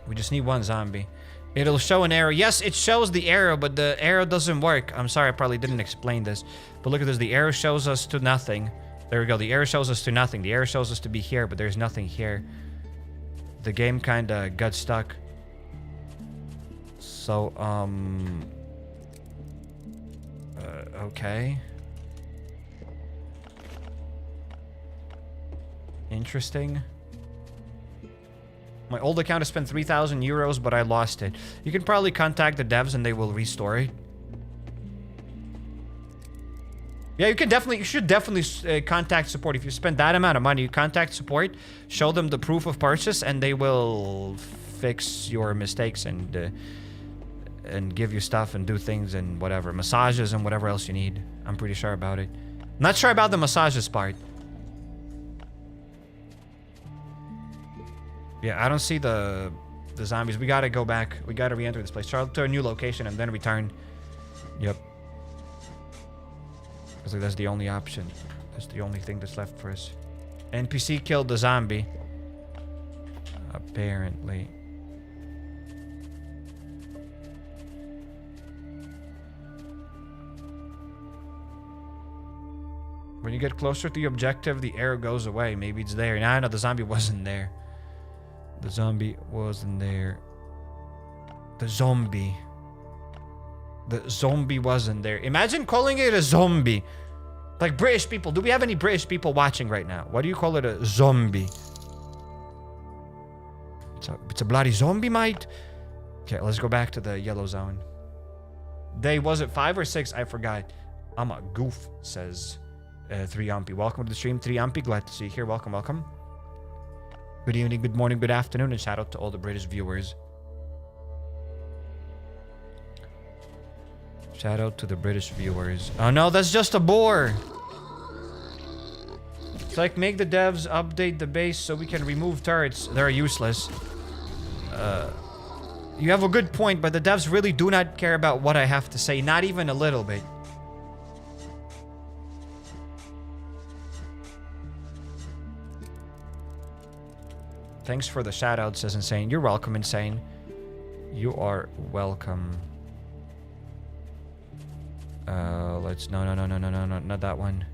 We just need one zombie. It'll show an arrow. Yes, it shows the arrow, but the arrow doesn't work. I'm sorry, I probably didn't explain this. But look at this. The arrow shows us to nothing. There we go. The arrow shows us to nothing. The arrow shows us to be here, but there's nothing here. The game kind of got stuck. So, okay. Interesting. My old account has spent 3,000 euros, but I lost it. You can probably contact the devs and they will restore it. Yeah, you should definitely contact support. If you spend that amount of money, you contact support, show them the proof of purchase, and they will fix your mistakes and give you stuff and do things and whatever. Massages and whatever else you need. I'm pretty sure about it. Not sure about the massages part. Yeah, I don't see the zombies. We gotta go back. We gotta re-enter this place. Travel to a new location and then return. Yep. Because that's the only option. That's the only thing that's left for us. NPC killed the zombie. Apparently. When you get closer to the objective, the arrow goes away. Maybe it's there. Nah, no, the zombie wasn't there. The zombie wasn't there. The zombie wasn't there. Imagine calling it a zombie. Like British people. Do we have any British people watching right now? Why do you call it a zombie? It's a bloody zombie, mate. Okay, let's go back to the yellow zone. Day, was it 5 or 6? I forgot. I'm a goof, says 3Ampy. Welcome to the stream, 3Ampy. Glad to see you here. Welcome, welcome. Good evening, good morning, good afternoon, and shout out to all the British viewers. Shout out to the British viewers. Oh no, that's just a boar. It's like, make the devs update the base so we can remove turrets. They're useless. You have a good point, but the devs really do not care about what I have to say. Not even a little bit. Thanks for the shout-out, says Insane. You're welcome, Insane. You are welcome. Let's... No, not that one.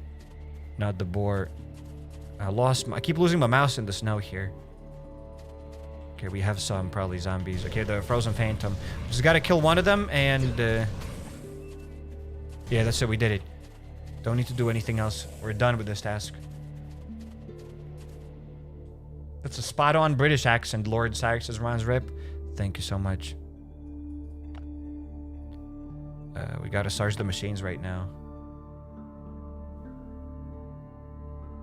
Not the boar. I keep losing my mouse in the snow here. Okay, we have some probably zombies. Okay, the Frozen Phantom. Just gotta kill one of them and... yeah, that's it. We did it. Don't need to do anything else. We're done with this task. That's a spot-on British accent, Lord Sykes, says Ron's Rip. Thank you so much. We gotta search the machines right now.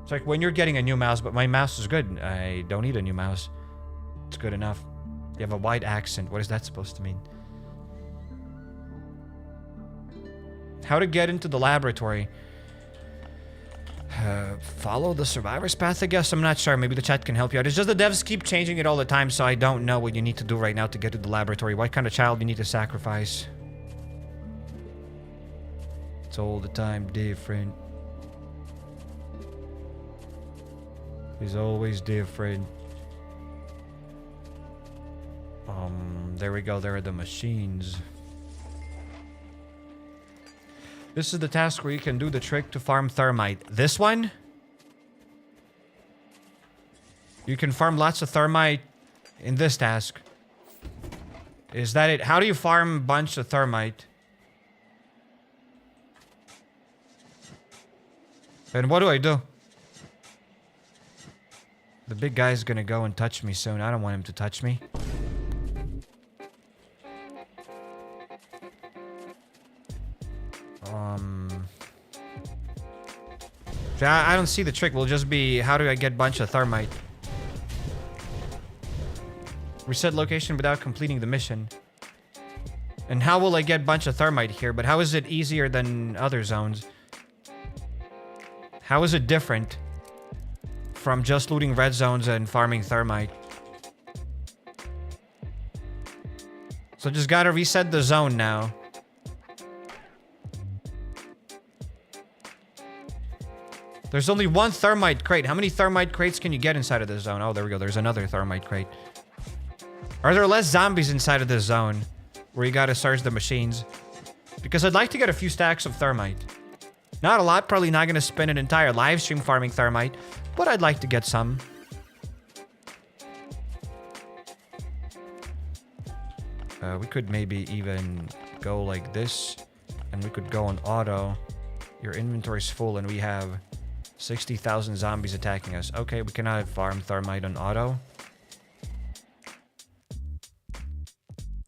It's like when you're getting a new mouse, but my mouse is good. I don't need a new mouse. It's good enough. You have a wide accent. What is that supposed to mean? How to get into the laboratory? Follow the survivor's path, I guess. I'm not sure. Maybe the chat can help you out. It's just the devs keep changing it all the time, so I don't know what you need to do right now to get to the laboratory. What kind of child you need to sacrifice. It's all the time different. It's always different. There we go. There are the machines. This is the task where you can do the trick to farm thermite. This one? You can farm lots of thermite in this task. Is that it? How do you farm a bunch of thermite? And what do I do? The big guy's gonna go and touch me soon. I don't want him to touch me. I don't see the trick. Will just be, how do I get a bunch of thermite? Reset location without completing the mission. And how will I get a bunch of thermite here? But how is it easier than other zones? How is it different from just looting red zones and farming thermite? So just gotta reset the zone now. There's only one thermite crate. How many thermite crates can you get inside of this zone? Oh, there we go. There's another thermite crate. Are there less zombies inside of this zone where you gotta search the machines? Because I'd like to get a few stacks of thermite. Not a lot. Probably not gonna spend an entire live stream farming thermite, but I'd like to get some. We could maybe even go like this, and we could go on auto. Your inventory's full, and we have 60,000 zombies attacking us. Okay, we cannot farm thermite on auto.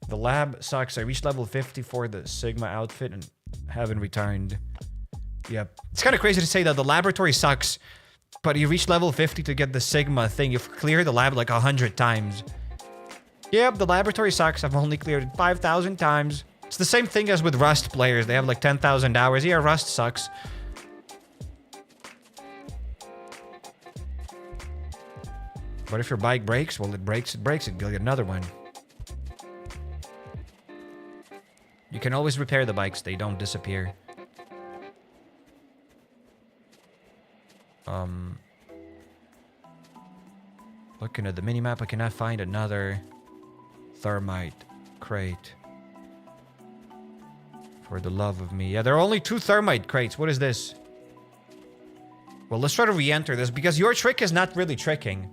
The lab sucks. I reached level 50 for the Sigma outfit and haven't returned. Yep. It's kind of crazy to say that the laboratory sucks, but you reach level 50 to get the Sigma thing. You've cleared the lab like 100 times. Yep, the laboratory sucks. I've only cleared it 5,000 times. It's the same thing as with Rust players. They have like 10,000 hours. Yeah, Rust sucks. But if your bike breaks, well, it breaks, you'll get another one. You can always repair the bikes. They don't disappear. Looking at the minimap, I cannot find another thermite crate. For the love of me. Yeah, there are only 2 thermite crates. What is this? Well, let's try to re-enter this because your trick is not really tricking.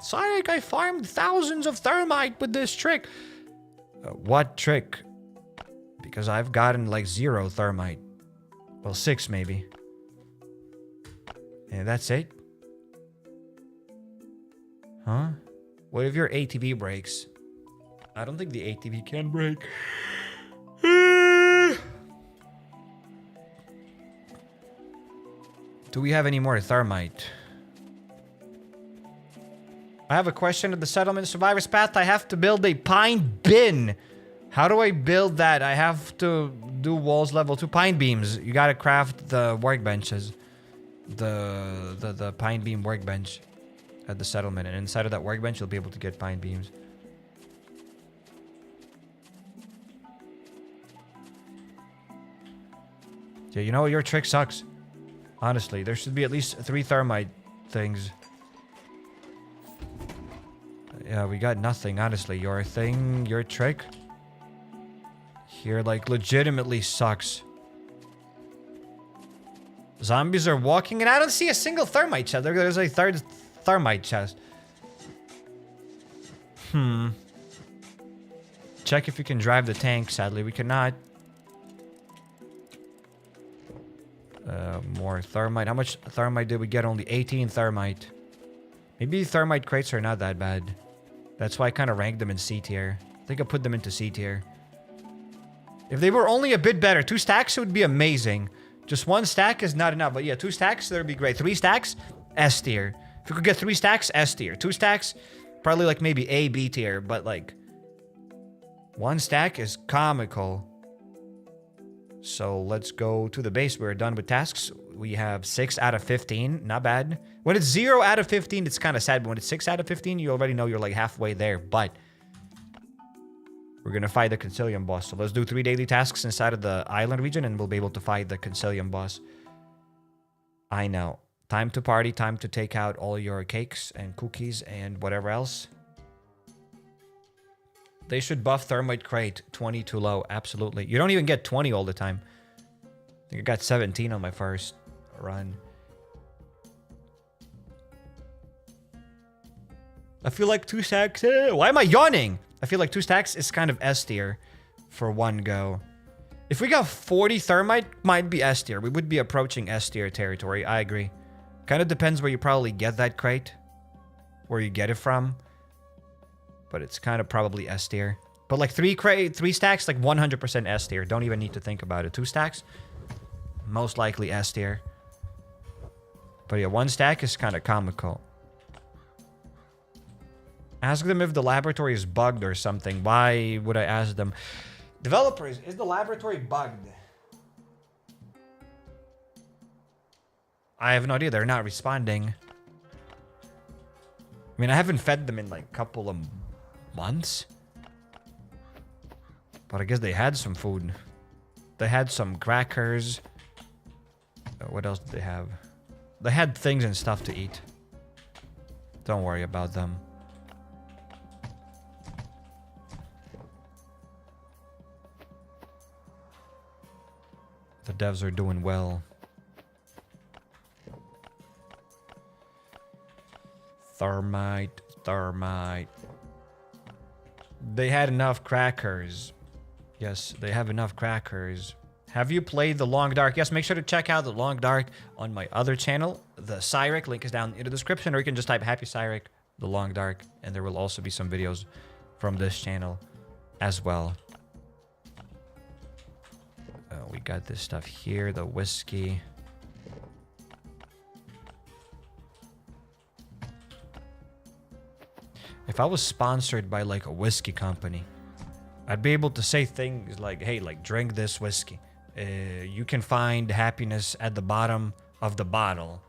Cyrek, I farmed thousands of thermite with this trick. What trick? Because I've gotten like 0 thermite. Well, 6 maybe. And that's it? Huh? What if your ATV breaks? I don't think the ATV can break. Do we have any more thermite? I have a question at the settlement survivor's path. I have to build a pine bin. How do I build that? I have to do walls level 2 pine beams. You gotta craft the workbenches. The pine beam workbench at the settlement. And inside of that workbench, you'll be able to get pine beams. Yeah, you know, your trick sucks. Honestly, there should be at least 3 thermite things. Yeah, we got nothing, honestly. Your thing, your trick here, like, legitimately sucks. Zombies are walking, and I don't see a single thermite chest. There's a third thermite chest. Check if you can drive the tank. Sadly, we cannot. More thermite. How much thermite did we get? Only 18 thermite. Maybe thermite crates are not that bad. That's why I kind of ranked them in C tier. I think I put them into C tier. If they were only a bit better, 2 stacks, it would be amazing. Just 1 stack is not enough. But yeah, 2 stacks, that would be great. 3 stacks, S tier. If you could get 3 stacks, S tier. 2 stacks, probably like maybe A, B tier. But like, 1 stack is comical. So let's go to the base. We're done with tasks. We have 6 out of 15. Not bad. When it's 0 out of 15, it's kind of sad. But when it's 6 out of 15, you already know you're like halfway there. But we're going to fight the CONSILIUM boss. So let's do 3 daily tasks inside of the island region, and we'll be able to fight the CONSILIUM boss. I know. Time to party. Time to take out all your cakes and cookies and whatever else. They should buff Thermite Crate. 20 too low. Absolutely. You don't even get 20 all the time. I I got 17 on my first run. I feel like 2 stacks. Why am I yawning? I feel like 2 stacks is kind of S tier for one go. If we got 40 thermite, might be S tier. We would be approaching S tier territory. I agree. Kind of depends where you probably get that crate, where you get it from. But it's kind of probably S tier. But like 3 stacks, like 100% S tier. Don't even need to think about it. 2 stacks, most likely S tier. But yeah, 1 stack is kind of comical. Ask them if the laboratory is bugged or something. Why would I ask them? Developers, is the laboratory bugged? I have no idea. They're not responding. I mean, I haven't fed them in like a couple of months. But I guess they had some food. They had some crackers. What else did they have? They had things and stuff to eat. Don't worry about them. The devs are doing well. Thermite, thermite. They had enough crackers. Yes, they have enough crackers. Have you played The Long Dark? Yes, make sure to check out The Long Dark on my other channel. The CRATES link is down in the description, or you can just type HappyCairek, The Long Dark, and there will also be some videos from this channel as well. We got this stuff here, the whiskey. If I was sponsored by like a whiskey company, I'd be able to say things like, hey, like drink this whiskey. You can find happiness at the bottom of the bottle.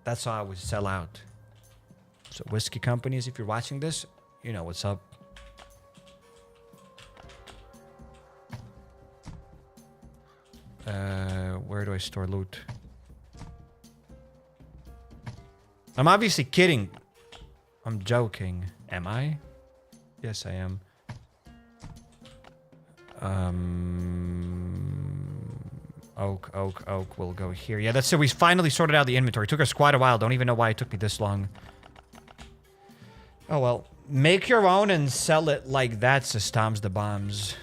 That's how I would sell out. So whiskey companies, if you're watching this, you know what's up. Where do I store loot? I'm obviously kidding. I'm joking. Am I? Yes, I am. Oak will go here. Yeah, that's it. We finally sorted out the inventory. It took us quite a while. Don't even know why it took me this long. Oh, well. Make your own and sell it like that, says Tom's the Bombs.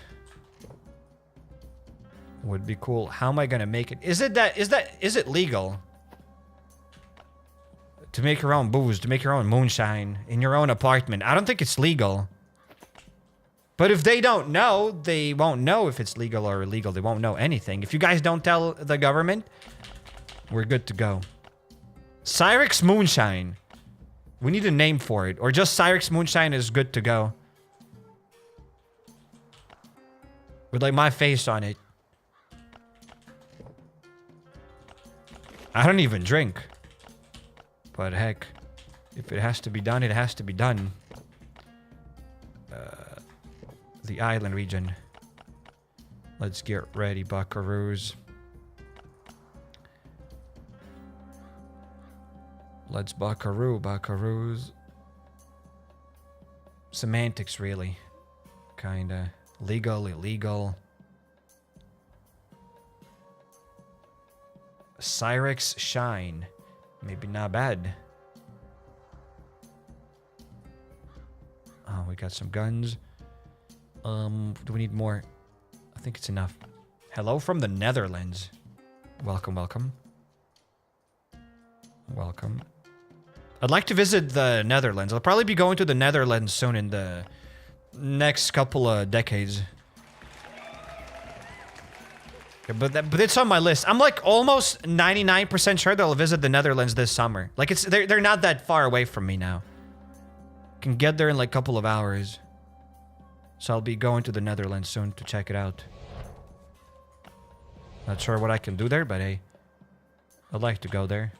Would be cool. How am I gonna make it? Is it legal to make your own booze, to make your own moonshine in your own apartment? I don't think it's legal. But if they don't know, they won't know if it's legal or illegal. They won't know anything. If you guys don't tell the government, we're good to go. Cyrex Moonshine. We need a name for it. Or just Cyrex Moonshine is good to go. With like my face on it. I don't even drink. But heck, if it has to be done, it has to be done. The island region. Let's get ready, buckaroos. Let's buckaroos. Semantics, really. Kinda. Legal, illegal. Cyrex Shine. Maybe not bad. Oh, we got some guns. Do we need more? I think it's enough. Hello from the Netherlands. Welcome, welcome. Welcome. I'd like to visit the Netherlands. I'll probably be going to the Netherlands soon in the next couple of decades. Yeah, but it's on my list. I'm like almost 99% sure that I'll visit the Netherlands this summer. Like they're not that far away from me now. Can get there in like a couple of hours. So I'll be going to the Netherlands soon to check it out. Not sure what I can do there, but hey, I'd like to go there.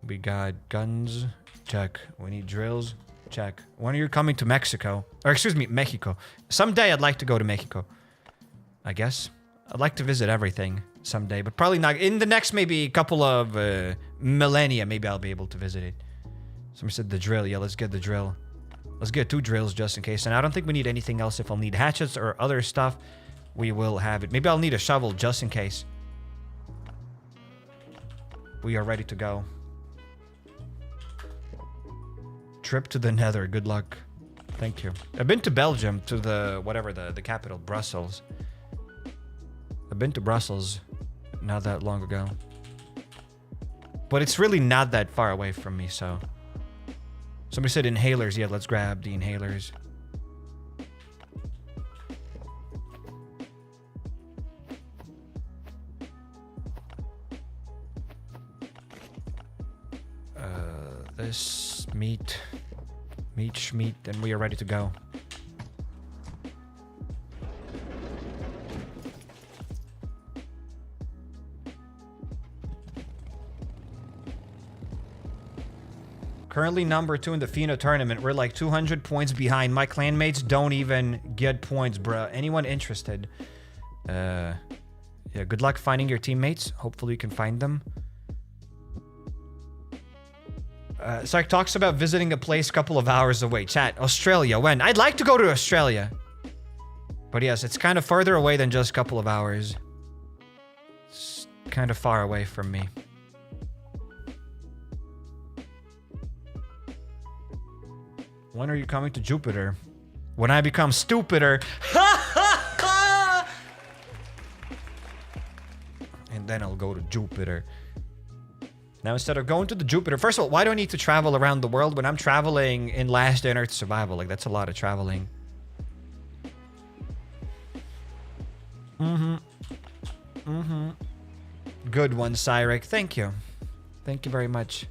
We got guns. Check. We need drills. Check. When are you coming to Mexico? Or excuse me, Mexico. Someday I'd like to go to Mexico. I guess. I'd like to visit everything someday, but probably not. In the next maybe couple of millennia, maybe I'll be able to visit it. Somebody said the drill. Yeah, let's get the drill. Let's get 2 drills just in case. And I don't think we need anything else. If I'll need hatchets or other stuff, we will have it. Maybe I'll need a shovel just in case. We are ready to go. Trip to the Nether. Good luck. Thank you. I've been to Belgium, to the, whatever, the capital, Brussels. I've been to Brussels not that long ago. But it's really not that far away from me, so. Somebody said inhalers. Yeah, let's grab the inhalers. This meat, and we are ready to go. Currently number 2 in the FINA tournament. We're like 200 points behind. My clanmates don't even get points, bruh. Anyone interested? Yeah, good luck finding your teammates. Hopefully you can find them. Sark talks about visiting a place a couple of hours away. Chat, Australia, when? I'd like to go to Australia. But yes, it's kind of further away than just a couple of hours. It's kind of far away from me. When are you coming to Jupiter? When I become stupider. And then I'll go to Jupiter. Now, instead of going to the Jupiter... First of all, why do I need to travel around the world when I'm traveling in Last Day on Earth Survival? Like, that's a lot of traveling. Good one, Cyrek. Thank you. Thank you very much.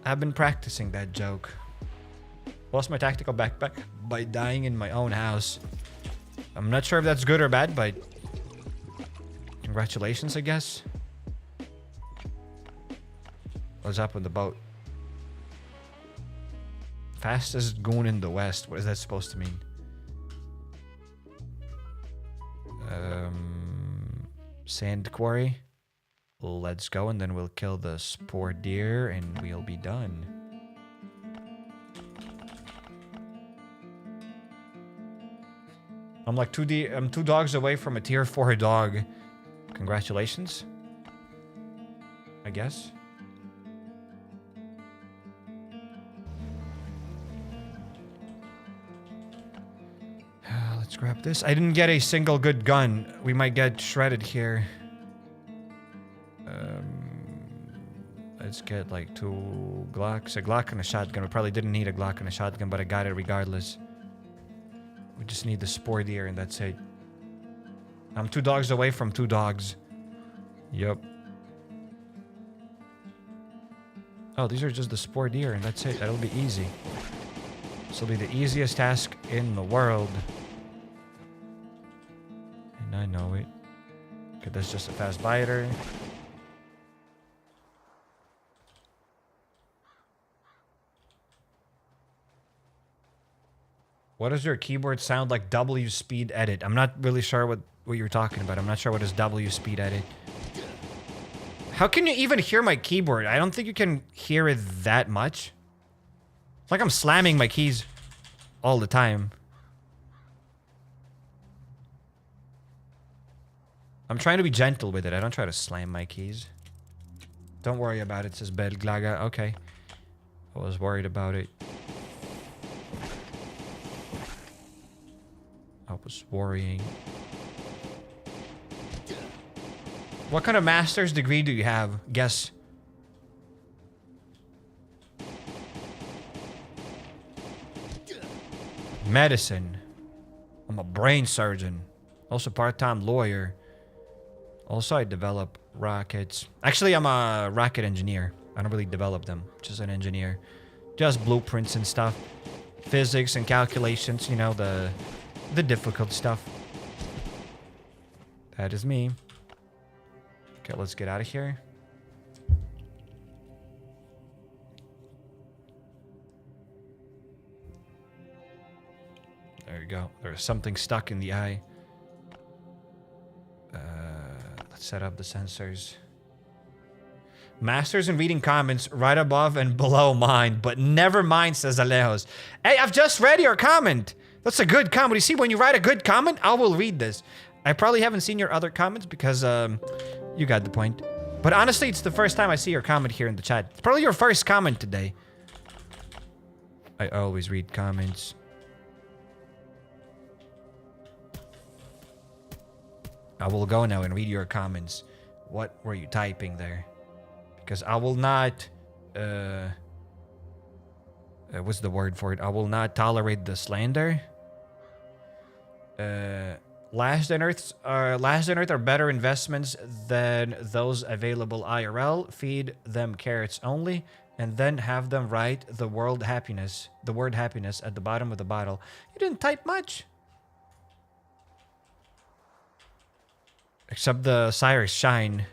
I've been practicing that joke. Lost my tactical backpack by dying in my own house. I'm not sure if that's good or bad, but... Congratulations, I guess. What's up with the boat? Fastest going in the west. What is that supposed to mean? Sand quarry. Let's go, and then we'll kill the spore deer, and we'll be done. I'm like I'm 2 dogs away from a tier 4 dog. Congratulations. I guess. Let's grab this. I didn't get a single good gun. We might get shredded here. Let's get like 2 Glocks. A Glock and a shotgun. We probably didn't need a Glock and a shotgun, but I got it regardless. We just need the spore deer and that's it. I'm 2 dogs away from 2 dogs. Yup. Oh, these are just the spore deer and that's it. That'll be easy. This will be the easiest task in the world. And I know it. Okay, that's just a fast biter. What does your keyboard sound like? W speed edit. I'm not really sure what you're talking about. I'm not sure what is W speed edit. How can you even hear my keyboard? I don't think you can hear it that much. It's like I'm slamming my keys all the time. I'm trying to be gentle with it. I don't try to slam my keys. Don't worry about it, says Belglaga. Okay. I was worried about it. I was worrying. What kind of master's degree do you have? Guess. Medicine. I'm a brain surgeon. Also part-time lawyer. Also, I develop rockets. Actually, I'm a rocket engineer. I don't really develop them. Just an engineer. Just blueprints and stuff. Physics and calculations. You know, the difficult stuff. That is me. Okay, let's get out of here. There you go. There's something stuck in the eye. Let's set up the sensors. Masters in reading comments right above and below mine, but never mind, says Alejos. Hey, I've just read your comment. That's a good comment. You see, when you write a good comment, I will read this. I probably haven't seen your other comments because you got the point. But honestly, it's the first time I see your comment here in the chat. It's probably your first comment today. I always read comments. I will go now and read your comments. What were you typing there? Because I will not, what's the word for it? I will not tolerate the slander. Last and Earth are better investments than those available IRL. Feed them carrots only, and then have them write the word happiness at the bottom of the bottle. You didn't type much. Except the Cyrix Shine.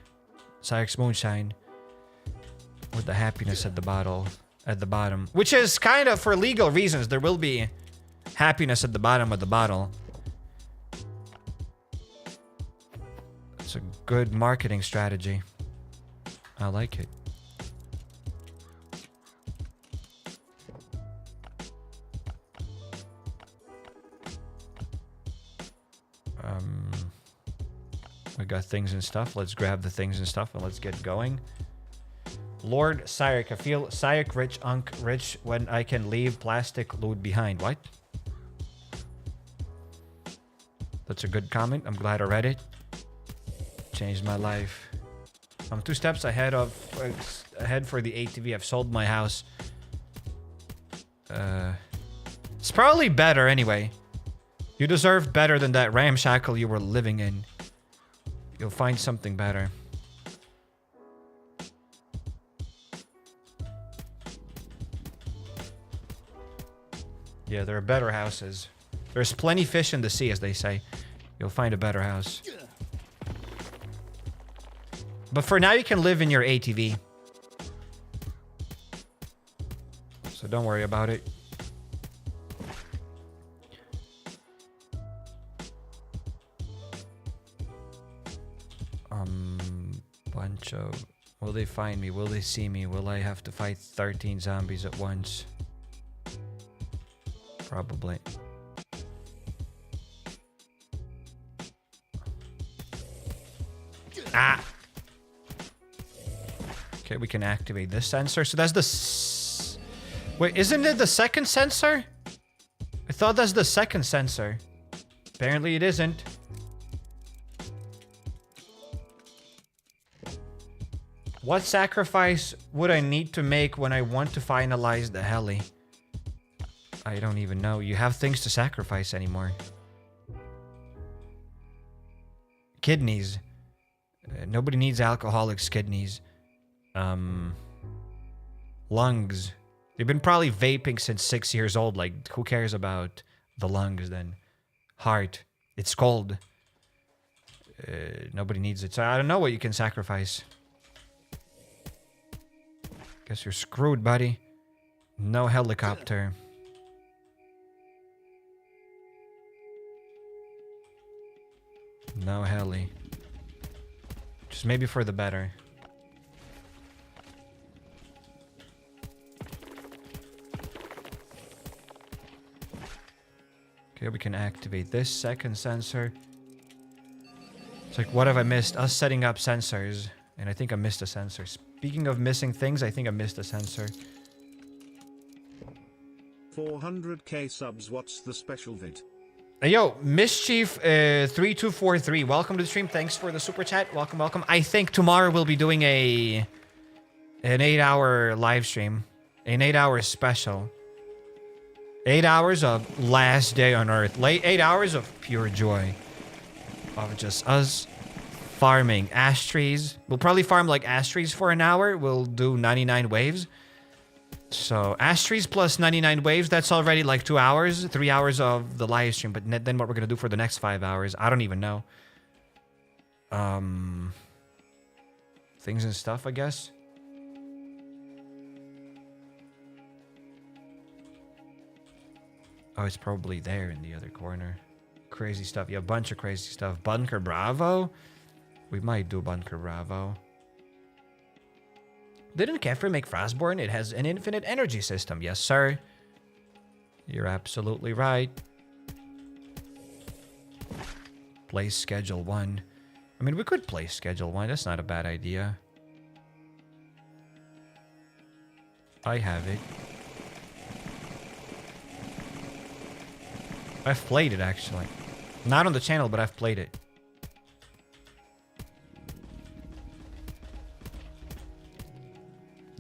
Cyrix Moonshine. With the happiness at the bottom. Which is kind of for legal reasons. There will be happiness at the bottom of the bottle. It's a good marketing strategy. I like it. We got things and stuff. Let's grab the things and stuff and let's get going. Lord Cyrix, I feel Cyrix rich, rich when I can leave plastic loot behind. What? That's a good comment. I'm glad I read it. Changed my life. I'm 2 steps ahead for the ATV. I've sold my house. It's probably better anyway. You deserve better than that ramshackle you were living in. You'll find something better. Yeah, there are better houses. There's plenty fish in the sea, as they say. You'll find a better house. But for now, you can live in your ATV. So don't worry about it. Bunch of... Will they find me? Will they see me? Will I have to fight 13 zombies at once? Probably. Ah! Okay, we can activate this sensor. So that's the... Wait, isn't it the second sensor? I thought that's the second sensor. Apparently it isn't. What sacrifice would I need to make when I want to finalize the heli? I don't even know. You have things to sacrifice anymore. Kidneys. Nobody needs alcoholics' kidneys. Lungs. They've been probably vaping since 6 years old. Like, who cares about the lungs then? Heart. It's cold. Nobody needs it. So I don't know what you can sacrifice. Guess you're screwed, buddy. No helicopter. No heli. Just maybe for the better. Okay, we can activate this second sensor. It's like, what have I missed? Us setting up sensors. And I think I missed a sensor. Speaking of missing things, I think I missed a sensor. 400k subs, what's the special vid? Hey, yo, Mischief3243, welcome to the stream. Thanks for the super chat. Welcome, welcome. I think tomorrow we'll be doing an 8-hour live stream. An 8-hour special. 8 hours of last day on Earth. 8 hours of pure joy. Of just us farming ash trees. We'll probably farm like ash trees for an hour. We'll do 99 waves. So ash trees plus 99 waves, that's already like 2 hours, 3 hours of the live stream. But then what we're going to do for the next 5 hours, I don't even know. Things and stuff, I guess. Oh, it's probably there in the other corner. Crazy stuff. Yeah, a bunch of crazy stuff. Bunker Bravo? We might do Bunker Bravo. Didn't Kefir make Frostborn? It has an infinite energy system. Yes, sir. You're absolutely right. Play Schedule 1. I mean, we could play Schedule 1. That's not a bad idea. I have it. I've played it, actually. Not on the channel, but I've played it.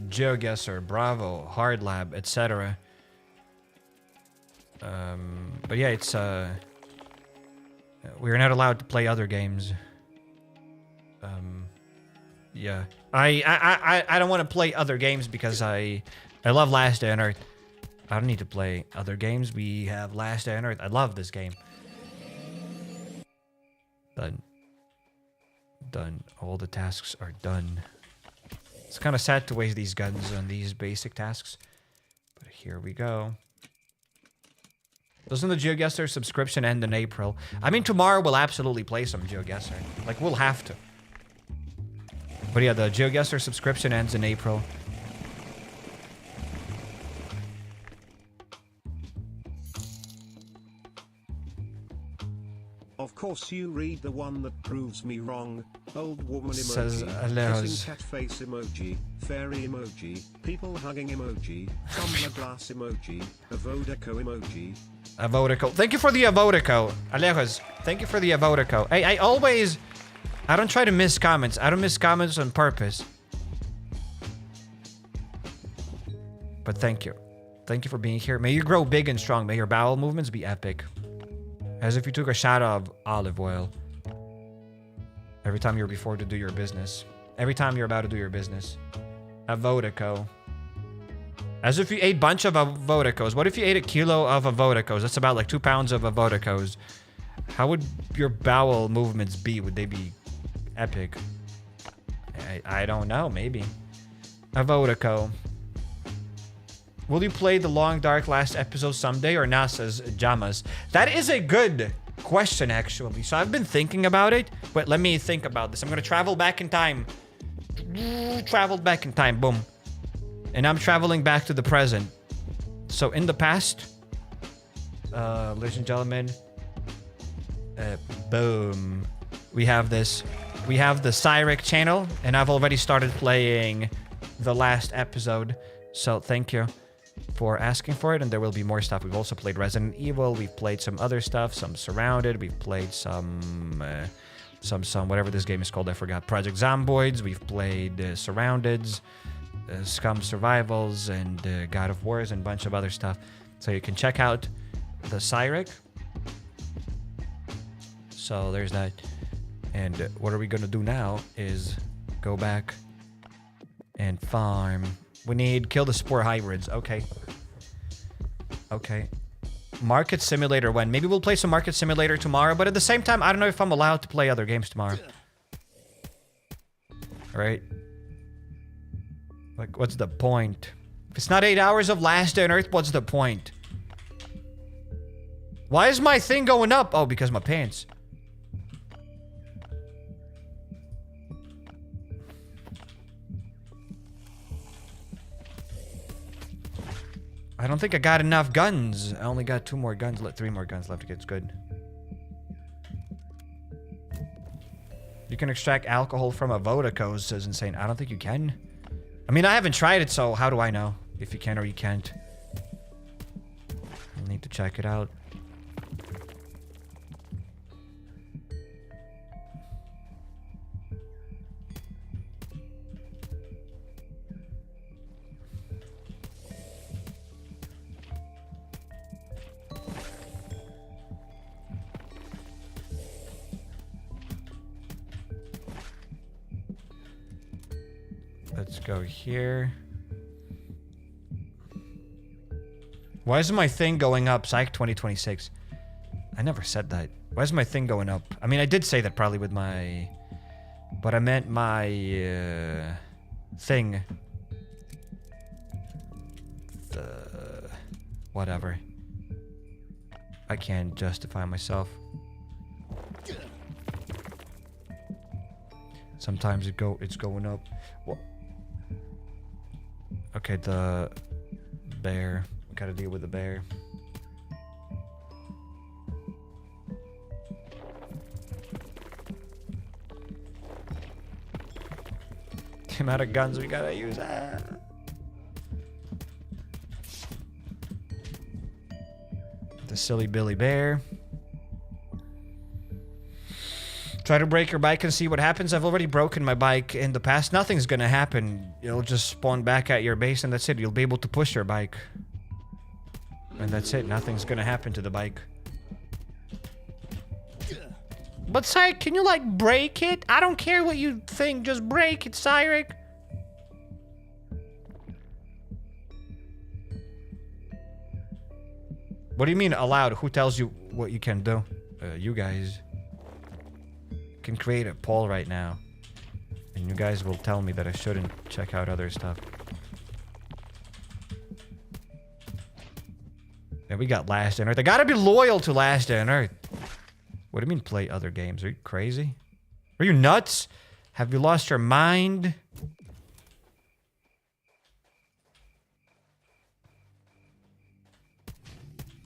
GeoGuessr, Bravo, Hard Lab, etc. But yeah, it's we're not allowed to play other games. Yeah, I don't want to play other games because I love Last Day on Earth. I don't need to play other games. We have Last Day on Earth. I love this game. Done. Done. All the tasks are done. It's kind of sad to waste these guns on these basic tasks. But here we go. Doesn't the GeoGuessr subscription end in April? I mean, tomorrow we'll absolutely play some GeoGuessr. Like, we'll have to. But yeah, the GeoGuessr subscription ends in April. Of course you read the one that proves me wrong. Old woman emoji, Says kissing cat face emoji, fairy emoji, people hugging emoji, tumbler glass emoji, avodaco emoji. Avodaco. Thank you for the Avodaco. Alejos, thank you for the Avodaco. I don't try to miss comments. I don't miss comments on purpose. But thank you. Thank you for being here. May you grow big and strong. May your bowel movements be epic. As if you took a shot of olive oil. Every time you're before to do your business. Every time you're about to do your business. Avodaco. As if you ate a bunch of Avodacos. What if you ate a kilo of Avodacos? That's about like 2 pounds of Avodacos. How would your bowel movements be? Would they be epic? I don't know. Maybe. Avodaco. Will you play the Long Dark last episode someday or not, says Jamas? That is a good question, actually. So I've been thinking about it. But let me think about this. I'm going to travel back in time. Traveled back in time. Boom. And I'm traveling back to the present. So in the past, ladies and gentlemen, boom. We have this. We have the CRATES channel. And I've already started playing the last episode. So thank you for asking for it, and there will be more stuff. We've also played Resident Evil. We've played some other stuff, some Surrounded. We've played some whatever this game is called. I forgot. Project Zomboids. We've played Surroundeds, Scum Survivals, and God of Wars, and a bunch of other stuff. So you can check out the CRATES. So there's that. And what are we gonna do now is go back and farm. We need kill the Spore Hybrids. Okay. Okay. Market Simulator when? Maybe we'll play some Market Simulator tomorrow, but at the same time, I don't know if I'm allowed to play other games tomorrow. Alright. Like, what's the point? If it's not 8 hours of Last Day on Earth, what's the point? Why is my thing going up? Oh, because my pants. I don't think I got enough guns. I only got 2 more guns, 3 more guns left. It's good. You can extract alcohol from Avodacos, says Insane. I don't think you can. I mean, I haven't tried it, so how do I know if you can or you can't? I need to check it out. Let's go here. Why is my thing going up? Psych 2026. I never said that. Why is my thing going up? I mean, I did say that probably with my... But I meant my... thing. Whatever. I can't justify myself. Sometimes it's going up. What? Okay, the bear. We gotta deal with the bear. The amount of guns we gotta use. Ah. The silly Billy Bear. Try to break your bike and see what happens. I've already broken my bike in the past. Nothing's gonna happen. It'll just spawn back at your base and that's it. You'll be able to push your bike. And that's it. Nothing's gonna happen to the bike. But Sire, can you like break it? I don't care what you think. Just break it, CRATES. What do you mean allowed? Who tells you what you can do? You guys. Can create a poll right now. And you guys will tell me that I shouldn't check out other stuff. And we got Last on Earth. I gotta be loyal to Last on Earth. What do you mean play other games? Are you crazy? Are you nuts? Have you lost your mind?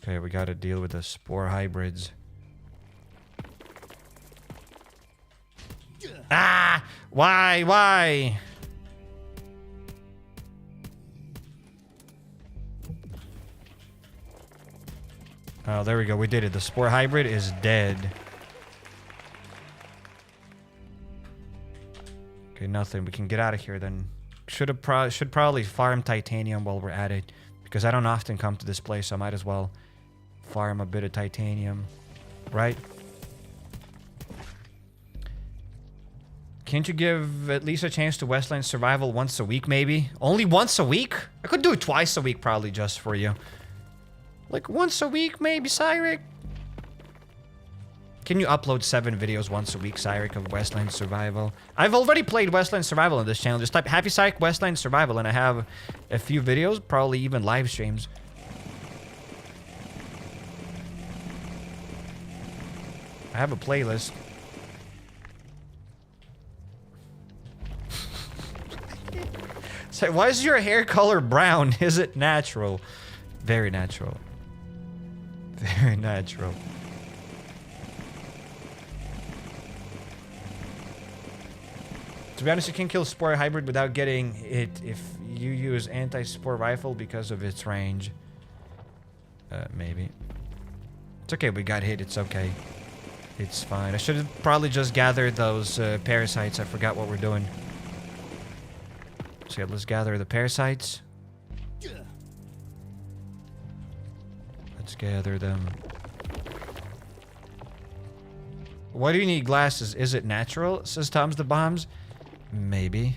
Okay, we gotta deal with the Spore Hybrids. Ah! Why? Why? Oh, there we go. We did it. The Spore Hybrid is dead. Okay, nothing. We can get out of here then. Should probably farm titanium while we're at it. Because I don't often come to this place, so I might as well farm a bit of titanium. Right? Can't you give at least a chance to Westland Survival once a week, maybe? Only once a week? I could do it twice a week, probably, just for you. Like, once a week, maybe, CRATES? Can you upload 7 videos once a week, CRATES, of Westland Survival? I've already played Westland Survival on this channel. Just type HappyCairek Westland Survival, and I have a few videos, probably even live streams. I have a playlist. So why is your hair color brown? Is it natural? Very natural. Very natural. To be honest, you can kill Spore Hybrid without getting it if you use anti-spore rifle because of its range. Maybe. It's okay, we got hit. It's okay. It's fine. I should have probably just gathered those parasites. I forgot what we're doing. So yeah, let's gather the parasites. Let's gather them. Why do you need glasses? Is it natural? Says Tom's the Bombs. Maybe.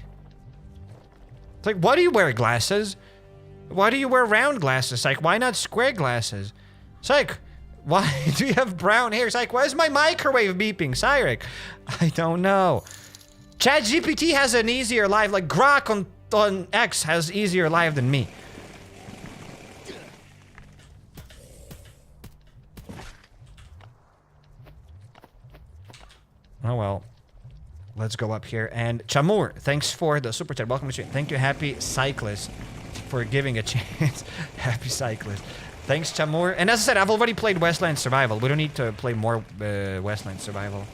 It's like, why do you wear glasses? Why do you wear round glasses? Like, why not square glasses? Psych, why do you have brown hair? Psych, why is my microwave beeping? CRATES, I don't know. ChatGPT has an easier life. Like, Grok on X has easier life than me. Oh well. Let's go up here. And Chamur, thanks for the super chat. Welcome to the stream. Thank you, Happy Cyclist, for giving a chance. Happy Cyclist. Thanks, Chamur. And as I said, I've already played Westland Survival. We don't need to play more Westland Survival.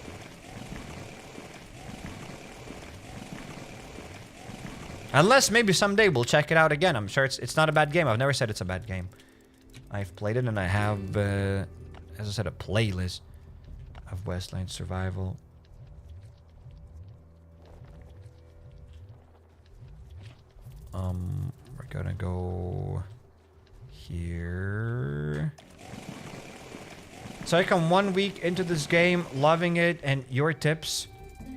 Unless maybe someday we'll check it out again. I'm sure it's not a bad game. I've never said it's a bad game. I've played it and I have, as I said, a playlist of Westland Survival. We're gonna go here. So I come 1 week into this game, loving it, and your tips,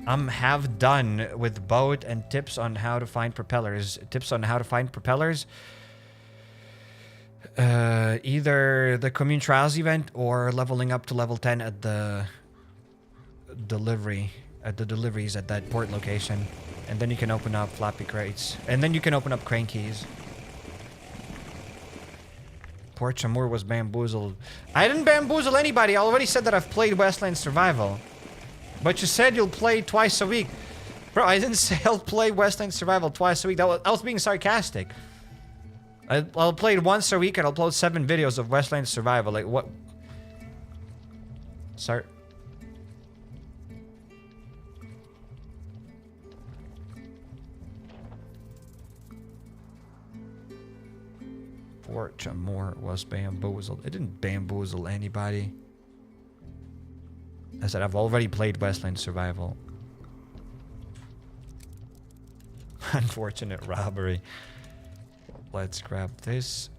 I'm half done with boat and tips on how to find propellers. Tips on how to find propellers. Either the Commune Trials event or leveling up to level 10 at the deliveries at that port location. And then you can open up floppy crates. And then you can open up crane keys. Poor Chamur was bamboozled. I didn't bamboozle anybody. I already said that I've played Westland Survival. But you said you'll play twice a week. Bro, I didn't say I'll play Westland Survival twice a week. I was being sarcastic. I'll play it once a week and I'll upload 7 videos of Westland Survival. Like, what? Sorry. Fort Chamor was bamboozled. It didn't bamboozle anybody. I said I've already played Westland Survival. Unfortunate robbery. Let's grab this.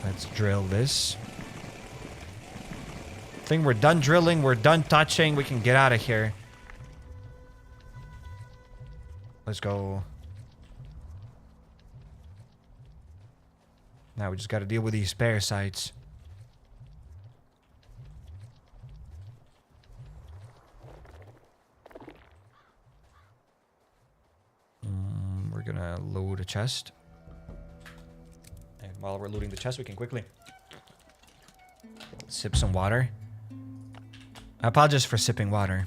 Let's drill this. I think we're done drilling. We're done touching. We can get out of here. Let's go. Now we just got to deal with these spare sites. We're gonna load a chest. And while we're looting the chest, we can quickly sip some water. I apologize for sipping water.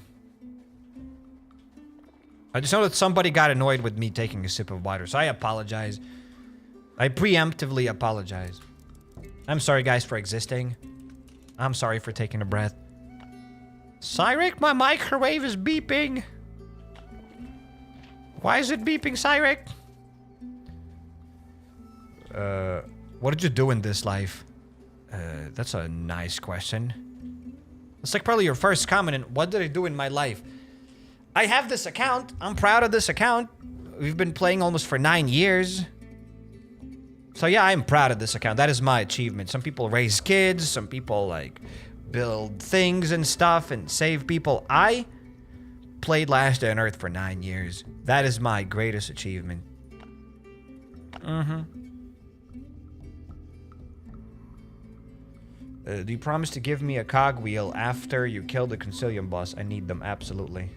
I just know that somebody got annoyed with me taking a sip of water, so I apologize. I preemptively apologize. I'm sorry, guys, for existing. I'm sorry for taking a breath. CRATES, my microwave is beeping. Why is it beeping, CRATES? What did you do in this life? That's a nice question. It's like probably your first comment in what did I do in my life? I have this account. I'm proud of this account. We've been playing almost for 9 years. So yeah, I'm proud of this account. That is my achievement. Some people raise kids. Some people like build things and stuff and save people. I played Last Day on Earth for 9 years. That is my greatest achievement. Do you promise to give me a cogwheel after you kill the CONSILIUM boss? I need them, absolutely.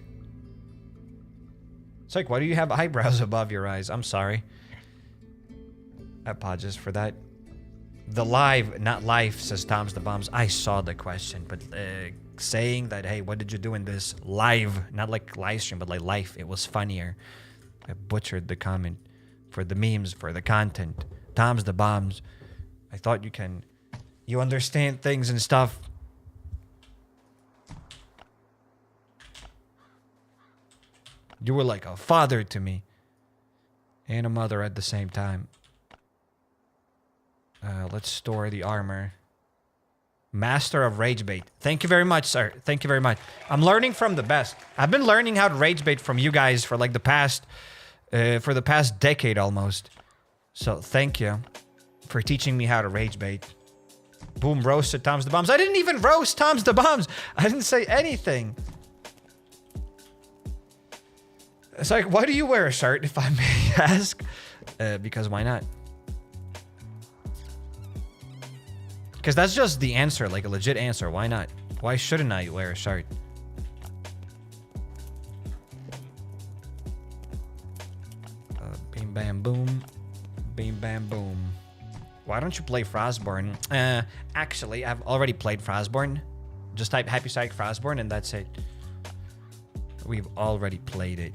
It's like, why do you have eyebrows above your eyes? I'm sorry. I apologize for that. The live, not life, says Tom's the Bombs. I saw the question, but saying that, hey, what did you do in this live? Not like live stream, but like life. It was funnier. I butchered the comment for the memes, for the content. Tom's the Bombs. I thought you can... You understand things and stuff. You were like a father to me. And a mother at the same time. Let's store the armor. Master of Rage Bait. Thank you very much, sir. Thank you very much. I'm learning from the best. I've been learning how to Rage Bait from you guys for like the past... for the past decade almost. So thank you for teaching me how to Rage Bait. Boom, roasted Tom's the Bombs. I didn't even roast Tom's the Bombs. I didn't say anything. It's like, why do you wear a shirt, if I may ask? Because why not? Because that's just the answer, like a legit answer. Why not? Why shouldn't I wear a shirt? Beam, bam, boom. Beam, bam, boom. Why don't you play Frostborn? Actually, I've already played Frostborn. Just type HappyCairek Frostborn and that's it. We've already played it.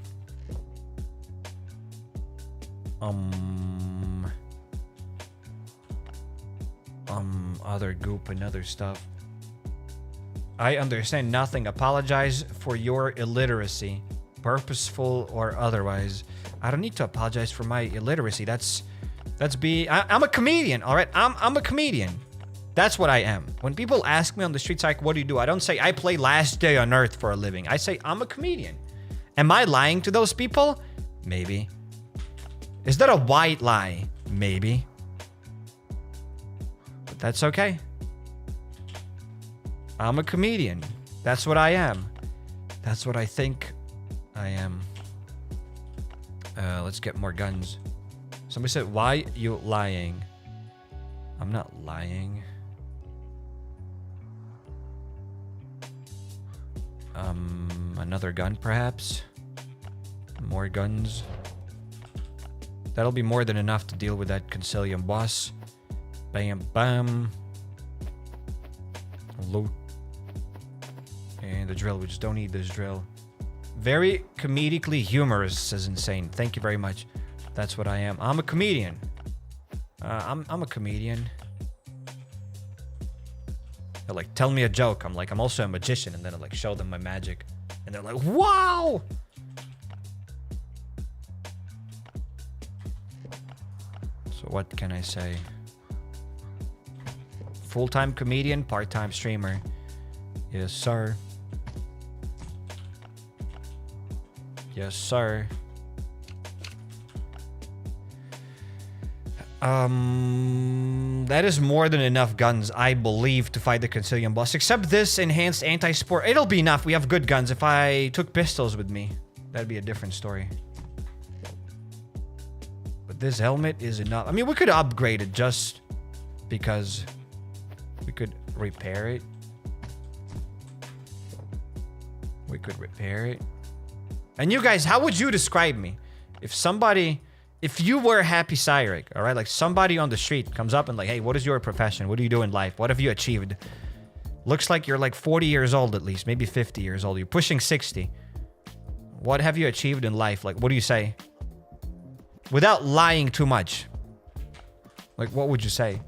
Other goop and other stuff. I understand nothing. Apologize for your illiteracy. Purposeful or otherwise. I don't need to apologize for my illiteracy. I'm a comedian, all right? I'm a comedian. That's what I am. When people ask me on the streets, like, what do you do? I don't say, I play Last Day on Earth for a living. I say, I'm a comedian. Am I lying to those people? Maybe. Is that a white lie? Maybe. But that's okay. I'm a comedian. That's what I am. That's what I think I am. Let's get more guns. Somebody said, why you lying? I'm not lying. Another gun, perhaps? More guns. That'll be more than enough to deal with that CONSILIUM boss. Bam, bam. Loot. And the drill. We just don't need this drill. Very comedically humorous, says Insane. Thank you very much. That's what I am. I'm a comedian. I'm a comedian. They're like, tell me a joke. I'm like, I'm also a magician. And then I like show them my magic. And they're like, wow! So what can I say? Full-time comedian, part-time streamer. Yes, sir. Yes, sir. That is more than enough guns, I believe, to fight the CONSILIUM boss. Except this enhanced anti-spore. It'll be enough. We have good guns. If I took pistols with me, that'd be a different story. But this helmet is enough. I mean, we could upgrade it just because we could repair it. We could repair it. And you guys, how would you describe me? If you were HappyCairek, all right? Like somebody on the street comes up and like, hey, what is your profession? What do you do in life? What have you achieved? Looks like you're like 40 years old at least, maybe 50 years old. You're pushing 60. What have you achieved in life? Like, what do you say? Without lying too much. Like, what would you say?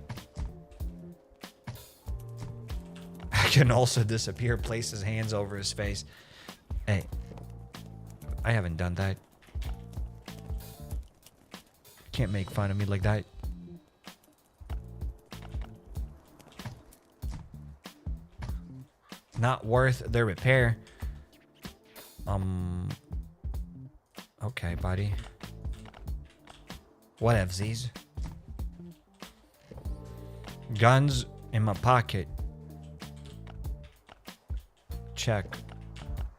I can also disappear, place his hands over his face. Hey, I haven't done that. Can't make fun of me like that. Not worth the repair. Okay, buddy. Whatevsies. Guns in my pocket. Check.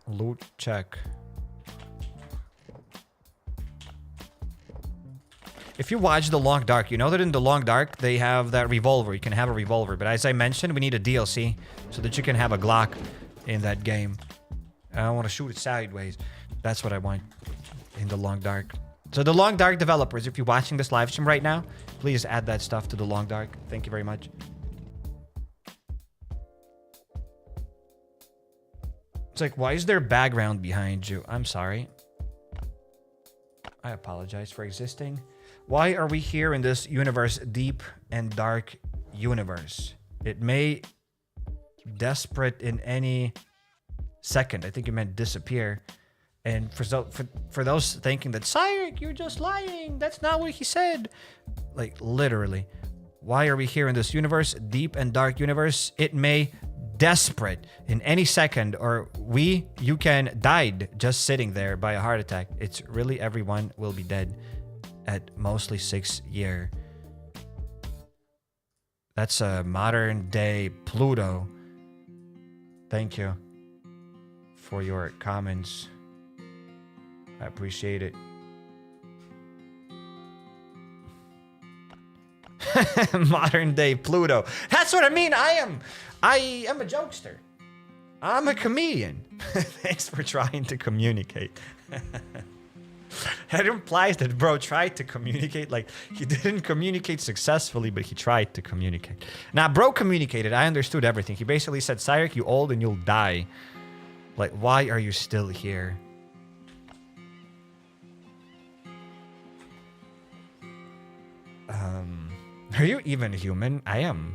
Loot check. If you watch The Long Dark, you know that in The Long Dark, they have that revolver. You can have a revolver. But as I mentioned, we need a DLC so that you can have a Glock in that game. I want to shoot it sideways. That's what I want in The Long Dark. So The Long Dark developers, if you're watching this live stream right now, please add that stuff to The Long Dark. Thank you very much. It's like, why is there background behind you? I'm sorry. I apologize for existing. Why are we here in this universe, deep and dark universe? It may desperate in any second. I think you meant disappear. And for those thinking that, Cairek, you're just lying. That's not what he said. Like, literally. Why are we here in this universe, deep and dark universe? It may desperate in any second, or you can died just sitting there by a heart attack. It's really everyone will be dead at mostly 6 year. That's a modern day Pluto. Thank you for your comments. I appreciate it. Modern day Pluto. That's what I mean. I am a jokester. I'm a comedian. Thanks for trying to communicate. That implies that bro tried to communicate. Like, he didn't communicate successfully, but he tried to communicate. Now, bro communicated. I understood everything. He basically said, Cairek, you old and you'll die. Like, why are you still here? Are you even human? I am.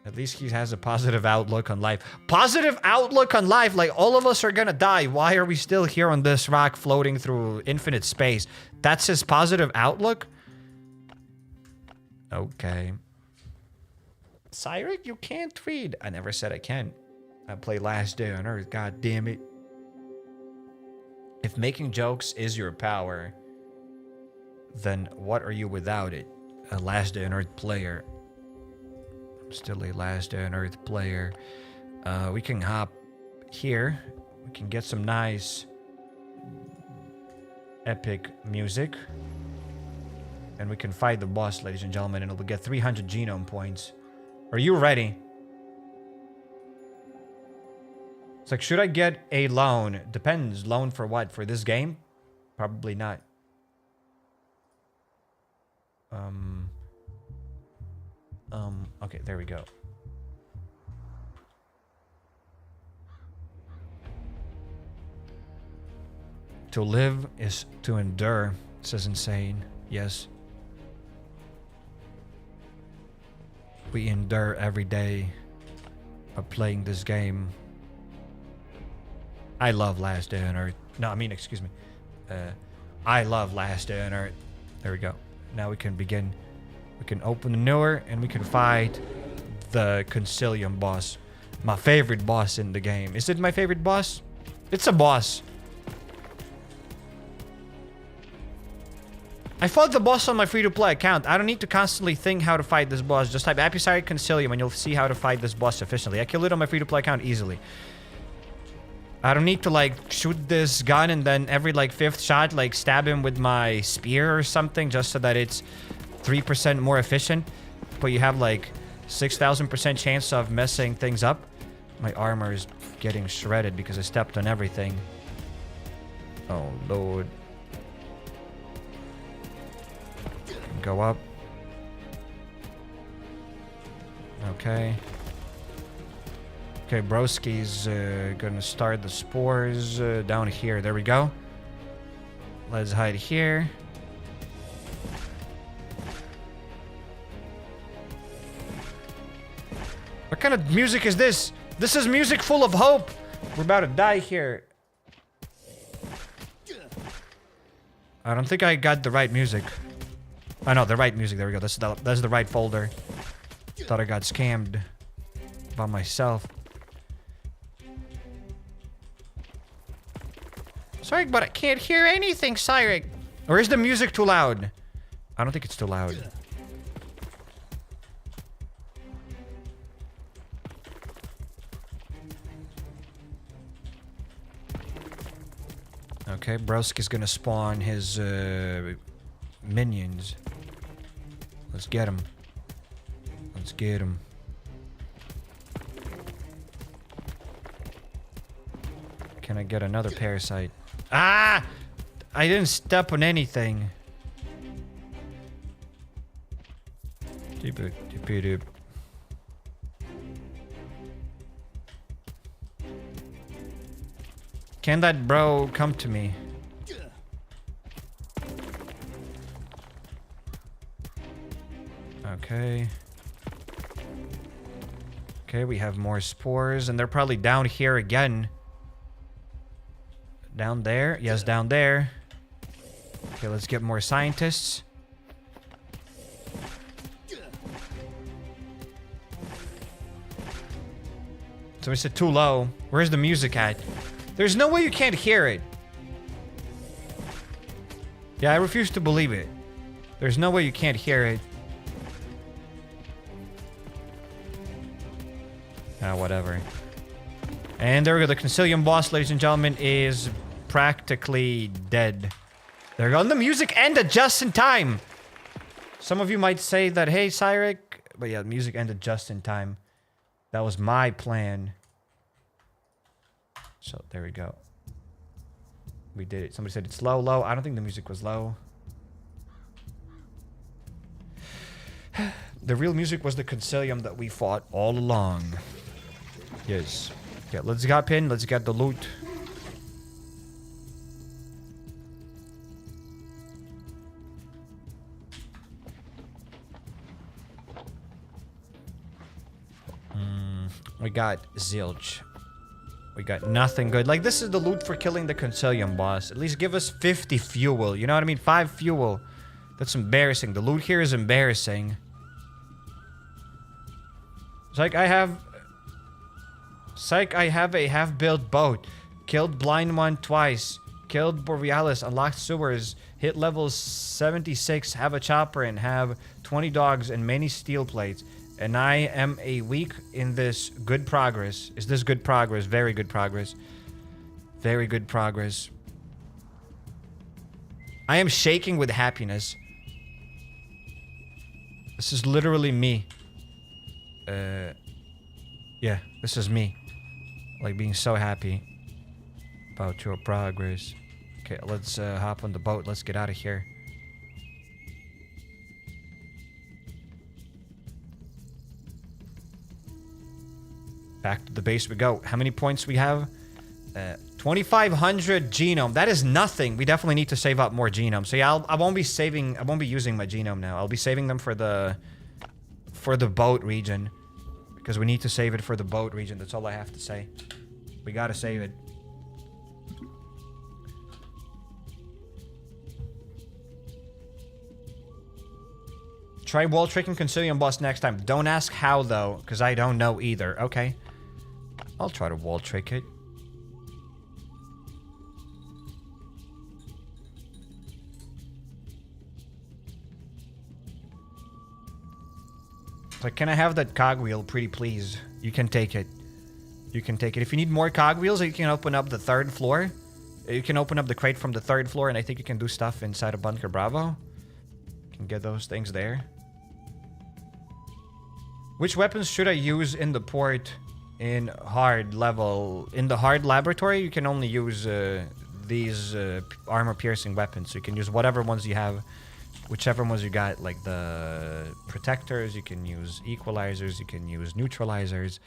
At least he has a positive outlook on life. Positive outlook on life? Like, all of us are gonna die. Why are we still here on this rock floating through infinite space? That's his positive outlook? Okay. Cairek, you can't read. I never said I can. I play Last Day on Earth. God damn it. If making jokes is your power, then what are you without it? A Last Day on Earth player. Still a Last Day on Earth player. We can hop here. We can get some nice epic music. And we can fight the boss, ladies and gentlemen, and we'll get 300 genome points. Are you ready? It's like, should I get a loan? Depends. Loan for what? For this game? Probably not. Okay, there we go. To live is to endure. This is insane. Yes. We endure every day of playing this game. I love Last Day on Earth. No, I mean, excuse me. I love Last Day on Earth. There we go. Now we can begin. We can open the newer and we can fight the CONSILIUM boss. My favorite boss in the game. Is it my favorite boss? It's a boss. I fought the boss on my free-to-play account. I don't need to constantly think how to fight this boss. Just type HappyCairek CONSILIUM and you'll see how to fight this boss efficiently. I killed it on my free-to-play account easily. I don't need to like shoot this gun and then every like 5th shot like stab him with my spear or something just so that it's 3% more efficient. But you have like 6,000% chance of messing things up. My armor is getting shredded because I stepped on everything. Oh lord. Go up. Okay. Okay, broski's gonna start the spores down here. There we go. Let's hide here. What kind of music is this? This is music full of hope. We're about to die here. I don't think I got the right music. Oh no, the right music. There we go. That's the right folder. Thought I got scammed by myself. Sorry, but I can't hear anything, Cairek. Or is the music too loud? I don't think it's too loud. Okay, Broski's gonna spawn his minions. Let's get him. Let's get him. Can I get another parasite? Ah! I didn't step on anything. Can that bro come to me? Okay. Okay, we have more spores, and they're probably down here again. Down there? Yes, down there. Okay, let's get more scientists. So we said too low. Where's the music at? There's no way you can't hear it. Yeah, I refuse to believe it. There's no way you can't hear it. Ah, whatever. And there we go. The CONSILIUM boss, ladies and gentlemen, is practically dead. There we go. And the music ended just in time. Some of you might say that, hey, Cairek. But yeah, the music ended just in time. That was my plan. So there we go. We did it. Somebody said it's low, low. I don't think the music was low. The real music was the CONSILIUM that we fought all along. Yes. Yeah, let's hop in. Let's get the loot. We got zilch. We got nothing good. Like, this is the loot for killing the CONSILIUM boss. At least give us 50 fuel. You know what I mean? 5 fuel. That's embarrassing. The loot here is embarrassing. It's like I have... Psych, I have a half-built boat. Killed Blind One twice. Killed Borealis. Unlocked sewers. Hit level 76. Have a chopper and have 20 dogs and many steel plates. And I am a week in this good progress. Is this good progress? Very good progress. Very good progress. I am shaking with happiness. This is literally me. Yeah, this is me. Like being so happy about your progress. Okay, let's hop on the boat. Let's get out of here. Back to the base we go. How many points we have? 2,500 genome. That is nothing. We definitely need to save up more genome. So yeah, I won't be using my genome now. I'll be saving them for the boat region. Because we need to save it for the boat region. That's all I have to say. We gotta save it. Try wall tricking CONSILIUM boss next time. Don't ask how though, because I don't know either. Okay. I'll try to wall trick it. Like, can I have that cogwheel, pretty please? You can take it. You can take it. If you need more cogwheels, you can open up the 3rd floor. You can open up the crate from the 3rd floor, and I think you can do stuff inside of Bunker Bravo. You can get those things there. Which weapons should I use in the port in hard level? In the hard laboratory, you can only use these armor-piercing weapons. So you can use whatever ones you have. Whichever ones you got, like the protectors, you can use equalizers, you can use neutralizers.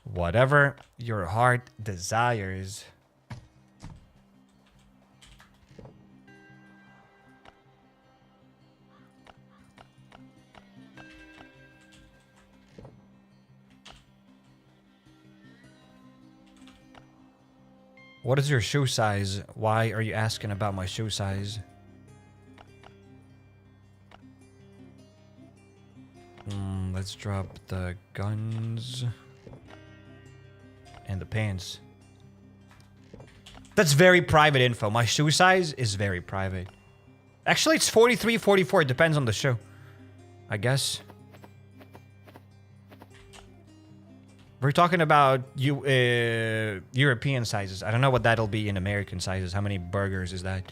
Whatever your heart desires. What is your shoe size? Why are you asking about my shoe size? Let's drop the guns and the pants. That's very private info. My shoe size is very private. Actually, it's 43, 44. It depends on the shoe, I guess. We're talking about European sizes. I don't know what that'll be in American sizes. How many burgers is that?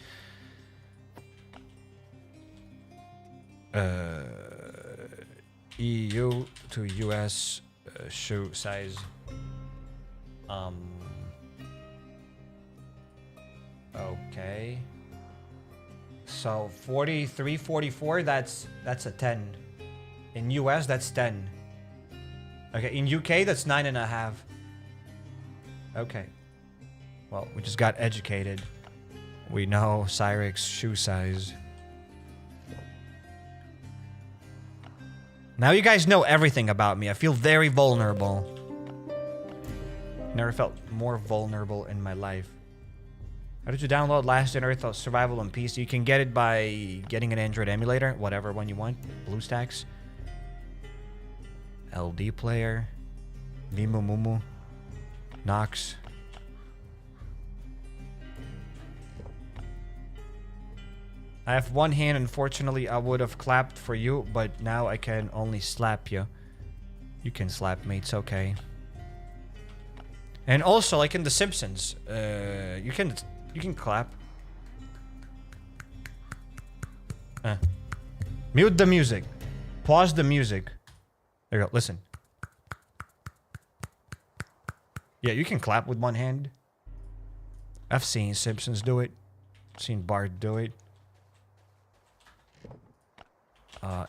EU to US shoe size. Okay. So 43, 44, that's a 10. In US, that's 10. Okay, in UK, that's 9.5. Okay. Well, we just got educated. We know CRATES' shoe size. Now you guys know everything about me. I feel very vulnerable. Never felt more vulnerable in my life. How did you download Last in Earth Survival on PC? You can get it by getting an Android emulator, whatever one you want. BlueStacks. LD player. Vimu Mumu. Nox. I have one hand, unfortunately I would have clapped for you, but now I can only slap you. You can slap me, it's okay. And also, like in The Simpsons, you can clap. Mute the music. Pause the music. There you go, listen. Yeah, you can clap with one hand. I've seen Simpsons do it. Seen Bart do it.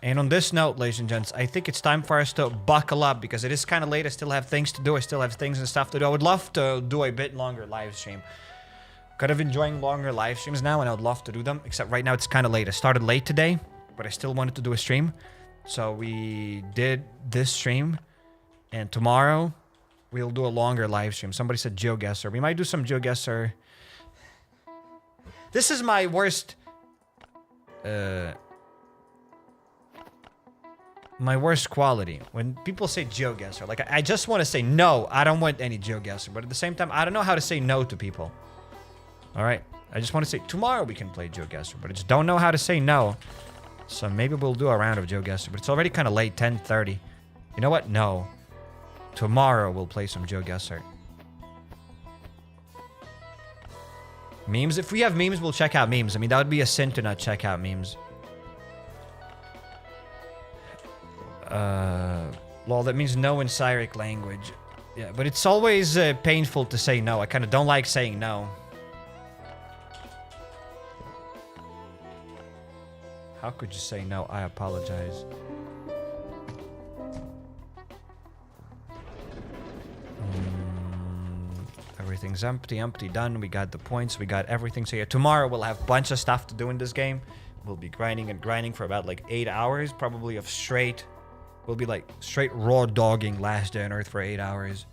And on this note, ladies and gents, I think it's time for us to buckle up because it is kind of late. I still have things to do. I still have things and stuff to do. I would love to do a bit longer live stream. Kind of enjoying longer live streams now, and I would love to do them. Except right now it's kind of late. I started late today, but I still wanted to do a stream. So we did this stream, and tomorrow we'll do a longer live stream. Somebody said GeoGuessr. We might do some GeoGuessr. This is my worst... my worst quality. When people say GeoGuessr, like, I just want to say no, I don't want any GeoGuessr. But at the same time, I don't know how to say no to people. Alright? I just want to say, tomorrow we can play GeoGuessr, but I just don't know how to say no. So maybe we'll do a round of GeoGuessr, but it's already kind of late, 10:30. You know what? No. Tomorrow we'll play some GeoGuessr. Memes? If we have memes, we'll check out memes. I mean, that would be a sin to not check out memes. Lol, that means no in Cyric language. Yeah, but it's always painful to say no. I kind of don't like saying no. How could you say no? I apologize. Everything's empty, done. We got the points, we got everything. So yeah, tomorrow we'll have a bunch of stuff to do in this game. We'll be grinding and grinding for about like 8 hours, probably of straight. We'll be like straight raw dogging Last Day on Earth for 8 hours.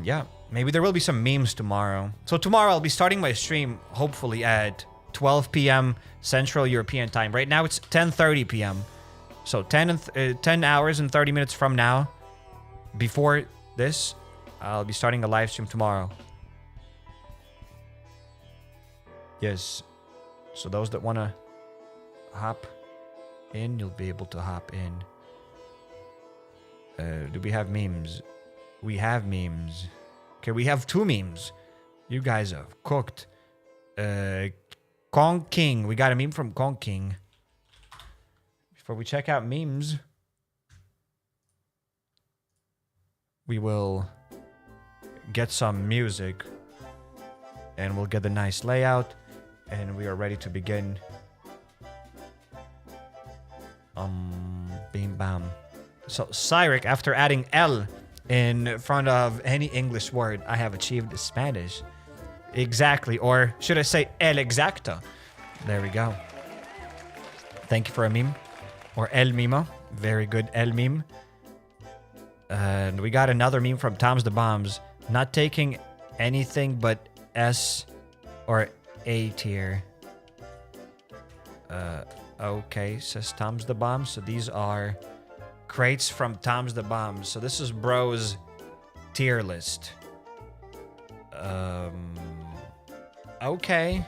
Yeah, maybe there will be some memes tomorrow. So tomorrow I'll be starting my stream, hopefully at 12 p.m. Central European time. Right now it's 10:30 p.m. So 10 hours and 30 minutes from now, before this, I'll be starting a live stream tomorrow. Yes. So those that want to hop in, you'll be able to hop in. Do we have memes? We have memes. Okay, we have 2 memes. You guys have cooked. Kong King. We got a meme from Kong King. Before we check out memes, we will get some music. And we'll get the nice layout. And we are ready to begin. Bim bam. So, CRATES, after adding L in front of any English word, I have achieved Spanish. Exactly. Or should I say el exacto? There we go. Thank you for a meme. Or el mimo. Very good el meme. And we got another meme from Tom's the Bombs. Not taking anything but S or A tier. Okay, says Tom's the Bomb. So these are crates from Tom's the Bomb. So this is bro's tier list. Okay.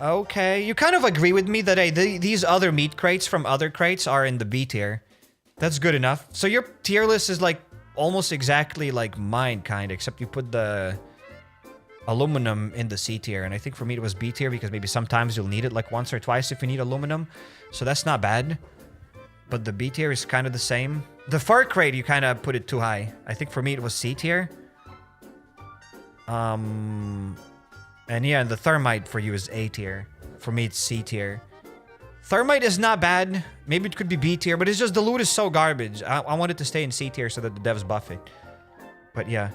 Okay, you kind of agree with me that these other meat crates from other crates are in the B tier. That's good enough. So your tier list is like almost exactly like mine, kind of, except you put the aluminum in the C tier. And I think for me it was B tier because maybe sometimes you'll need it like once or twice if you need aluminum. So that's not bad. But the B tier is kind of the same. The fur crate, you kind of put it too high. I think for me it was C tier. And yeah, the thermite for you is A tier. For me, it's C tier. Thermite is not bad. Maybe it could be B tier, but it's just the loot is so garbage. I want it to stay in C tier so that the devs buff it. But yeah,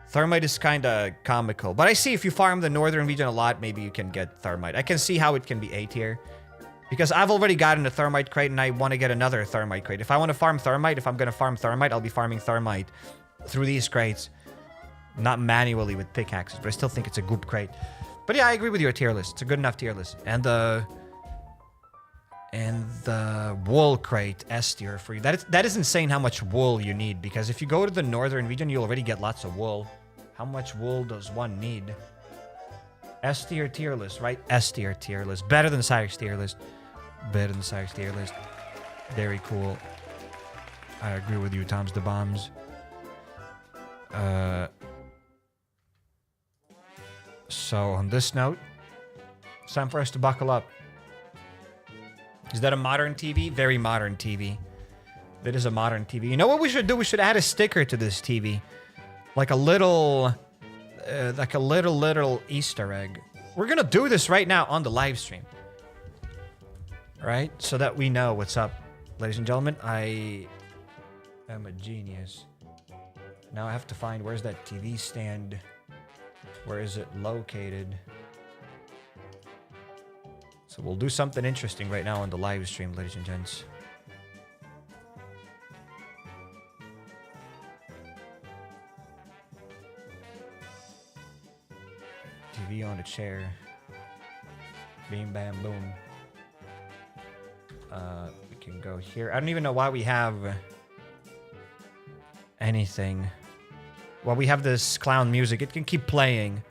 thermite is kind of comical. But I see if you farm the northern region a lot, maybe you can get thermite. I can see how it can be A tier. Because I've already gotten a thermite crate and I want to get another thermite crate. If I want to farm thermite, if I'm going to farm thermite, I'll be farming thermite through these crates. Not manually with pickaxes, but I still think it's a goop crate. But yeah, I agree with your tier list. It's a good enough tier list. And the wool crate S tier for you. That is insane how much wool you need, because if you go to the northern region, you already get lots of wool. How much wool does one need? S tier tier list, right? S tier tier list. Better than CRATES tier list. Better than CRATES tier list. Very cool. I agree with you, Tom's the Bombs. So on this note, it's time for us to buckle up. Is that a modern TV? Very modern TV. That is a modern TV. You know what we should do? We should add a sticker to this TV. Like a little Easter egg. We're gonna do this right now on the live stream. Right? So that we know what's up. Ladies and gentlemen, I am a genius. Now I have to find, where's that TV stand? Where is it located? So we'll do something interesting right now on the live stream, ladies and gents. TV on a chair. Beam, bam, boom. We can go here. I don't even know why we have anything. Well, we have this clown music. It can keep playing.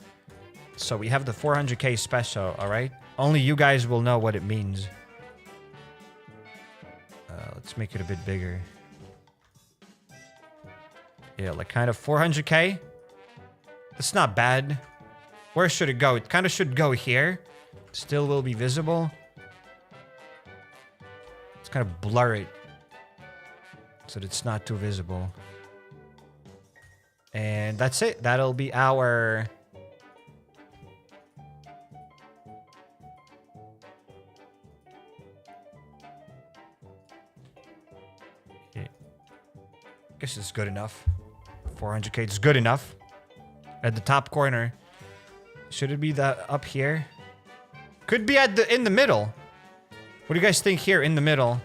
So we have the 400k special, alright? Only you guys will know what it means. Let's make it a bit bigger. Yeah, like kind of 400k. It's not bad. Where should it go? It kind of should go here. Still will be visible. Let's kind of blur it so that it's not too visible. And that's it. That'll be our... Okay. Guess it's good enough. 400k. It's good enough. At the top corner. Should it be that up here? Could be at in the middle. What do you guys think here in the middle?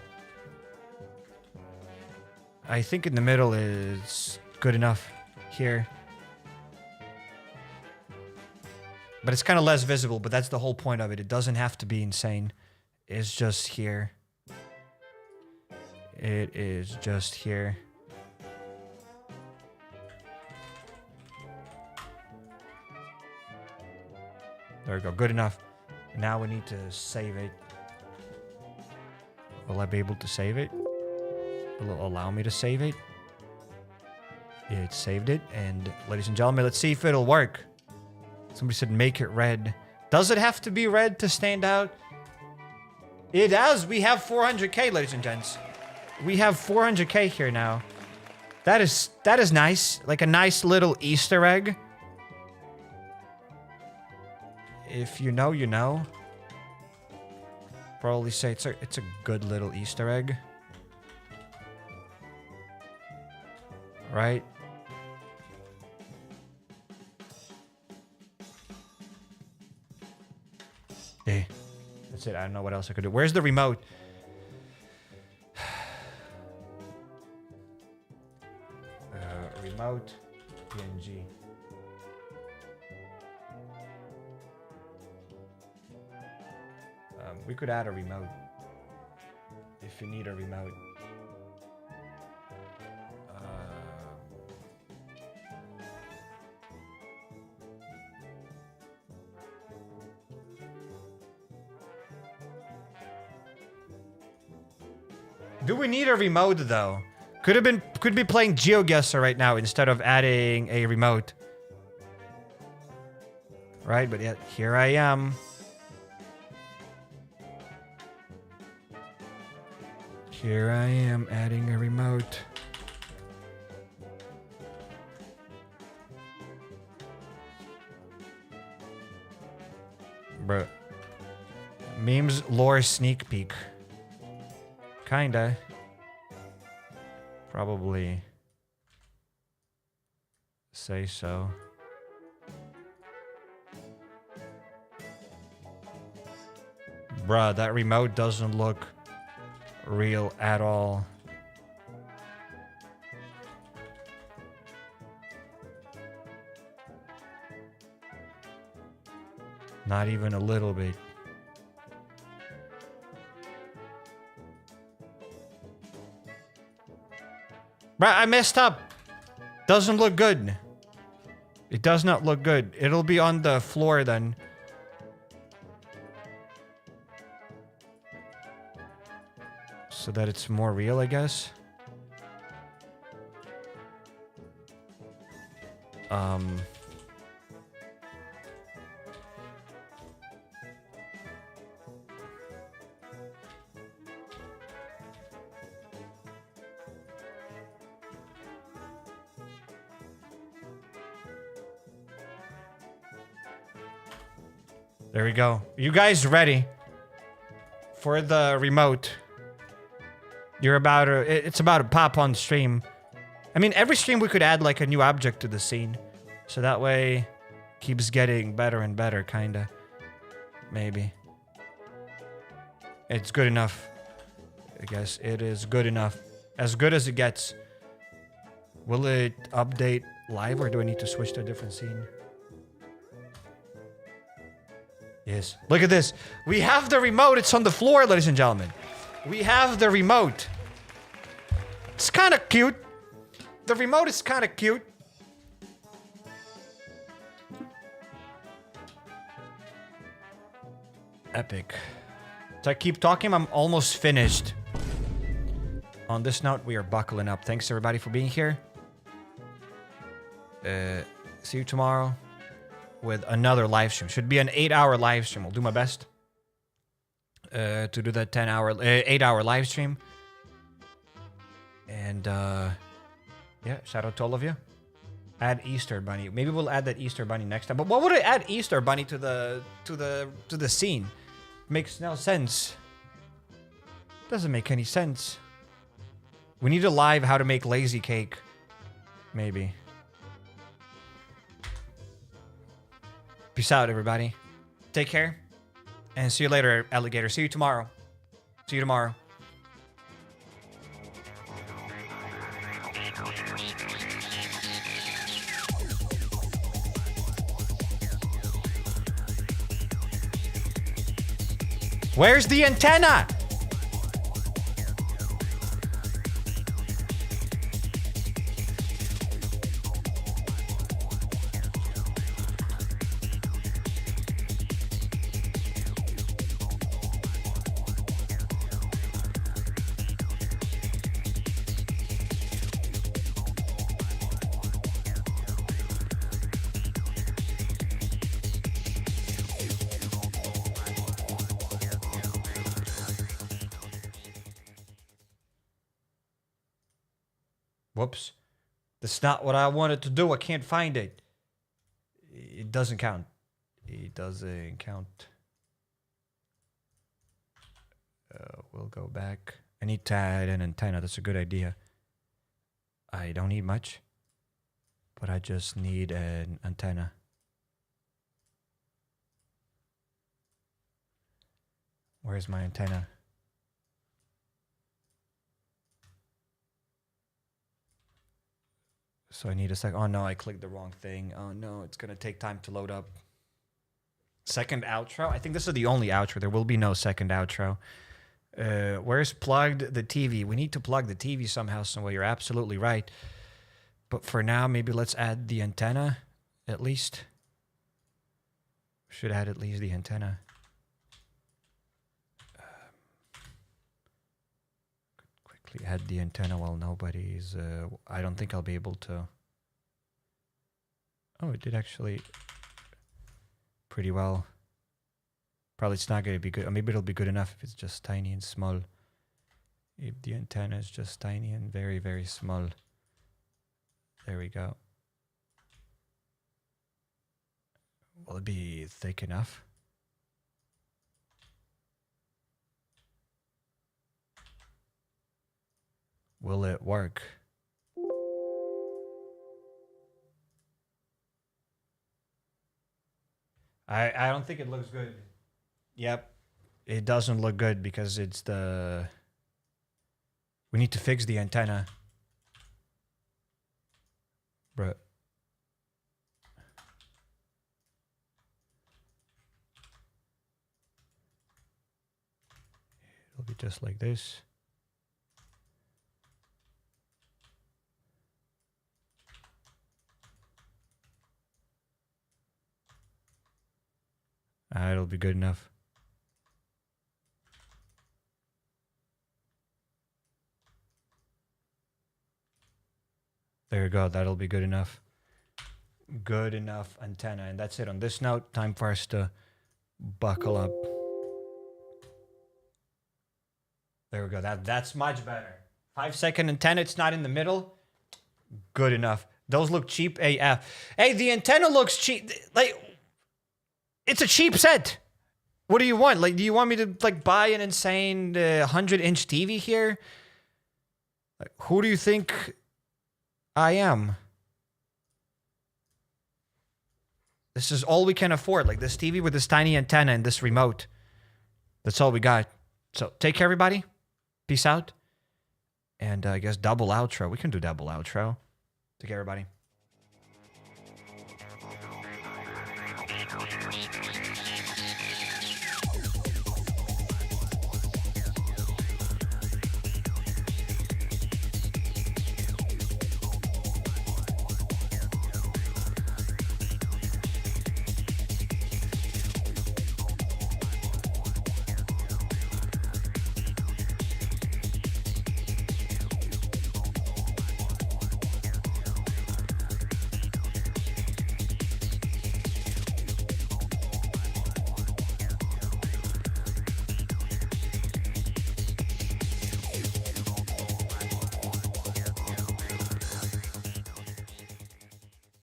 I think in the middle is good enough here. But it's kind of less visible, but that's the whole point of it. It doesn't have to be insane. It's just here. It is just here. There we go. Good enough. Now we need to save it. Will I be able to save it? Will it allow me to save it? It saved it. And ladies and gentlemen, let's see if it'll work. Somebody said make it red. Does it have to be red to stand out? It does. We have 400k, ladies and gents. We have 400k here now. That is nice. Like a nice little Easter egg. If you know, you know. Probably say it's a good little Easter egg. Right? Yeah. That's it. I don't know what else I could do. Where's the remote? Remote PNG. We could add a remote if you need a remote. Do we need a remote though? Could be playing GeoGuessr right now instead of adding a remote. Right, but yet here I am. Here I am adding a remote. Bruh. Memes lore sneak peek. Kinda. Probably say so. Bruh, that remote doesn't look real at all. Not even a little bit. Bruh, I messed up. Doesn't look good. It does not look good. It'll be on the floor then. So that it's more real, I guess. There we go. You guys ready for the remote? You're about to, it's about to pop on stream. I mean, every stream we could add like a new object to the scene. So that way keeps getting better and better, kinda. Maybe. It's good enough. I guess it is good enough. As good as it gets. Will it update live or do I need to switch to a different scene? Yes. Look at this. We have the remote. It's on the floor, ladies and gentlemen. We have the remote. It's kind of cute. The remote is kind of cute. Epic. So I keep talking. I'm almost finished. On this note, we are buckling up. Thanks everybody for being here. See you tomorrow with another live stream. Should be an 8-hour live stream. I'll do my best to do that 8-hour live stream. And yeah, shout out to all of you. Add Easter Bunny. Maybe we'll add that Easter Bunny next time. But what would I add Easter Bunny to the scene? Makes no sense. Doesn't make any sense. We need a live how to make lazy cake. Maybe. Peace out, everybody. Take care. And see you later, alligator. See you tomorrow. See you tomorrow. Where's the antenna? Whoops. That's not what I wanted to do. I can't find it. It doesn't count. It doesn't count. We'll go back. I need to add an antenna. That's a good idea. I don't need much, but I just need an antenna. Where's my antenna? So I need a sec. Oh no, I clicked the wrong thing. Oh no, it's gonna take time to load up. Second outro? I think this is the only outro. There will be no second outro. Where's plugged the TV? We need to plug the TV somehow, somewhere. You're absolutely right. But for now, maybe let's add the antenna, at least. Should add at least the antenna. Quickly add the antenna while nobody's... I don't think I'll be able to... Oh, it did actually pretty well. Probably it's not going to be good. Or maybe it'll be good enough if it's just tiny and small. If the antenna is just tiny and very, very small. There we go. Will it be thick enough? Will it work? I don't think it looks good. Yep. It doesn't look good because it's the... We need to fix the antenna. Bruh. It'll be just like this. It'll be good enough. There you go. That'll be good enough. Good enough antenna. And that's it. On this note, time for us to buckle up. There we go. That's much better. 5-second antenna. It's not in the middle. Good enough. Those look cheap AF. Hey, the antenna looks cheap. Like... It's a cheap set. What do you want? Like, do you want me to like buy an insane 100-inch TV here? Like, who do you think I am? This is all we can afford. Like this TV with this tiny antenna and this remote. That's all we got. So take care, everybody. Peace out. And I guess double outro. We can do double outro. Take care, everybody.